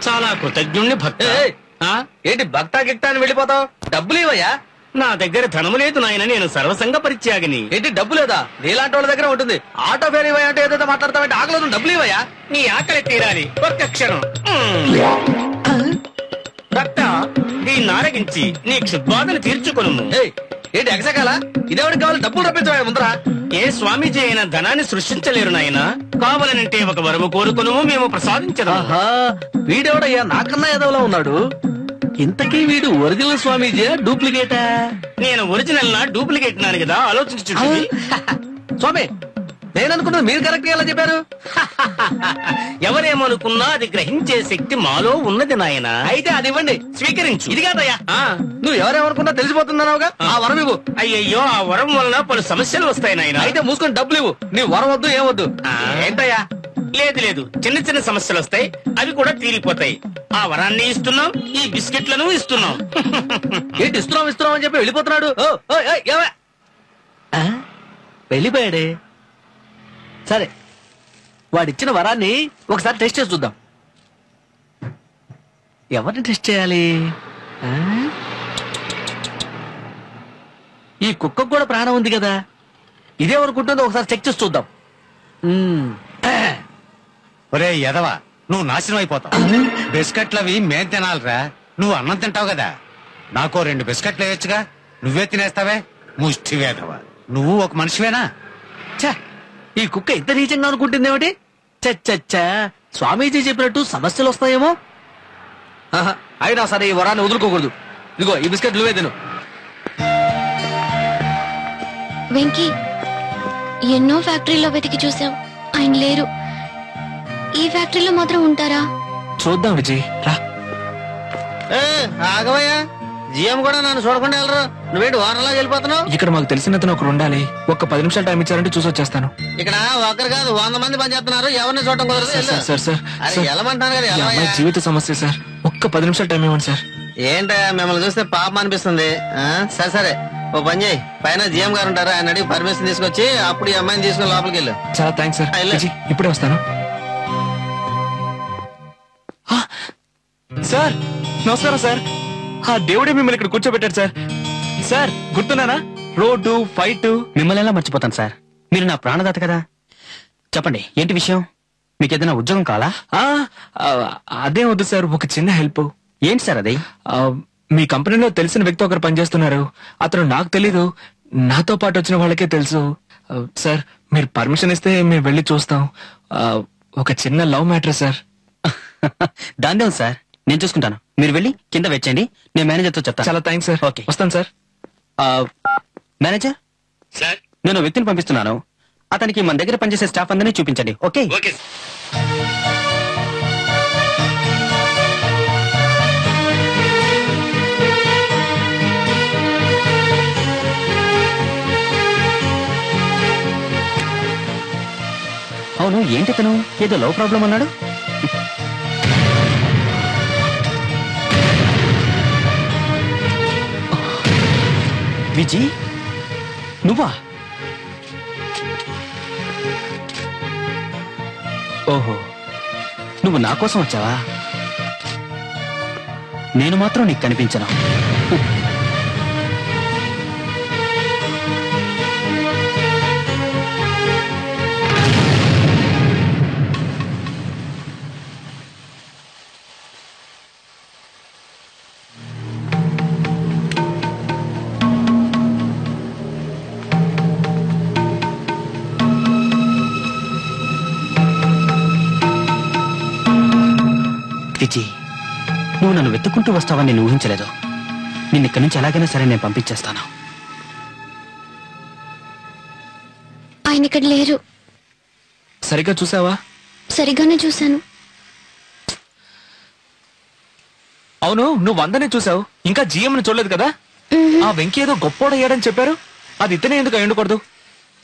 చాలా కృతజ్ఞుణ్ణి భక్త. ఏంటి భక్తా గిక్తా అని వెళ్ళిపోతావు? డబ్బులు ఇవయ్యా. నా దగ్గర ధనము లేదు నాయన, నేను సర్వసంగ పరిత్యాగిని. ఏంటి డబ్బు లేదా? నీలాంటి వాళ్ళ దగ్గర ఉంటుంది. ఆటో ఫేర్ ఇవ్వయా అంటే ఏదైతే మాట్లాడతావంటే ఆకలేదు, డబ్బులు ఇవయ్యా. నీ ఆకలి తీరాలి, ఒక్క క్షణం. భక్త, దీన్ని ఆరగించి నీ క్షుద్బాధను తీర్చుకొను. ఏంటి ఎగసకాల? ఇదేవాడికి కావాలి, డబ్బులు రప్పించవా ముందరా. ఏ స్వామీజీ అయినా ధనాన్ని సృష్టించలేరు నాయన. కావాలనంటే ఒక వరము కోరుకును, మేము ప్రసాదించదు. వీడెవడయ్యా నాకన్నా ఎదవలా ఉన్నాడు? ఇంతకీ వీడు ఒరిజినల్ స్వామీజీయా డూప్లికేటా? నేను ఒరిజినల్ నా డూప్లికేట్ నాను కదా, ఆలోచించు. స్వామి, నేను అనుకున్నది మీరు కరెక్ట్ గా ఎలా చెప్పారు? ఎవరేమనుకున్నా అది గ్రహించే శక్తి మాలో ఉన్నది నాయన. అయితే అది ఇవ్వండి, స్వీకరించు. ఇది కాదయ్యా, నువ్వు ఎవరేమనుకున్నా తెలిసిపోతున్నావుగా, ఆ వరం ఇవ్వు. అయ్యయ్యో, ఆ వరం వలన పలు సమస్యలు వస్తాయి నాయన. అయితే మూసుకొని డబ్బులు ఇవ్వు. నీ వరం వద్దు, ఏమొద్దు. ఏంటయ్యా? లేదు లేదు, చిన్న చిన్న సమస్యలు వస్తాయి, అవి కూడా తీరిపోతాయి. ఆ వరాన్ని ఇస్తున్నాం, ఈ బిస్కెట్లను ఇస్తున్నాం. ఏంటి ఇస్తున్నాం అని చెప్పి వెళ్ళిపోతున్నాడు? వెళ్ళిపోయాడే. సరే, వాడిచ్చిన వరాన్ని ఒకసారి టెస్ట్ చేసి చూద్దాం. ఎవరిని టెస్ట్ చేయాలి? ఈ కుక్కకు కూడా ప్రాణం ఉంది కదా, ఇదేమనుకుంటుందో ఒకసారి చెక్ చేసి చూద్దాం. ఒరే ఎదవా, నువ్వు నాశనం అయిపోతావు. బిస్కెట్లవి మేం తినాలిరా, నువ్వు అన్నం తింటావు కదా. నాకో 2 బిస్కెట్లు వేయొచ్చుగా, నువ్వే తినేస్తావే ముష్టి వేదవా. నువ్వు ఒక మనిషివేనా? ఛ, ఈ కుక్క ఇంత నీచంగా అనుకుంటుందేమిటి? చచ్చచ్చా, స్వామీజీ చెప్పినట్టు సమస్యలు వస్తాయేమో. అయినా సరే ఈ వరాన్ని వదులుకోకూడదు. ఇదిగో ఈ బిస్కెట్ నువ్వే తిను. వెంకీ, ఎన్నో ఫ్యాక్టరీలో వెతికి చూసాం, ఆయన లేరు. ఈ ఫ్యాక్టరీలో మాత్రం ఉంటారా? చూద్దాం విజయ్, రా. ఆగవయ్యా, జిఎం కూడా నన్ను చూడకుండా వెళ్ళరు. నువ్వేంటి వారంలాగా వెళ్ళిపోతున్నావు? ఇక్కడ మాకు తెలిసినంత ఒకరు ఉండాలి. ఒక్క 10 నిమిషాలు టైం ఇచ్చారంటే చూసి వచ్చేస్తాను. ఇక్కడ ఒకరు కాదు 100 మంది పని చేస్తున్నారు, ఎవరిని చూడటం కుదరదు. సార్, వెళ్ళమంటాను కదా. ఈ అమ్మాయి జీవిత సమస్య సార్, ఒక్క 10 నిమిషాలు టైం ఇవ్వండి సార్. ఏంటయ్యా, మిమ్మల్ని చూస్తే పాపం అనిపిస్తుంది. సరే సరే, ఓ పని చేయి, పైన జిఎం గారు ఉంటారు, ఆయన అడిగి పర్మిషన్ తీసుకొచ్చి అప్పుడు ఈ అమ్మాయిని తీసుకుని లోపలికి వెళ్ళు. చాలా థ్యాంక్స్ సార్. విజయ్, ఇప్పుడే వస్తాను. సార్ నమస్కారం సార్. ఆ దేవుడే మిమ్మల్ని ఇక్కడ కూర్చోబెట్టాడు సార్. సార్ గుర్తున్నానా? Road fight. మిమ్మల్ని ఎలా మర్చిపోతాను సార్, మీరు నా ప్రాణదాత కదా. చెప్పండి, ఏంటి విషయం? మీకు ఏదైనా ఉద్యోగం కావాలా? అదే వద్దు సార్, ఒక చిన్న హెల్ప్. ఏంటి సార్ అది? మీ కంపెనీలో తెలిసిన వ్యక్తి ఒకరు పనిచేస్తున్నారు. అతను నాకు తెలీదు, నాతో పాటు వచ్చిన వాళ్ళకే తెలుసు. సార్ మీరు పర్మిషన్ ఇస్తే మేము వెళ్ళి చూస్తాం. ఒక చిన్న లవ్ మ్యాటర్ సార్. దాందే ఉంది సార్, నేను చూసుకుంటాను. మీరు వెళ్ళి కింద వెచ్చండి, నేను మేనేజర్తో చెప్తాను. చాలా థ్యాంక్స్ సార్. ఓకే, వస్తాను సార్. మేనేజర్ సార్, నేను వ్యక్తిని పంపిస్తున్నాను. అతనికి మన దగ్గర పనిచేసే స్టాఫ్ అందరినీ చూపించండి. ఓకే? ఓకే. అవును, ఏంటి తను ఏదో లవ్ ప్రాబ్లం అన్నాడు. విజయ్, నువ్వా? ఓహో, నువ్వు నా కోసం వచ్చావా? నేను మాత్రం నీకు కనిపించను. విజయ్, నువ్వు నన్ను వెతుక్కుంటూ వస్తావని నేను ఊహించలేదు. నిన్నిక్కడి నుంచి ఎలాగైనా సరే నేను పంపించేస్తాను. ఆయన ఇక్కడ లేరు. సరిగ్గా చూసావా? సరిగ్గానే చూశాను. అవును, నువ్వు అందరినీ చూసావు, ఇంకా జిఎంని చూడలేదు కదా? ఆ వెంకీ ఏదో గొప్పోడయ్యాడని చెప్పారు. అది ఇతనే ఎందుకు అయ్యుండకూడదు?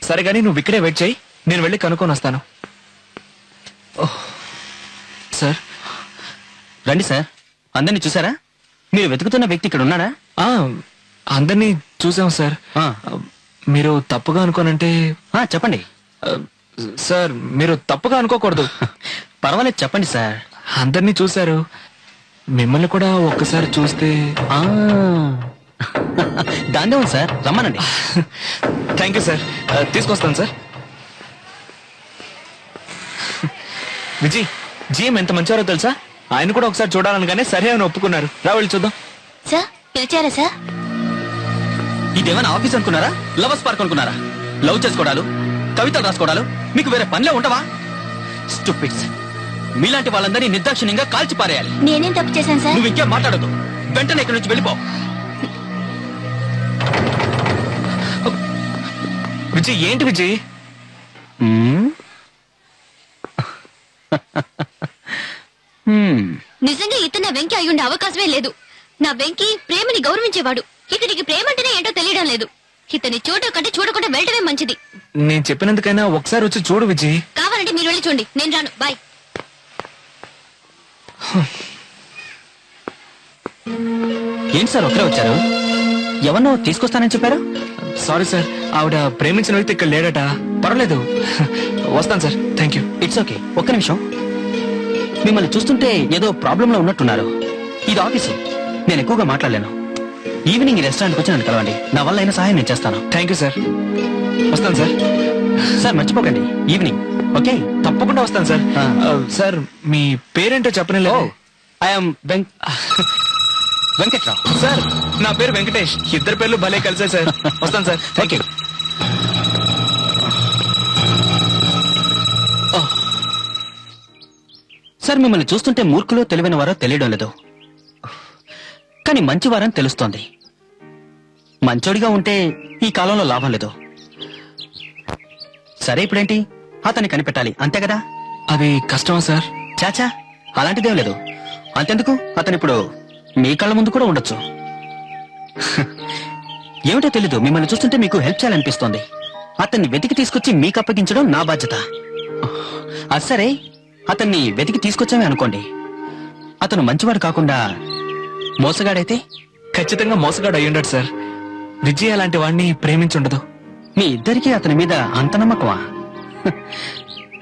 సరే గానీ నువ్వు ఇక్కడే వెయిట్ చేయి, నేను వెళ్ళి కనుక్కొని వస్తాను. సార్, రండి సార్. అందరినీ చూసారా? మీరు వెతుకుతున్న వ్యక్తి ఇక్కడ ఉన్నాడా? అందరినీ చూసాం సార్. మీరు తప్పుగా అనుకోనంటే చెప్పండి. సార్, మీరు తప్పుగా అనుకోకూడదు. పర్వాలేదు, చెప్పండి సార్. అందరినీ చూశారు, మిమ్మల్ని కూడా ఒక్కసారి చూస్తే. దాందే ఉంది సార్, రమ్మనండి. థ్యాంక్ యూ సార్, తీసుకొస్తాను సార్. విజయ్, జిఎం ఎంత మంచివారో తెలుసా? ఆయన కూడా ఒకసారి చూడాలనగానే సరే అని ఒప్పుకున్నారు. రా వెళ్ళి చూద్దాం. సార్, పిలిచారా సార్? ఇదేమైనా ఆఫీస్ అనుకున్నారా? లవర్స్ పార్క్ అనుకున్నారా? లవ్ చేసుకోవడాలు, కవితలు రాసుకోవడాలు మీకు వేరే పనిలే ఉండవా? స్టూపిడ్స్, మీలాంటి వాళ్ళందరినీ నిర్దాక్షిణ్యంగా కాల్చి పారేయాలి. నేనేం తప్పు చేశాను సార్? నువ్వు ఇంకేం మాట్లాడదు, వెంటనే ఇక్కడి నుంచి వెళ్ళిపో. విజయ్, ఏంటి విజయ్? నిజంగా ఇతను వెంకీ అయ్యుండే అవకాశమే లేదు. నా వెంకీ ప్రేమని గౌరవించేవాడు. ఇతనికి ప్రేమ అంటేనే ఏంటో తెలియడం లేదు. ఇతన్ని చూడడం కంటే చూడకుండా వెళ్ళటమే మంచిది. నేను చెప్పినందుకైనా ఒకసారి వచ్చి చూడు విజయ్. కావాలంటే మీరు వెళ్ళి చూడండి, నేను రాను. బాయ్. ఏంటి సార్ ఒకరే వచ్చారు? ఎవరినో తీసుకొస్తానని చెప్పారు? సారీ సార్, ఆవిడ ప్రేమించిన వ్యక్తి ఇక్కడ లేడట. పర్వాలేదు, వస్తాను sir. Thank you. It's okay. ఒక్క నిమిషం. మిమ్మల్ని చూస్తుంటే ఏదో ప్రాబ్లం లో ఉన్నట్టున్నారు. ఇది ఆఫీసు, నేను ఎక్కువగా మాట్లాడలేను. ఈవినింగ్ రెస్టారెంట్కి వచ్చి నన్ను కలవండి. నా వల్ల అయిన సహాయం నేను చేస్తాను. Thank you sir. వస్తాను సార్. సార్ మర్చిపోకండి, ఈవినింగ్. ఓకే, తప్పకుండా వస్తాను సార్. సార్, మీ పేరేంటో చెప్పనే. ఐఎమ్ వెంకట్రావు. సార్, నా పేరు వెంకటేష్. ఇద్దరు పేర్లు భలే కలిసే సార్. వస్తాను సార్. Thank you. సార్, మిమ్మల్ని చూస్తుంటే మూర్ఖులో తెలివైన వారో తెలియడం లేదు, కానీ మంచివారని తెలుస్తోంది. మంచోడిగా ఉంటే ఈ కాలంలో లాభం లేదు. సరే, ఇప్పుడేంటి? అతన్ని కనిపెట్టాలి, అంతే కదా? అది కష్టమా సార్? చాచా, అలాంటిదేం లేదు. అంతెందుకు, అతను ఇప్పుడు మీ కళ్ళ ముందు కూడా ఉండొచ్చు. ఏమిటో తెలీదు, మిమ్మల్ని చూస్తుంటే మీకు హెల్ప్ చేయాలనిపిస్తోంది. అతన్ని వెతికి తీసుకొచ్చి మీకు అప్పగించడం నా బాధ్యత. అది సరే, అతన్ని వెతికి తీసుకొచ్చామే అనుకోండి, అతను మంచివాడు కాకుండా మోసగాడైతే? ఖచ్చితంగా మోసగాడు అయ్యుండడు సార్. విజయ్ అలాంటి వాడిని ప్రేమించుండదు. మీ ఇద్దరికీ అతని మీద అంత నమ్మకమా?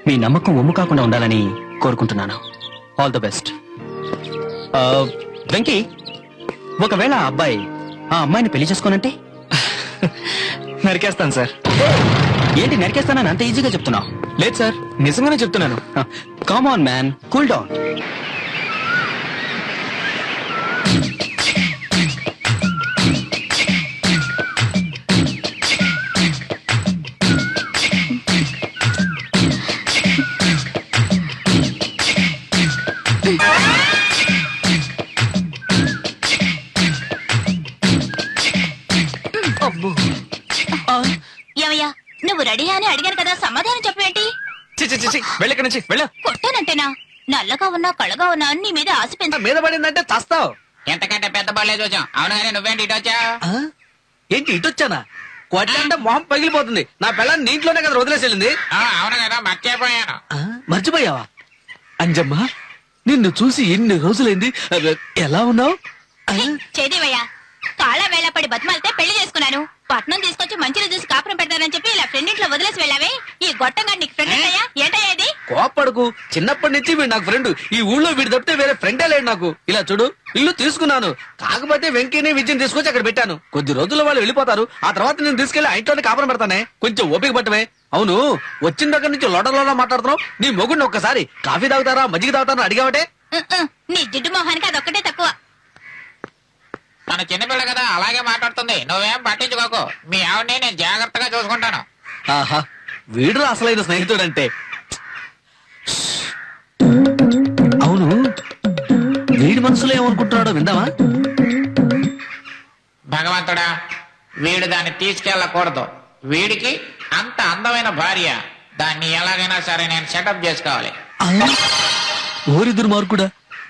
మీ నమ్మకం ఒమ్ము కాకుండా ఉండాలని కోరుకుంటున్నాను. All the best. వెంకీ, ఒకవేళ ఆ అబ్బాయి ఆ అమ్మాయిని పెళ్లి చేసుకోనంటే? నరికేస్తాను సార్. ఏంటి నరికేస్తానని అంత ఈజీగా చెప్తున్నావు? లేదు సార్, నిజంగానే చెప్తున్నాను. Come on man, cool down. ఏమయ్యా, నువ్వు రెడీ అని అడిగాను కదా, సమాధానం చెప్పేంటి? వెళ్ళక్కడి నుంచి వెళ్ళు. కొట్టానంటేనా? నల్లగా ఉన్నా కళ్ళగా ఉన్నా నీ మీద ఆశ మీద పడిందంటే చస్తావు. ఎంతకంటే పెద్ద పడలేదు చూసాం. అవును కానీ నువ్వేంటి ఇటు వచ్చా? ఏంటి ఇటొచ్చానా? కొట్లంటే మొహం పగిలిపోతుంది. నా పిల్లని నీంట్లోనే కదా వదిలేసి వెళ్ళింది. అవును కదా, మర్చిపోయాను. మర్చిపోయావా? అంజమ్మా, నిన్ను చూసి ఎన్ని రోజులైంది. ఎలా ఉన్నావు? చేదేవయ్యా, కాళ్ళ వేళ పడి బతిమాలితే పెళ్లి చేసుకున్నాను. పట్నం తీసుకొచ్చి మంచిగా చూసి కాపురం పెడతానని చెప్పి ఇలా ఫ్రెండ్ ఇంట్లో వదిలేసి వెళ్ళావే. ఈ గొట్టంగా నీకు ఫ్రెండ్ అయ్యా? ఏంటయ్యా ఇది? కోప్పడుకు, చిన్నప్పటి నుంచి వీడు నాకు ఫ్రెండ్. ఈ ఊళ్ళో వీడు తప్పితే వేరే ఫ్రెండే లేడు నాకు. ఇలా చూడు, ఇల్లు తీసుకున్నాను, కాకపోతే వెంకీని విజయం తీసుకొచ్చి అక్కడ పెట్టాను. కొద్ది రోజుల్లో వాళ్ళు వెళ్ళిపోతారు. ఆ తర్వాత నేను తీసుకెళ్లి ఆ ఇంట్లోనే కాపురం పెడతానే. కొంచెం ఓపిక పట్టమే. అవును, వచ్చిన దగ్గర నుంచి లోటలో మాట్లాడుతున్నావు. నీ మొగుడిని ఒక్కసారి కాఫీ తాగుతారా మజ్జిగ తాగుతారా అడిగావటే? నీ జిడ్డు మొహానికి అదొక్కటే తక్కువ. తన చిన్నపిల్ల కదా అలాగే మాట్లాడుతుంది, నువ్వేం పట్టించుకోకు. మీ ఆవిడని నేను జాగ్రత్తగా చూసుకుంటాను. ఆహా, వీడు అసలైన స్నేహితుడంటే. అవును, వీడి మనసులో ఏమనుకుంటున్నాడో విందామా? భగవంతుడా, వీడు దాన్ని తీసుకెళ్ళకూడదు. వీడికి అంత అందమైన భార్య, దాన్ని ఎలాగైనా సరే నేను సెటప్ చేసుకోవాలి. ఓరిద్దరు మార్కుడా,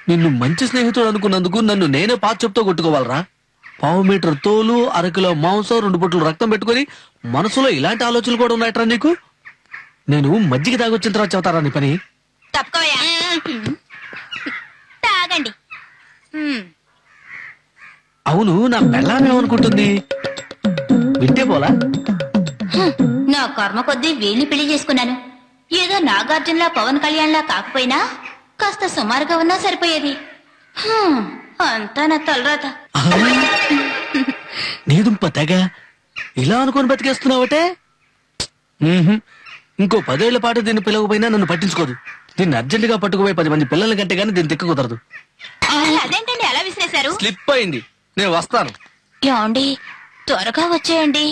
నిన్ను మంచి స్నేహితుడు అనుకున్నందుకు నన్ను నేనే పాత చెప్తో కొట్టుకోవాలరా? 1/2 మీటర్ తోలు, 1 కిలో మాంసం, 2 బొట్లు రక్తం పెట్టుకుని మనసులో ఇలాంటి ఆలోచనలు కూడా ఉన్నాయట్రా నీకు? నేను మజ్జిగ తాగొచ్చిన తర్వాత చెబుతారా నీ పని? తప్పుకోయా, తాగండి. అవును, నా పెళ్ళామేమనుకుంటుంది? వింటే పోలా? నా కర్మ కొద్దీ వీళ్ళని పెళ్లి చేసుకున్నాను. ఏదో నాగార్జునలా పవన్ కళ్యాణ్ లా కాకపోయినా కాస్త సుమారుగా ఉన్నా సరిపోయేది. అంతా నా తలరాత. నీదుంప తెగ ఇలా అనుకుని బతికేస్తున్నావటే. ఇంకో 10 ఏళ్ల పాటు దీన్ని పిలవకపోయినా నన్ను పట్టించుకోదు. దీన్ని అర్జెంట్ గా పట్టుకుపోయి 10 మంది పిల్లల కంటే గానీ దీన్ని తిక్క కుదరదు. అదేంటండి అలా విసిరేశారు? స్లిప్ అయింది, నేను వస్తాను. ఏమండి, త్వరగా వచ్చేయండి.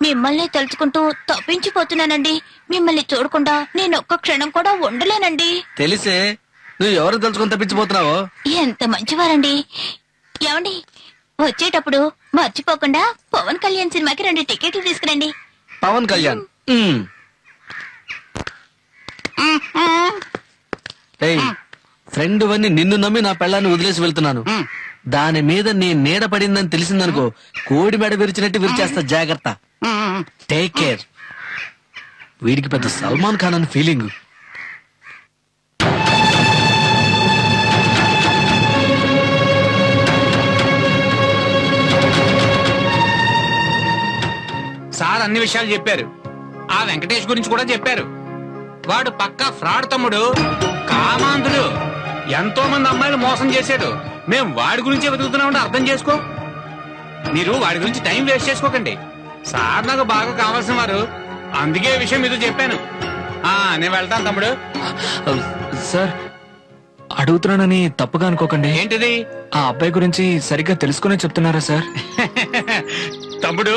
మిమ్మల్ని తలుచుకుంటూ తప్పించిపోతున్నానండి. మిమ్మల్ని చూడకుండా నేను ఒక్క క్షణం కూడా ఉండలేనండి. తెలిసే నువ్వు ఎవరు తలుచుకొని తప్పించిపోతున్నావో. ఎంత మంచివారండి. ఏమండి, వచ్చేటప్పుడు మర్చిపోకుండా పవన్ కళ్యాణ్ సినిమాకి 2 టికెట్లు తీసుకురండి. పవన్ కళ్యాణ్ ఫ్రెండ్ వన్ని నిన్ను నమ్మి నా పెళ్ళాన్ని వదిలేసి వెళ్తున్నాను. దాని మీద నీ నీడ పడిందని తెలిసిందనుకో, కోడి మెడ విరిచినట్టు విరిచేస్తా. జాగ్రత్త, టేక్ కేర్. వీడికి పెద్ద సల్మాన్ ఖాన్ అని ఫీలింగ్. సార్ అన్ని విషయాలు చెప్పారు. ఆ వెంకటేష్ గురించి కూడా చెప్పారు. వాడు పక్కా ఫ్రాడ్ తమ్ముడు, కామాంధుడు. ఎంతో మంది అమ్మాయిలు మోసం చేశాడు. మేం వాడి గురించి వెతుకుతున్నామంటే అర్థం చేసుకో. మీరు వాడి గురించి టైం వేస్ట్ చేసుకోకండి. సార్ నాకు బాగా కావాల్సిన వారు, అందుకే ఈ విషయం మీతో చెప్పాను. నేను వెళ్తాను తమ్ముడు. సార్, అడుగుతున్నానని తప్పుగా అనుకోకండి. ఏంటిది? ఆ అబ్బాయి గురించి సరిగ్గా తెలుసుకునే చెప్తున్నారా సార్? తమ్ముడు,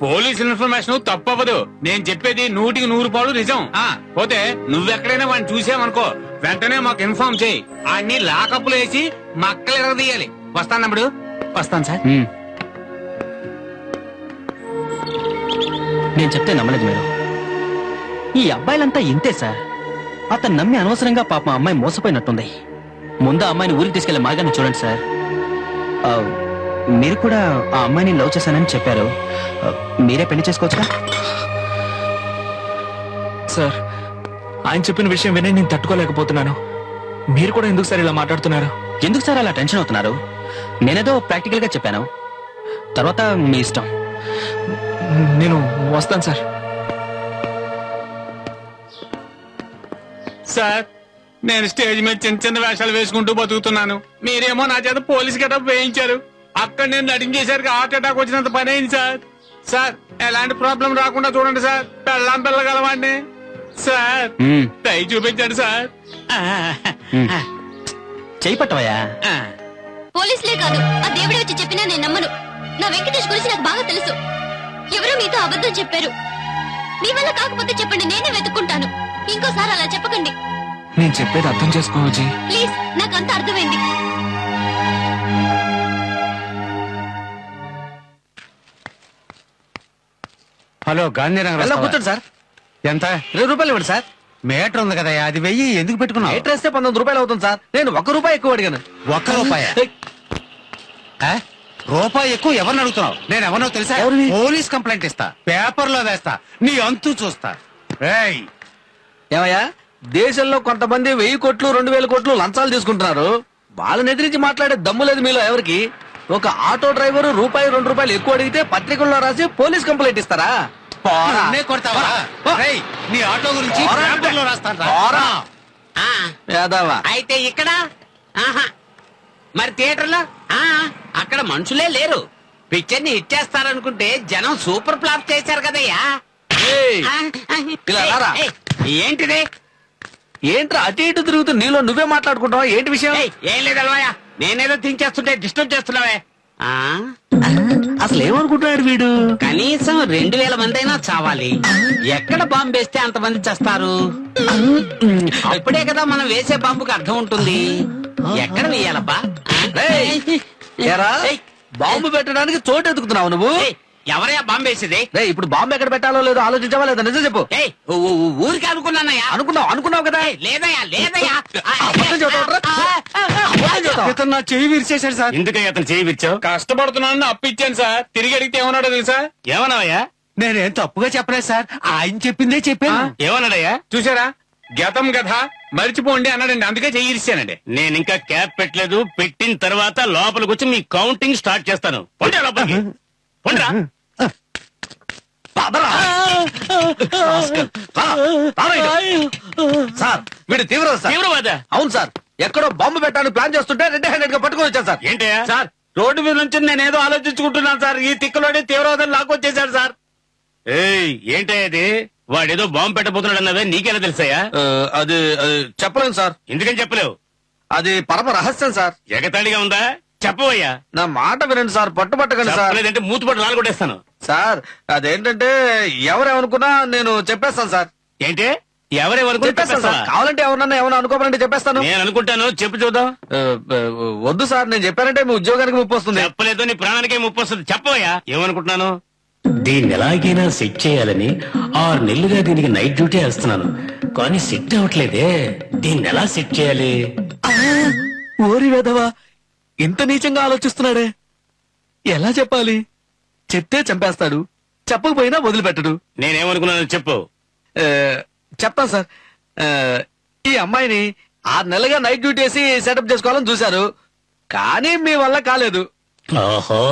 పోలీస్ ఇన్ఫర్మేషన్ తప్పవదు. నేను చెప్పేది 100% నిజం. పోతే నువ్వెక్కడైనా వాడిని చూసావనుకో, వెంటనే మాకు ఇన్ఫార్మ్ చేయి. అన్ని లాకప్లు వేసి మక్కలు ఎరగదీయాలి. వస్తాను తమ్ముడు. వస్తాను సార్. నేను చెప్తే నమ్మలేదు మీరు. ఈ అబ్బాయిలంతా ఇంతే సార్. అతను నమ్మి అనవసరంగా పాపం అమ్మాయి మోసపోయినట్టుంది. ముందు ఆ అమ్మాయిని ఊరికి తీసుకెళ్లే మార్గాన్ని చూడండి సార్. మీరు కూడా ఆ అమ్మాయిని లవ్ చేశానని చెప్పారు. మీరే పెళ్లి చేసుకోవచ్చుగా? సార్, ఆయన చెప్పిన విషయం విని నేను తట్టుకోలేకపోతున్నాను. మీరు కూడా ఎందుకు సార్ ఇలా మాట్లాడుతున్నారు? ఎందుకు సార్ అలా టెన్షన్ అవుతున్నారు? నేనేదో ప్రాక్టికల్ గా చెప్పాను, తర్వాత మీ ఇష్టం. నేను వస్తాను సార్. సార్, నేను స్టేజ్ మీద చిన్న చిన్న వేషాలు వేసుకుంటూ బతుకుతున్నాను. మీరేమో నా చేత పోలీస్ గెటప్ వేయించారు. అక్కడ నేను నటించేసరికి హార్ట్ అటాక్ వచ్చినంత పని అయింది సార్. సార్, ఎలాంటి ప్రాబ్లం రాకుండా చూడండి సార్. పెళ్ళాం పిల్లగలవాడిని సార్. దయ చూపించండి సార్. చెయ్యి పట్టవయ్యా. పోలీసులే కాదు, ఆ దేవుడే వచ్చి చెప్పినా నేను నమ్మను. నా వెంకటేష్ గురించి నాకు బాగా తెలుసు. ఎవరో మీతో అబద్ధం చెప్పారు. మీ వల్ల కాకపోతే చెప్పండి, నేనే వెతుక్కుంటాను. ఇంకోసారి అలా చెప్పకండి. నేను చెప్పేది అర్థం చేసుకోవచ్చు. ప్లీజ్, నాకంతా అర్థమైంది. హలో, గాంధీనగర్ కూర్చోండి సార్. ఎంత? 20 రూపాయలు ఇవ్వండి సార్. మీటర్ ఉంది కదా, అది 1000 ఎందుకు పెట్టుకున్నావు? మీటర్ వేస్తే 19 రూపాయలు అవుతుంది సార్. నేను 1 రూపాయి ఎక్కువ అడిగాను. 1 రూపాయ? రూపాయి ఎక్కువ ఎవరిని అడుగుతున్నావు? నేను ఎవరినో తెలుసా? పోలీస్ కంప్లైంట్ ఇస్తా, పేపర్ లో వేస్తా, నీ అంతు చూస్తా. ఏమయ్యా, దేశంలో కొంతమంది 1000 కోట్లు 2000 కోట్లు లంచాలు తీసుకుంటున్నారు. వాళ్ళని ఎదిరించి మాట్లాడే దమ్ము లేదు మీలో ఎవరికి. ఒక ఆటో డ్రైవర్ రూపాయి 2 రూపాయలు ఎక్కువ అడిగితే పత్రికల్లో రాసి పోలీస్ కంప్లైంట్ ఇస్తారా? నన్నే కొడతావా? రేయ్, నీ ఆటో గురించి పేపర్లో రాస్తాను రా. యాదవా అయితే ఇక్కడ ఆహా మరి థియేటర్లో అక్కడ మనుషులే లేరు. పిక్చర్ ని ఇచ్చేస్తారనుకుంటే జనం సూపర్ ఫ్లాప్ చేశారు కదయ్యా. ఇలా రారా. ఏంటిది? ఏంట్రా అటు ఇటు తిరుగుతూ నీలో నువ్వే మాట్లాడుకుంటావా? ఏంటి విషయం? ఏం లేదు అలవాయా, నేనేదో తించేస్తుంటే డిస్టర్బ్ చేస్తున్నావే. అసలు ఏమనుకుంటున్నాడు వీడు? కనీసం 2000 మంది అయినా చావాలి. ఎక్కడ బాంబు వేస్తే అంతమంది చేస్తారు? అప్పుడే కదా మనం వేసే బాంబుకి అర్థం ఉంటుంది. ఎక్కడ వేయాలబ్బా? బాంబు పెట్టడానికి చోటు ఎదుగుతున్నావు నువ్వు. ఎవరయ్యా బాంబు వేసేది? ఇప్పుడు బాంబు ఎక్కడ పెట్టాలో లేదో ఆలోచించావా లేదా? నిజం చెప్పు. ఊరికి అనుకున్నానయ్యా. అనుకున్నావు కదా. లేదయ్యా లేదయ్యా. ఇతను నా చెయ్యి విరిచేశాడు సార్. ఎందుకయ్యా అతను చేయి విచ్చావు? కష్టపడుతున్నాను అప్పు ఇచ్చాను సార్. తిరిగి అడిగితే ఏమన్నాడో తెలుసా? ఏమన్నావయ్యా? నేనేం తప్పుగా చెప్పలేదు సార్, ఆయన చెప్పిందే చెప్పాను. ఏమన్నాడయ్యా? చూసారా, గతం కథ మర్చిపోండి అన్నాడండి, అందుకే చెయ్యి ఇరిచానండి. నేను ఇంకా క్యాప్ పెట్టలేదు. పెట్టిన తర్వాత లోపలికి వచ్చి మీ కౌంటింగ్ స్టార్ట్ చేస్తాను. పొండి లోపలికి. పొండిరా. సార్ వీడు తీవ్రవాద. అవును సార్, ఎక్కడో బాంబు పెట్టడానికి ప్లాన్ చేస్తుంటే రెడ్ హ్యాండెడ్ గా పట్టుకొని వచ్చాను సార్. ఏంటయ్యా? సార్ రోడ్డు మీద నుంచి నేనేదో ఆలోచించుకుంటున్నాను సార్. ఈ తిక్కలోనే తీవ్రవాదం లాక్కొచ్చేశాడు సార్. ఏంటది? వాడేదో బాంబు పెట్టబోతున్నాడు అన్నదే నీకెలా తెలుసాయా? అది చెప్పలేను సార్. ఎందుకని చెప్పలేవు? అది పరమ రహస్యం సార్. ఎగతాళిగా ఉందా? చెప్పవయ్యా. నా మాట వినండి సార్, పట్టుబట్టకండి సార్. లేదంటే మూతుపట్టు లాగొట్టేస్తాను సార్. అదేంటంటే ఎవరేమనుకున్నా నేను చెప్పేస్తాను సార్. ఏంటి? ఎవరెవరు చెప్పేస్తాను సార్. కావాలంటే ఎవరన్నా ఏమన్నా అనుకోవాలంటే చెప్పేస్తాను. నేను అనుకుంటాను. చెప్పు చూద్దాం. వద్దు సార్, నేను చెప్పానంటే మీ ఉద్యోగానికి ముప్పు వస్తుంది. చెప్పలేదు, నీ ప్రాణానికే ముప్పు వస్తుంది. చెప్పవయ్యా. ఏమనుకుంటున్నాను? దీన్ని ఎలాగైనా సెట్ చేయాలని 6 నెలలుగా దీనికి నైట్ డ్యూటీ వేస్తున్నాను, కానీ సెట్ అవ్వట్లేదే. దీన్ని ఎలా సెట్ చేయాలి? ఓరి వేదవా, ఇంత నీచంగా ఆలోచిస్తున్నాడే. ఎలా చెప్పాలి? చెప్తే చంపేస్తాడు, చెప్పకపోయినా వదిలిపెట్టడు. నేనేమనుకున్నాను చెప్పు. చెప్తాను సార్. ఈ అమ్మాయిని 6 నెలలుగా నైట్ డ్యూటీ వేసి సెటప్ చేసుకోవాలని చూశారు, కానీ మీ వల్ల కాలేదు. ఓహో,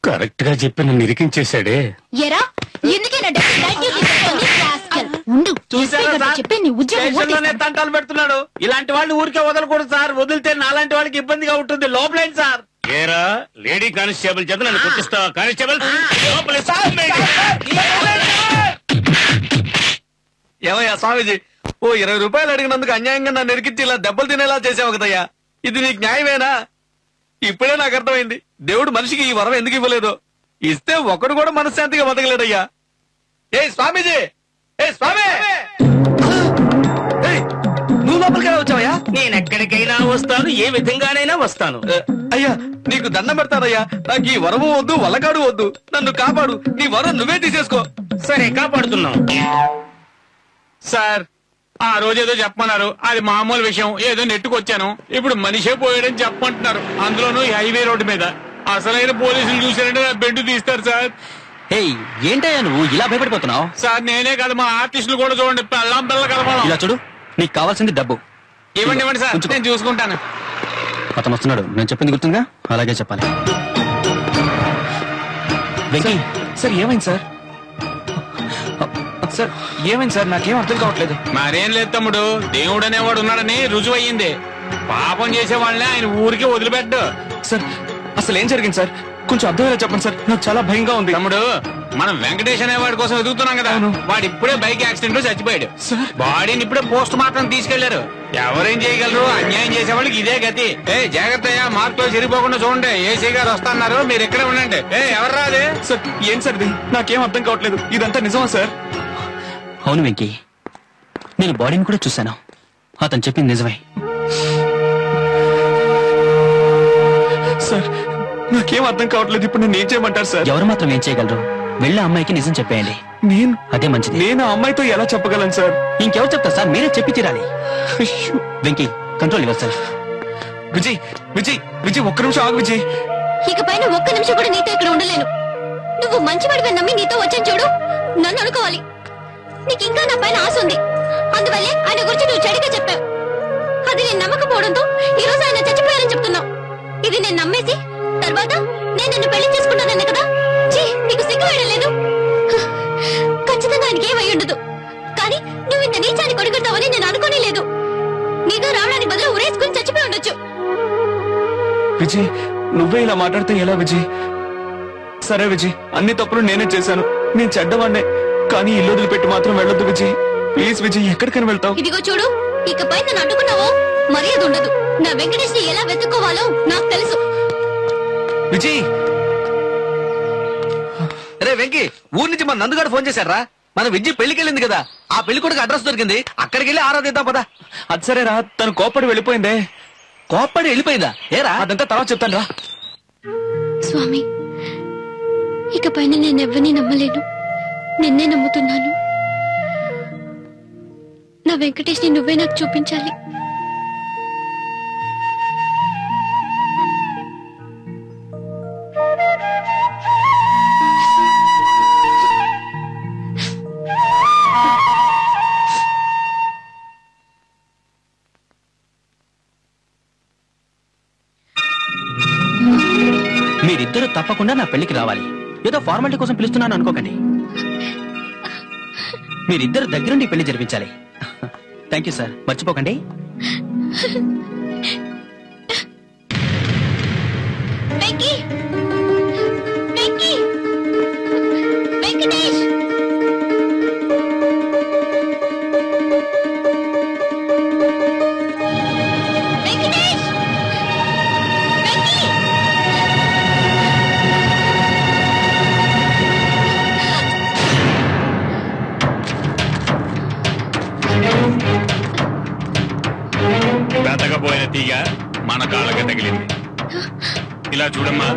కరెక్ట్ గా చెప్పి నన్ను ఇరికించేశాడే. ఎరా ఎందుకైనా నైట్ డ్యూటీ పెట్టుకొని రాస్కల్. ఉండు, చెప్పి నీ ఉద్యోగం తంటాలు పెడుతున్నాడు. ఇలాంటి వాళ్ళు ఊరికే వదలకూడదు సార్. వదిలితే నాలాంటి వాళ్ళకి ఇబ్బందిగా ఉంటుంది. లోపలేండి సార్. ఏరా లేడీ కానిస్టేబుల్ చేత నన్ను కొట్టిస్తావా? కానిస్టేబుల్ ఏమయ్యా స్వామీజీ, ఓ 20 రూపాయలు అడిగినందుకు అన్యాయంగా నన్ను ఎరికించి ఇలా దెబ్బలు తినేలా చేసావు కదయ్యా. ఇది నీకు న్యాయమేనా? ఇప్పుడే నాకు అర్థమైంది దేవుడు మనిషికి ఈ వరం ఎందుకు ఇవ్వలేదో. ఇస్తే ఒకడు కూడా మనశ్శాంతిగా బతకలేడయ్యా. ఏ స్వామీజీ, ఏ స్వామి, నువ్వు లోపలికి వచ్చావయ్యా? నేను ఎక్కడికైనా వస్తాను, ఏ విధంగానైనా వస్తాను. అయ్యా నీకు దండం పెడతానయ్యా, నాకు ఈ వరము వద్దు, వల్లకాడు వద్దు, నన్ను కాపాడు. నీ వరం నువ్వే తీసేసుకో. సరే కాపాడుతున్నావు సార్. ఆ రోజేదో చెప్పమన్నారు, అది మామూలు విషయం. ఏదో నెట్టుకొచ్చాను. ఇప్పుడు మనిషే పోయాడని చెప్పమంటున్నారు, అందులోనూ ఈ హైవే రోడ్డు మీద. అసలైన పోలీసులు చూసారంటే నా బెడ్ తీస్తారు సార్. ఏంటయ్యా నువ్వు ఇలా భయపడిపోతున్నావు? సార్ నేనే కాదు, మా ఆర్టిస్టులు కూడా చూడండి, పెళ్ళం పిల్ల కలపాలి. ఇలా చూడు, నీకు కావాల్సింది డబ్బు. ఇవ్వండి సార్, నేను చూసుకుంటాను. అతను వస్తున్నాడు, నేను చెప్పింది గుర్తుందిగా, అలాగే చెప్పాలి. వెంకీ సార్, ఏమైంది సార్? సార్ ఏమైంది సార్? నాకేం అర్థం కావట్లేదు. మరేం లేదు తమ్ముడు, దేవుడు అనేవాడు ఉన్నాడని రుజువు అయ్యింది. పాపం చేసే వాళ్ళని ఆయన ఊరికి వదిలిపెట్టు. సార్ అసలు ఏం జరిగింది సార్? కొంచెం అర్థమయ్యేలా చెప్పండి సార్, నాకు చాలా భయంగా ఉంది. తమ్ముడు, మనం వెంకటేష్ అనేవాడి కోసం ఎదుగుతున్నాం కదా, వాడు ఇప్పుడే బైక్ యాక్సిడెంట్ లో చచ్చిపోయాడు. బాడీని ఇప్పుడే పోస్ట్ మార్టం తీసుకెళ్లారు. ఎవరేం చేయగలరు? అన్యాయం చేసేవాళ్ళకి ఇదే గతి. జాగ్రత్తగా మార్పులో చెరిపోకుండా చూడండి. ఏసీ గారు వస్తున్నారు, మీరు ఇక్కడే ఉండండి. ఎవరు రాదే సార్? ఏం సార్ ఇది? నాకేం అర్థం కావట్లేదు. ఇదంతా నిజమా సార్? అవును వెంకీ, నేను బాడీని కూడా చూశాను. అతను చెప్పింది నిజమే సార్. నాకేం అర్థం కావట్లేదు. ఇప్పుడు నేను ఏం చేయమంటారు సార్? ఎవరు మాత్రం ఏం చేయగలరు? వెళ్ళి అమ్మాయికి నిజం చెప్పేయండి. నేను అదే మంచిది. నేను ఆ అమ్మాయితో ఎలా చెప్పగలను సార్? ఇంకెవరు చెప్తారు సార్? మీరే చెప్పి తీరాలి. వెంకీ కంట్రోల్ ఇవ్వాలి సార్. విజయ్ విజయ్ విజయ్ ఒక్క నిమిషం ఆగు విజయ్. ఇకపైన ఒక్క నిమిషం కూడా నీతో ఇక్కడ ఉండలేను. నువ్వు మంచివాడిని నమ్మి నీతో వచ్చాను చూడు, నన్ను అనుకోవాలి. నీకు ఇంకా నా పైన ఆశ ఉంది, అందువల్లే ఆయన గురించి నువ్వు చెడుగా చెప్పావు. అది నేను నమ్మకపోవడంతో ఈ రోజు ఆయన చచ్చిపోయారని చెప్తున్నావు. ఇది నేను నమ్మేసి తర్వాత నేను నిన్ను పెళ్లి చేసుకున్నానన్న కదా. నీకు సిగ్గు వేయడం లేదు. ఖచ్చితంగా ఆయనకి ఏమై ఉండదు. కానీ నువ్వు ఇంత నీచాన్ని కొడుకుతావని నేను అనుకోనే లేదు. నీతో రావడానికి బదులు ఉరేసుకుని చచ్చిపోయి ఉండొచ్చు. విజయ్, నువ్వే ఇలా మాట్లాడితే ఎలా విజయ్? సరే విజయ్, అన్ని తప్పులు నేనే చేశాను. నేను చెడ్డవాడినే. కానీ ఇల్లు వదిలిపెట్టి మాత్రం వెళ్ళొద్దు విజయ్. ప్లీజ్ విజయ్, ఎక్కడికైనా వెళ్తావు? ఇదిగో చూడు, ఇకపై నన్ను అడ్డుకున్నావో మర్యాద ఉండదు. నా వెంకటేష్ ని ఎలా వెతుక్కోవాలో నాకు తెలుసు. విజయ్, రే వెంకీ, ఊరి నుంచి మన నందుగారు ఫోన్ చేశారా? మన విజయ్ పెళ్లికి వెళ్ళింది కదా, ఆ పెళ్లి కొడుకు అడ్రస్ దొరికింది. అక్కడికి వెళ్ళి ఆరాధిద్దాం పదా. అది సరేరా, తను కోపడి వెళ్ళిపోయిందే. కోపడి వెళ్ళిపోయిందా? ఏరా? అదంతా తర్వాత చెప్తాను రా. స్వామి, ఇకపైన నేనెవ్వరిని నమ్మలేను. నిన్నే నమ్ముతున్నాను. నా వెంకటేష్ ని నువ్వే నాకు చూపించాలి. మీరిద్దరూ తప్పకుండా నా పెళ్లికి రావాలి. ఏదో ఫార్మాలిటీ కోసం పిలుస్తున్నాను అనుకోకండి. మీరిద్దరు దగ్గరుండి పెళ్లి జరిపించాలి. థ్యాంక్ యూ సార్, మర్చిపోకండి. వెంకటేష్, వెతకపోయిన తీగ మన కాళ్ళకి తగిలింది. ఇలా చూడమ్మా,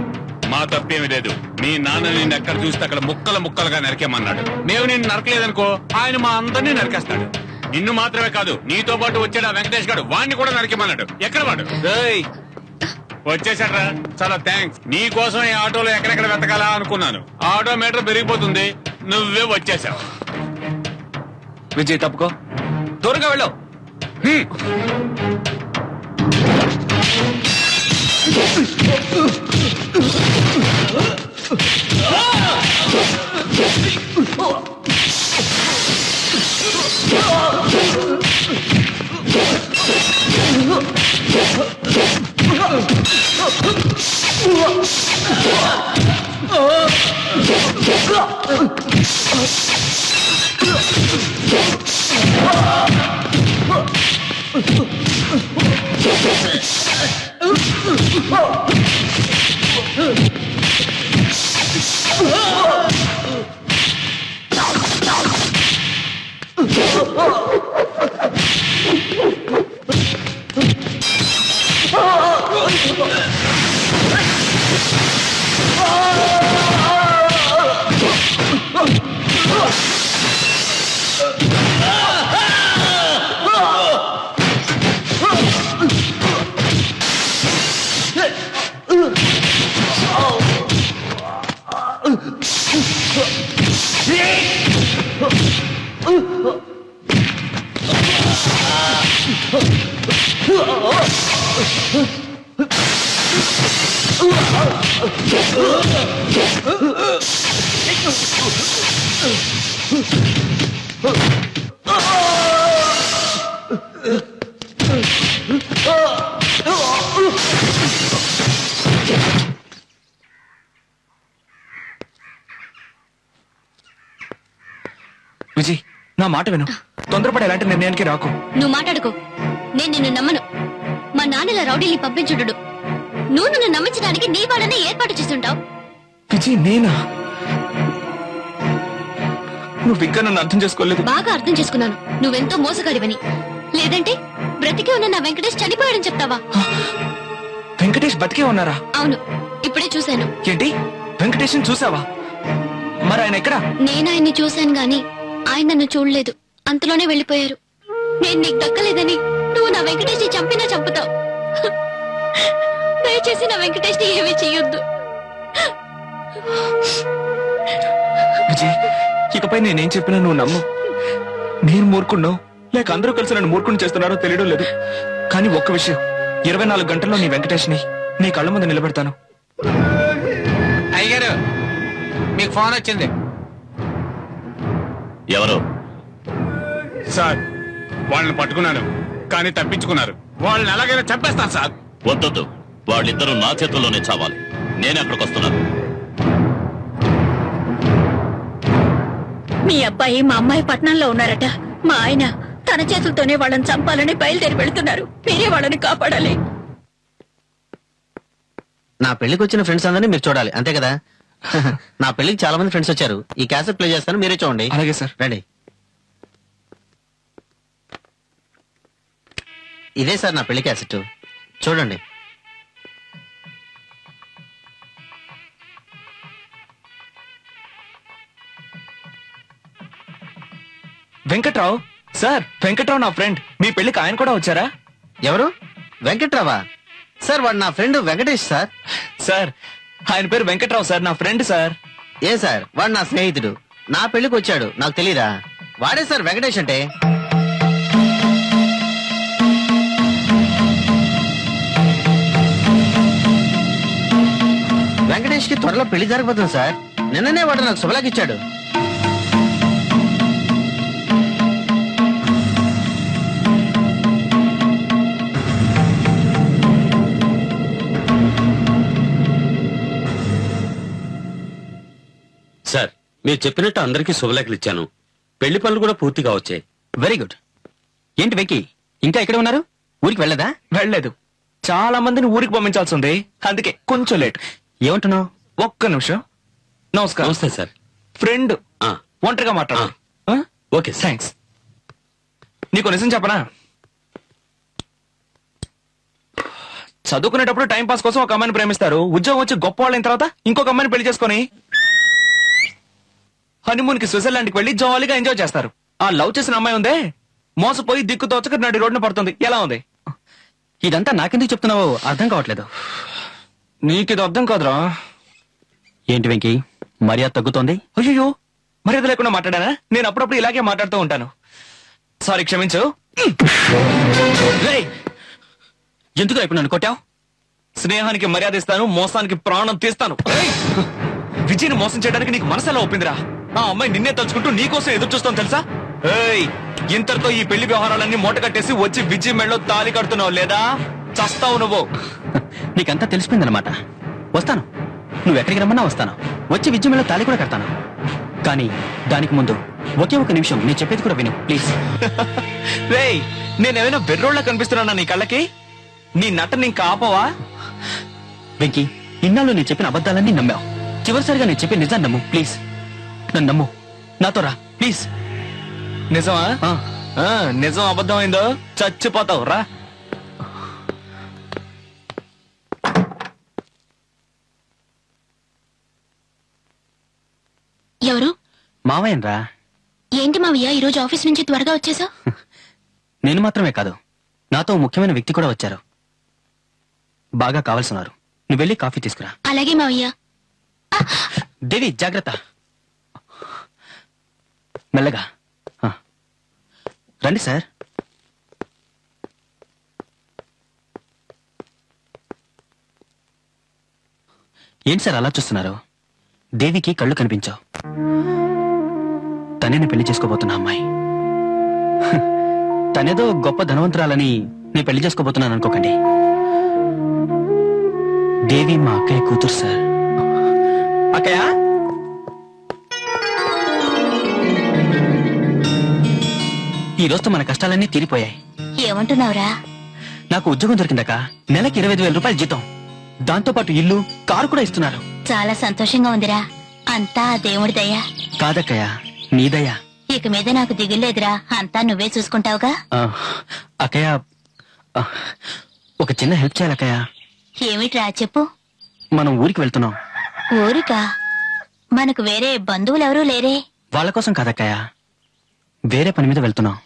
మా తప్పేమీ లేదు. మీ నాన్న నిన్ను ఎక్కడ చూస్తే అక్కడ ముక్కలు ముక్కలుగా నరికేమన్నాడు. మేము నిన్ను నరకలేదనుకో, ఆయన మా అందరినీ నరికేస్తాడు. నిన్ను మాత్రమే కాదు, నీతో పాటు వచ్చాడు ఆ వెంకటేష్ గారు, వాడిని కూడా నరికేమన్నాడు. ఎక్కడ వాడు? వచ్చేసాడ్రా, చాలా థ్యాంక్స్. నీ కోసం ఈ ఆటోలో ఎక్కడెక్కడ వెతకాలా అనుకున్నాను. ఆటో మీటర్ పెరిగిపోతుంది, నువ్వే వచ్చేసావు. విజయ్, తప్పుకో, దూరంగా వెళ్ళావు. విజయ్, నా మాట విను. తొందరపడి ఎలాంటి నిర్ణయానికి రాకు. నువ్వు మాట్లాడుకో, నేను నిన్ను నమ్మను. మా నాన్నల రౌడీని పంపించుడు. నువ్వు నన్ను నమ్మించడానికి నీ వాళ్ళనే ఏర్పాటు చేస్తుంటావు. విజయ్, నేనా? నువ్వు ఇంకా నన్ను అర్థం చేసుకోలేదు. బాగా అర్థం చేసుకున్నాను. నువ్వెంతో మోసగాడివని. లేదంటే బ్రతికే ఉన్న నా వెంకటేష్ చనిపోయాడని చెప్తావా? వెంకటేష్ బతికే ఉన్నారా? అవును, ఇప్పుడే చూశాను. ఏంటి, వెంకటేష్ చూసావా? మరి ఆయన ఎక్కడా? నేను ఆయన్ని చూశాను గాని ఆయన నన్ను చూడలేదు. అంతలోనే వెళ్లిపోయారు. నేను నీకు దక్కలేదని నువ్వు నా వెంకటేష్ ని చంపినా చంపుతావు. దయచేసి నా వెంకటేష్ ని ఏమీ చెయ్యొద్దు. విజయ్, ఇకపై నేనేం చెప్పినా నువ్వు నమ్ము. నేను మూర్ఖున్నావు లేక అందరూ కలిసి నన్ను మూర్ఖుని చేస్తున్నారో తెలియడం లేదు. కానీ ఒక్క విషయం, 24 గంటల్లో నీ వెంకటేష్ ని నీ కళ్ళ ముందు నిలబెడతాను. అయ్యగారు మీకు ఫోన్ వచ్చింది. ఎవరు? సార్ వాళ్ళని పట్టుకున్నాను, కానీ తప్పించుకున్నారు. వాళ్ళని ఎలాగైనా చంపేస్తాను సార్. వద్దొద్దు, వాళ్ళిద్దరూ నా చేతుల్లోనే చావాలి. నేను ఎక్కడికి వస్తున్నాను. మీ అబ్బాయి మా అమ్మాయి పట్నంలో ఉన్నారట. మా ఆయన తన చేతులతోనే వాళ్ళని చంపాలని బయలుదేరి వెళ్తున్నారు. మీరే వాళ్ళని కాపాడాలి. నా పెళ్లికి వచ్చిన ఫ్రెండ్స్ అందరినీ మీరు చూడాలి, అంతే కదా? నా పెళ్లికి చాలా మంది ఫ్రెండ్స్ వచ్చారు. ఈ క్యాసెట్ ప్లే చేస్తాను, మీరే చూడండి. అలాగే సార్. రండి. ఇదే సార్ నా పెళ్లి క్యాసెట్, చూడండి. వెంకట్రావు సార్, వెంకట్రావు నా ఫ్రెండ్. మీ పెళ్లికి ఆయన కూడా వచ్చారా? ఎవరు? వెంకట్రావా? సార్ వాడు నా ఫ్రెండ్ వెంకటేష్ సార్. సార్ ఆయన పేరు వెంకట్రావు సార్, నా ఫ్రెండ్ సార్. ఏ సార్, వాడు నా స్నేహితుడు. నా పెళ్లికి వచ్చాడు, నాకు తెలీదా? వాడే సార్ వెంకటేష్ అంటే. వెంకటేష్ కి త్వరలో పెళ్లి జరగబోతుంది సార్. నిన్ననే వాడు నాకు శుభలాకి ఇచ్చాడు. సార్ మీరు చెప్పినట్టు అందరికీ శుభలేఖలు ఇచ్చాను. పెళ్లి పనులు కూడా పూర్తిగా వచ్చాయి. Very good. ఏంటి వెంకీ ఇంకా ఇక్కడ ఉన్నారు? ఊరికి వెళ్ళదా? వెళ్ళలేదు, చాలా మందిని ఊరికి పంపించాల్సి ఉంది, అందుకే కొంచెం లేట్. ఏమంటున్నావు? ఒక్క నిమిషం. నమస్కారం. నమస్తే సార్. ఫ్రెండ్ ఒంటరిగా మాట్లాడు. Okay thanks. నీకు నిజం చెప్పనా? చదువుకునేటప్పుడు టైం పాస్ కోసం ఒక అమ్మాయిని ప్రేమిస్తారు. ఉద్యోగం వచ్చి గొప్ప వాళ్ళైన తర్వాత ఇంకొక అమ్మాయిని పెళ్లి చేసుకుని హనీమూన్ కి స్విట్జర్లాండ్ కి వెళ్లి జాలీగా ఎంజాయ్ చేస్తారు. ఆ లవ్ చేసిన అమ్మాయి ఉందే, మోసపోయి దిక్కు తోచక నడి రోడ్డున పడుతుంది. ఎలా ఉంది? ఇదంతా నాకెందుకు చెప్తున్నావో అర్థం కావట్లేదు. నీకిది అర్థం కాదురా. ఏంటి వెంకీ మర్యాద తగ్గుతోంది? అయ్యో, మర్యాద లేకుండా మాట్లాడానా? నేను అప్పుడప్పుడు ఇలాగే మాట్లాడుతూ ఉంటాను. సారీ, క్షమించు. ఎందుకు ఇప్పుడు నన్ను కొట్టావు? స్నేహానికి మర్యాద ఇస్తాను, మోసానికి ప్రాణం తీస్తాను. విజయ్ని మోసం చేయడానికి నీకు మనసు ఎలా ఒప్పిందిరా? ఆ అమ్మాయి నిన్నే తలుచుకుంటూ నీకోసం ఎదురు చూస్తాను తెలుసా? ఇంతటితో ఈ పెళ్లి వ్యవహారాలన్నీ మూట కట్టేసి వచ్చి విజయ్ మెళ్ళో తాళి కడుతున్నావు లేదా చస్తావు నువ్వు. నీకంతా తెలిసిపోయిందనమాట. వస్తాను, నువ్వు ఎక్కడికి రమ్మన్నా వస్తాను. వచ్చి విజయ్ మెళ్ళో తాళి కూడా కడతాను. కానీ దానికి ముందు ఒకే ఒక నిమిషం నేను చెప్పేది కూడా విను ప్లీజ్. రేయ్, నేనేమైనా బెర్రోళ్ళ కనిపిస్తున్నానా నీ కళ్ళకి? నీ నటని ఇంకా ఆపవా? వెంకీ, ఇన్నాళ్ళు నేను చెప్పిన అబద్ధాలన్నీ నమ్మావు. చివరిసారిగా నేను చెప్పి నిజాన్ని నమ్ము ప్లీజ్. నన్ను నమ్ము, నాతో రా ప్లీజ్. నిజమా? నిజం అబద్ధం అయిందో చచ్చిపోతావు రా. ఎవరు? మావయ్యన్ రా. ఏంటి మావయ్య ఈరోజు ఆఫీస్ నుంచి త్వరగా వచ్చేసా? నేను మాత్రమే కాదు, నాతో ముఖ్యమైన వ్యక్తి కూడా వచ్చారు. బాగా కావాల్సినారు. నువ్వు వెళ్ళి కాఫీ తీసుకురా. అలాగే మావయ్య. దేవి జాగ్రత్త, మెల్లగా. రండి సార్. ఏంటి సార్ అలా చూస్తున్నారు? దేవికి కళ్ళు కనిపించావు. తనేని పెళ్లి చేసుకోబోతున్నా అమ్మాయి. తనేదో గొప్ప ధనవంతురాలని నేను పెళ్లి చేసుకోబోతున్నాను అనుకోకండి. దేవి మా అక్కయ్య కూతురు సార్. అక్కయ్య, ఈ రోజుతో మన కష్టాలన్నీ తీరిపోయాయి. ఏమంటున్నావురా? నాకు ఉద్యోగం దొరికిందక నెలకి 25,000 రూపాయలు జీతం, దాంతో పాటు ఇల్లు, కారు కూడా ఇస్తున్నారు. చాలా సంతోషంగా ఉందిరా. అంతా ఆ దేవుడి దయ. కాదక్కయ్య, నీదయ్యా. ఇక మీద నాకు దిగులేదురా, అంతా నువ్వే చూసుకుంటావుగా. అక్కయ్య, ఒక చిన్న హెల్ప్ చేయాలి అక్కయ్య. ఏమిట్రా చెప్పు. మనం ఊరికి వెళ్తున్నాం. ఊరికా? మనకు వేరే బంధువులెవరూ లేరే. వాళ్ళ కోసం కాదక్కయ్య, వేరే పని మీద వెళ్తున్నాం.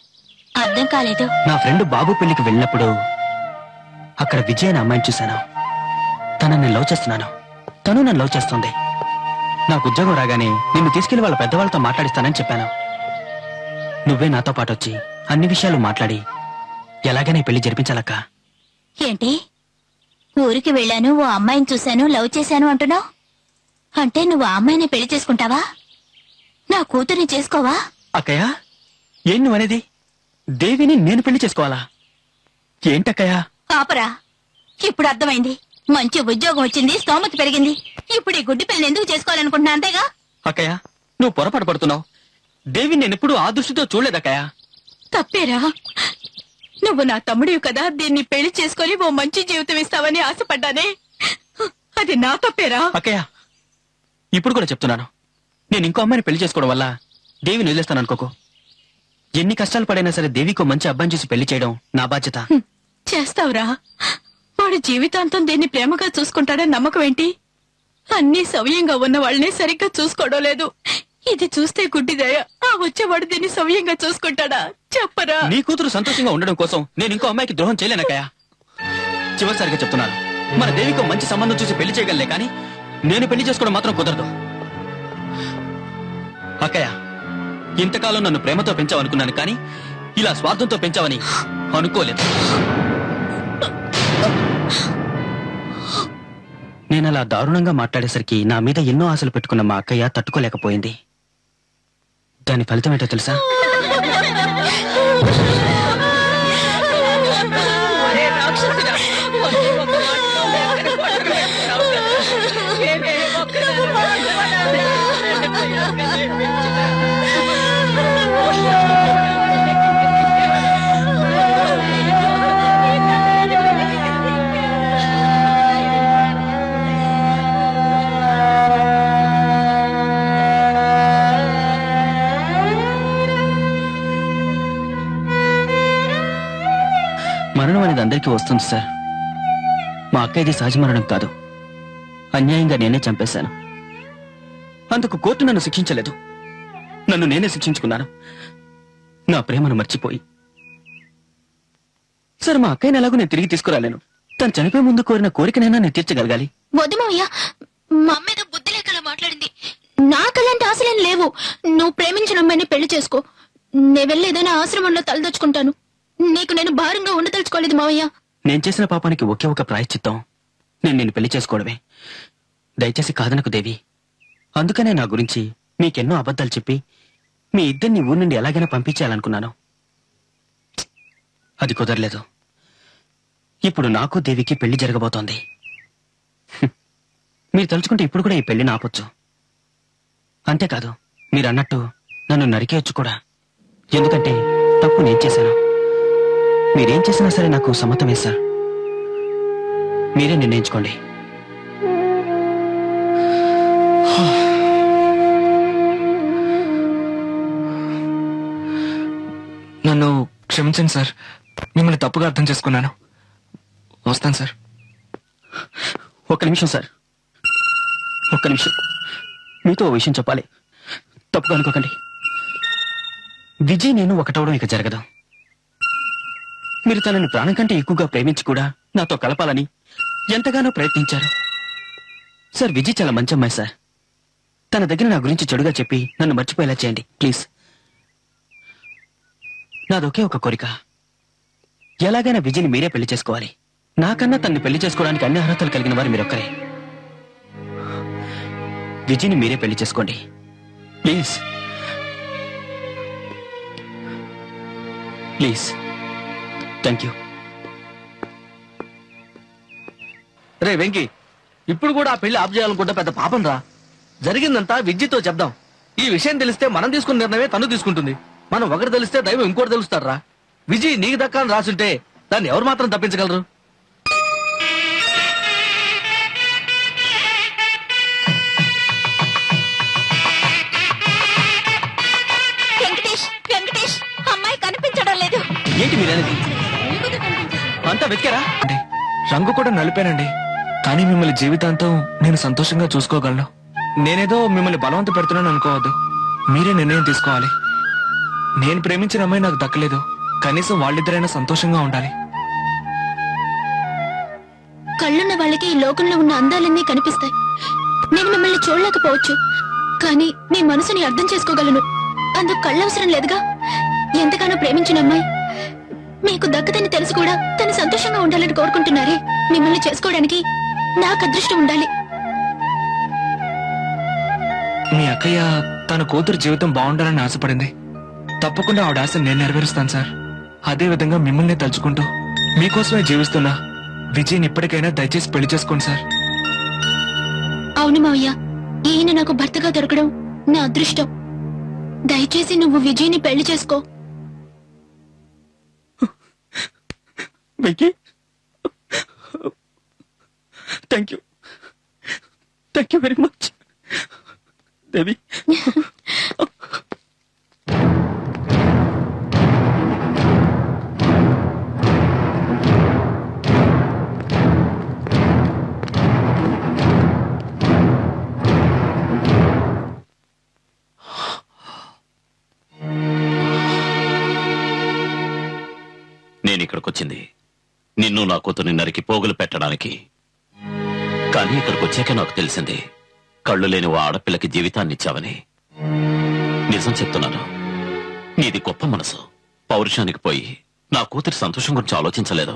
అర్థం కాలేదు. నా ఫ్రెండ్ బాబు పెళ్లికి వెళ్ళినప్పుడు అక్కడ విజయ్ అనే అమ్మాయిని చూశాను. తనని నేను లవ్ చేస్తున్నాను, తను నన్ను లవ్ చేస్తుంది. నాకు ఉద్యోగం రాగానే నిన్ను తీసుకెళ్లి వాళ్ళ పెద్దవాళ్ళతో మాట్లాడిస్తానని చెప్పాను. నువ్వే నాతో పాటు వచ్చి అన్ని విషయాలు మాట్లాడి ఎలాగైనా పెళ్లి జరిపించాలక్క. ఏంటి ఊరికి వెళ్ళాను, ఓ అమ్మాయిని చూశాను, లవ్ చేశాను అంటున్నావు. అంటే నువ్వు ఆ అమ్మాయిని పెళ్లి చేసుకుంటావా? నా కూతుర్ని చేసుకోవా? అక్కయ్య, ఏం నువ్వనేది? దేవిని నేను పెళ్లి చేసుకోవాలా? ఏంటక్కయ్య? ఆపరా, ఇప్పుడు అర్థమైంది. మంచి ఉద్యోగం వచ్చింది, స్తోమత పెరిగింది. ఇప్పుడు ఈ గుడ్డి పిల్లని ఎందుకు చేసుకోవాలనుకుంటున్నా, అంతేగా? అక్కయ్య, నువ్వు పొరపాటు పడుతున్నావు. దేవి నేనెప్పుడు ఆ దృష్టితో చూడలేదక్కయ్య. తప్పేరా? నువ్వు నా తమ్ముడివి కదా, దీన్ని పెళ్లి చేసుకుని ఓ మంచి జీవితం ఇస్తావని ఆశపడ్డానే, అది నా తప్పేరా? అక్కయ్య, ఇప్పుడు కూడా చెప్తున్నాను, నేను ఇంకో అమ్మాయిని పెళ్లి చేసుకోవడం వల్ల దేవిని వదిలేస్తాను అనుకోకు. ఎన్ని కష్టాలు పడైనా సరే దేవికో మంచి అబ్బాయిని చూసి పెళ్లి చేయడం నా బాధ్యత. చేస్తావురా? వాడు జీవితాంతం దీన్ని ప్రేమగా చూసుకుంటాడని నమ్మకం ఏంటి? అన్ని సవ్యంగా ఉన్న వాళ్ళని సరిగ్గా చూసుకోవడం లేదు. ఇది చూస్తే గుడ్డిదయ, ఆ వచ్చేవాడు దీన్ని సవ్యంగా చూసుకుంటాడా? చెప్పరా? నీ కూతురు సంతోషంగా ఉండడం కోసం నేను ఇంకో అమ్మాయికి ద్రోహం చేయలేనక్కయ్య. చివరిసారిగా చెప్తున్నాను, మన దేవికో మంచి సంబంధం చూసి పెళ్లి చేయగలలే కానీ నేను పెళ్లి చేసుకోవడం మాత్రం కుదరదు. అక్కయ్య, ఇంతకాలం నన్ను ప్రేమతో పెంచావనుకున్నాను కానీ ఇలా స్వార్థంతో పెంచావని అనుకోలేదు. నేనలా దారుణంగా మాట్లాడేసరికి నా మీద ఎన్నో ఆశలు పెట్టుకున్న మా అక్కయ్య తట్టుకోలేకపోయింది. దాని ఫలితం ఏంటో తెలుసా? మరణం అనేది అందరికీ వస్తుంది సార్. మా అక్కయ్యది సహజ మరణం కాదు, అన్యాయంగా నేనే చంపేశాను. అందుకు కోర్టు నన్ను శిక్షించలేదు, నన్ను నేనే శిక్షించుకున్నాను, నా ప్రేమను మర్చిపోయి. సార్, మా అక్కయ్యని ఎలాగో నేను తిరిగి తీసుకురాలేను. తను చనిపోయే ముందు కోరిన కోరికనైనా నేను తీర్చగలగాలి. వద్దు మావయ్య, మా అమ్మ ఏదో బుద్ధి లేకలా మాట్లాడింది. నాకు అలాంటి ఆశలేం లేవు. నువ్వు ప్రేమించిన అమ్మాయిని పెళ్లి చేసుకో. నేను వెళ్ళి ఏదైనా ఆశ్రమంలో తలదొచ్చుకుంటాను. నీకు నేను భారంగా ఉండదలుచుకోలేదు మావయ్య. నేను చేసిన పాపానికి ఒకే ఒక ప్రాయశ్చిత్తం నేను నిన్ను పెళ్లి చేసుకోవడమే. దయచేసి కాదనకు దేవి. అందుకనే నా గురించి మీకెన్నో అబద్ధాలు చెప్పి మీ ఇద్దరిని ఊరి నుండి ఎలాగైనా పంపించేయాలనుకున్నాను. అది కుదరలేదు. ఇప్పుడు నాకు దేవికి పెళ్లి జరగబోతోంది. మీరు తలుచుకుంటే ఇప్పుడు కూడా ఈ పెళ్లిని ఆపొచ్చు. అంతేకాదు, మీరు అన్నట్టు నన్ను నరికేయొచ్చు కూడా. ఎందుకంటే తప్పు నేను చేశాను. మీరేం చేసినా సరే నాకు సమ్మతమే సార్. మీరే నిర్ణయించుకోండి. నన్ను క్షమించండి సార్, మిమ్మల్ని తప్పుగా అర్థం చేసుకున్నాను. వస్తాను సార్. ఒక్క నిమిషం సార్, ఒక్క నిమిషం. మీతో ఓ విషయం చెప్పాలి, తప్పుగా అనుకోకండి. విజయ్ నేను ఒకటవడం ఇక జరగదు. మీరు తనని ప్రాణం కంటే ఎక్కువగా ప్రేమించి కూడా నాతో కలపాలని ఎంతగానో ప్రయత్నించారు. సార్, విజయ్ చాలా మంచి అమ్మాయి సార్. తన దగ్గర నా గురించి చెడుగా చెప్పి నన్ను మర్చిపోయేలా చేయండి ప్లీజ్. నాదొకే ఒక కోరిక, ఎలాగైనా విజయ్ని మీరే పెళ్లి చేసుకోవాలి. నాకన్నా తన్ని పెళ్లి చేసుకోవడానికి అన్ని అర్హతలు కలిగిన వారు మీరొక్కరే. విజయ్ని మీరే పెళ్లి చేసుకోండి ప్లీజ్. ప్లీజ్. Thank you. రే వెంకీ, ఇప్పుడు కూడా ఆ పెళ్లి ఆఫ్ చేయాలనుకుంటే పెద్ద పాపం రా. జరిగిందంతా విద్యతో చెప్దాం. ఈ విషయం తెలిస్తే మనం తీసుకున్న నిర్ణయమే తను తీసుకుంటుంది. మనం ఒకటి తెలిస్తే దైవం ఇంకోటి తెలుస్తారా? విజయ్ నీకు దక్కాలని రాసుంటే దాన్ని ఎవరు మాత్రం తప్పించగలరు? వెంకటేష్, వెంకటేష్, అమ్మాయి కనిపించడం లేదు. ఏంటి మీరనేది? అంతా వెతికారా? రంగు కూడా నలిపానండి, కానీ మిమ్మల్ని జీవితాంతం నేను సంతోషంగా చూసుకోగలను. నేనేదో మిమ్మల్ని బలవంత పెడుతున్నాను అనుకోవద్దు. మీరే నిర్ణయం తీసుకోవాలి. నేను ప్రేమించిన అమ్మాయి నాకు దక్కలేదు, కనీసం వాళ్ళిద్దరైనా సంతోషంగా ఉండాలి. కళ్ళున్న వాళ్ళకి ఈ లోకంలో ఉన్న అందాలన్నీ కనిపిస్తాయి. నేను మిమ్మల్ని చూడలేకపోవచ్చు, కానీ మీ మనసుని అర్థం చేసుకోగలను. అందుకు కళ్ళవసరం లేదుగా. ఎంతగానో ప్రేమించిన అమ్మాయి మీకు దక్కదని తెలిసి కూడా తను సంతోషంగా ఉండాలని కోరుకుంటున్నారే. మిమ్మల్ని చేసుకోవడానికి నాకు అదృష్టం ఉండాలి. మీ అక్కయ్య తన కూతురు జీవితం బాగుండాలని ఆశపడింది. తప్పకుండా ఆవిడ ఆశ నేను నెరవేరుస్తాను సార్. అదే విధంగా మిమ్మల్ని తలుచుకుంటూ మీకోసమే జీవిస్తున్నా విజయ్ని ఇప్పటికైనా దయచేసి పెళ్లి చేసుకోండి సార్. అవును మావయ్య, ఈయన నాకు భర్తగా దొరకడం నా అదృష్టం. దయచేసి నువ్వు విజయ్ని పెళ్లి చేసుకో. Venky, thank you very much. Devi, నేను ఇక్కడికొచ్చింది నిన్ను నా కూతుర్ని నరికి పోగులు పెట్టడానికి. కానీ ఇక్కడికి వచ్చాక నాకు తెలిసింది కళ్ళు లేని ఓ ఆడపిల్లకి జీవితాన్ని ఇచ్చావని. నిజం చెప్తున్నాను, నీది గొప్ప మనసు. పౌరుషానికి పోయి నా కూతురి సంతోషం గురించి ఆలోచించలేదు.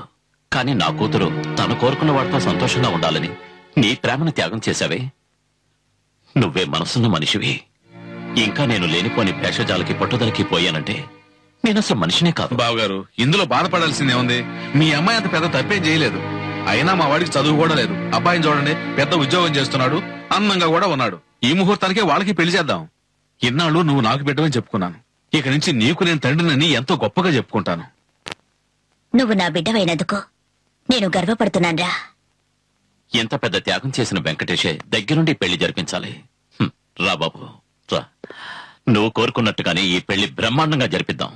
కానీ నా కూతురు తను కోరుకున్న వాడితో సంతోషంగా ఉండాలని నీ ప్రేమను త్యాగం చేశావే. నువ్వే మనసున్న మనిషివి. ఇంకా నేను లేనిపోని భేషజాలకి పట్టుదలకి పోయానంటే నేను అసలు మనిషినే కాదు. బావగారు, ఇందులో బాధపడాల్సిందే ఉంది. మీ అమ్మాయి అంత పెద్ద తప్పేం చేయలేదు. అయినా మా వాడికి చదువు కూడా లేదు. అబ్బాయిని చూడండి, పెద్ద ఉద్యోగం చేస్తున్నాడు, అందంగా కూడా ఉన్నాడు. ఈ ముహూర్తానికే వాళ్ళకి పెళ్లి చేద్దాం. ఇన్నాళ్ళు నువ్వు నాకు బిడ్డవని చెప్పుకున్నాను. ఇక నుంచి నీకు నేను తండ్రినని ఎంతో గొప్పగా చెప్పుకుంటాను. నువ్వు నా బిడ్డవైనందుకు నేను గర్వపడుతున్నాన్రా. ఎంత పెద్ద త్యాగం చేసిన వెంకటేషే దగ్గరుండి పెళ్లి జరిపించాలి. రా బాబు రా, నువ్వు కోరుకున్నట్టుగానే ఈ పెళ్లి బ్రహ్మాండంగా జరిపిద్దాం.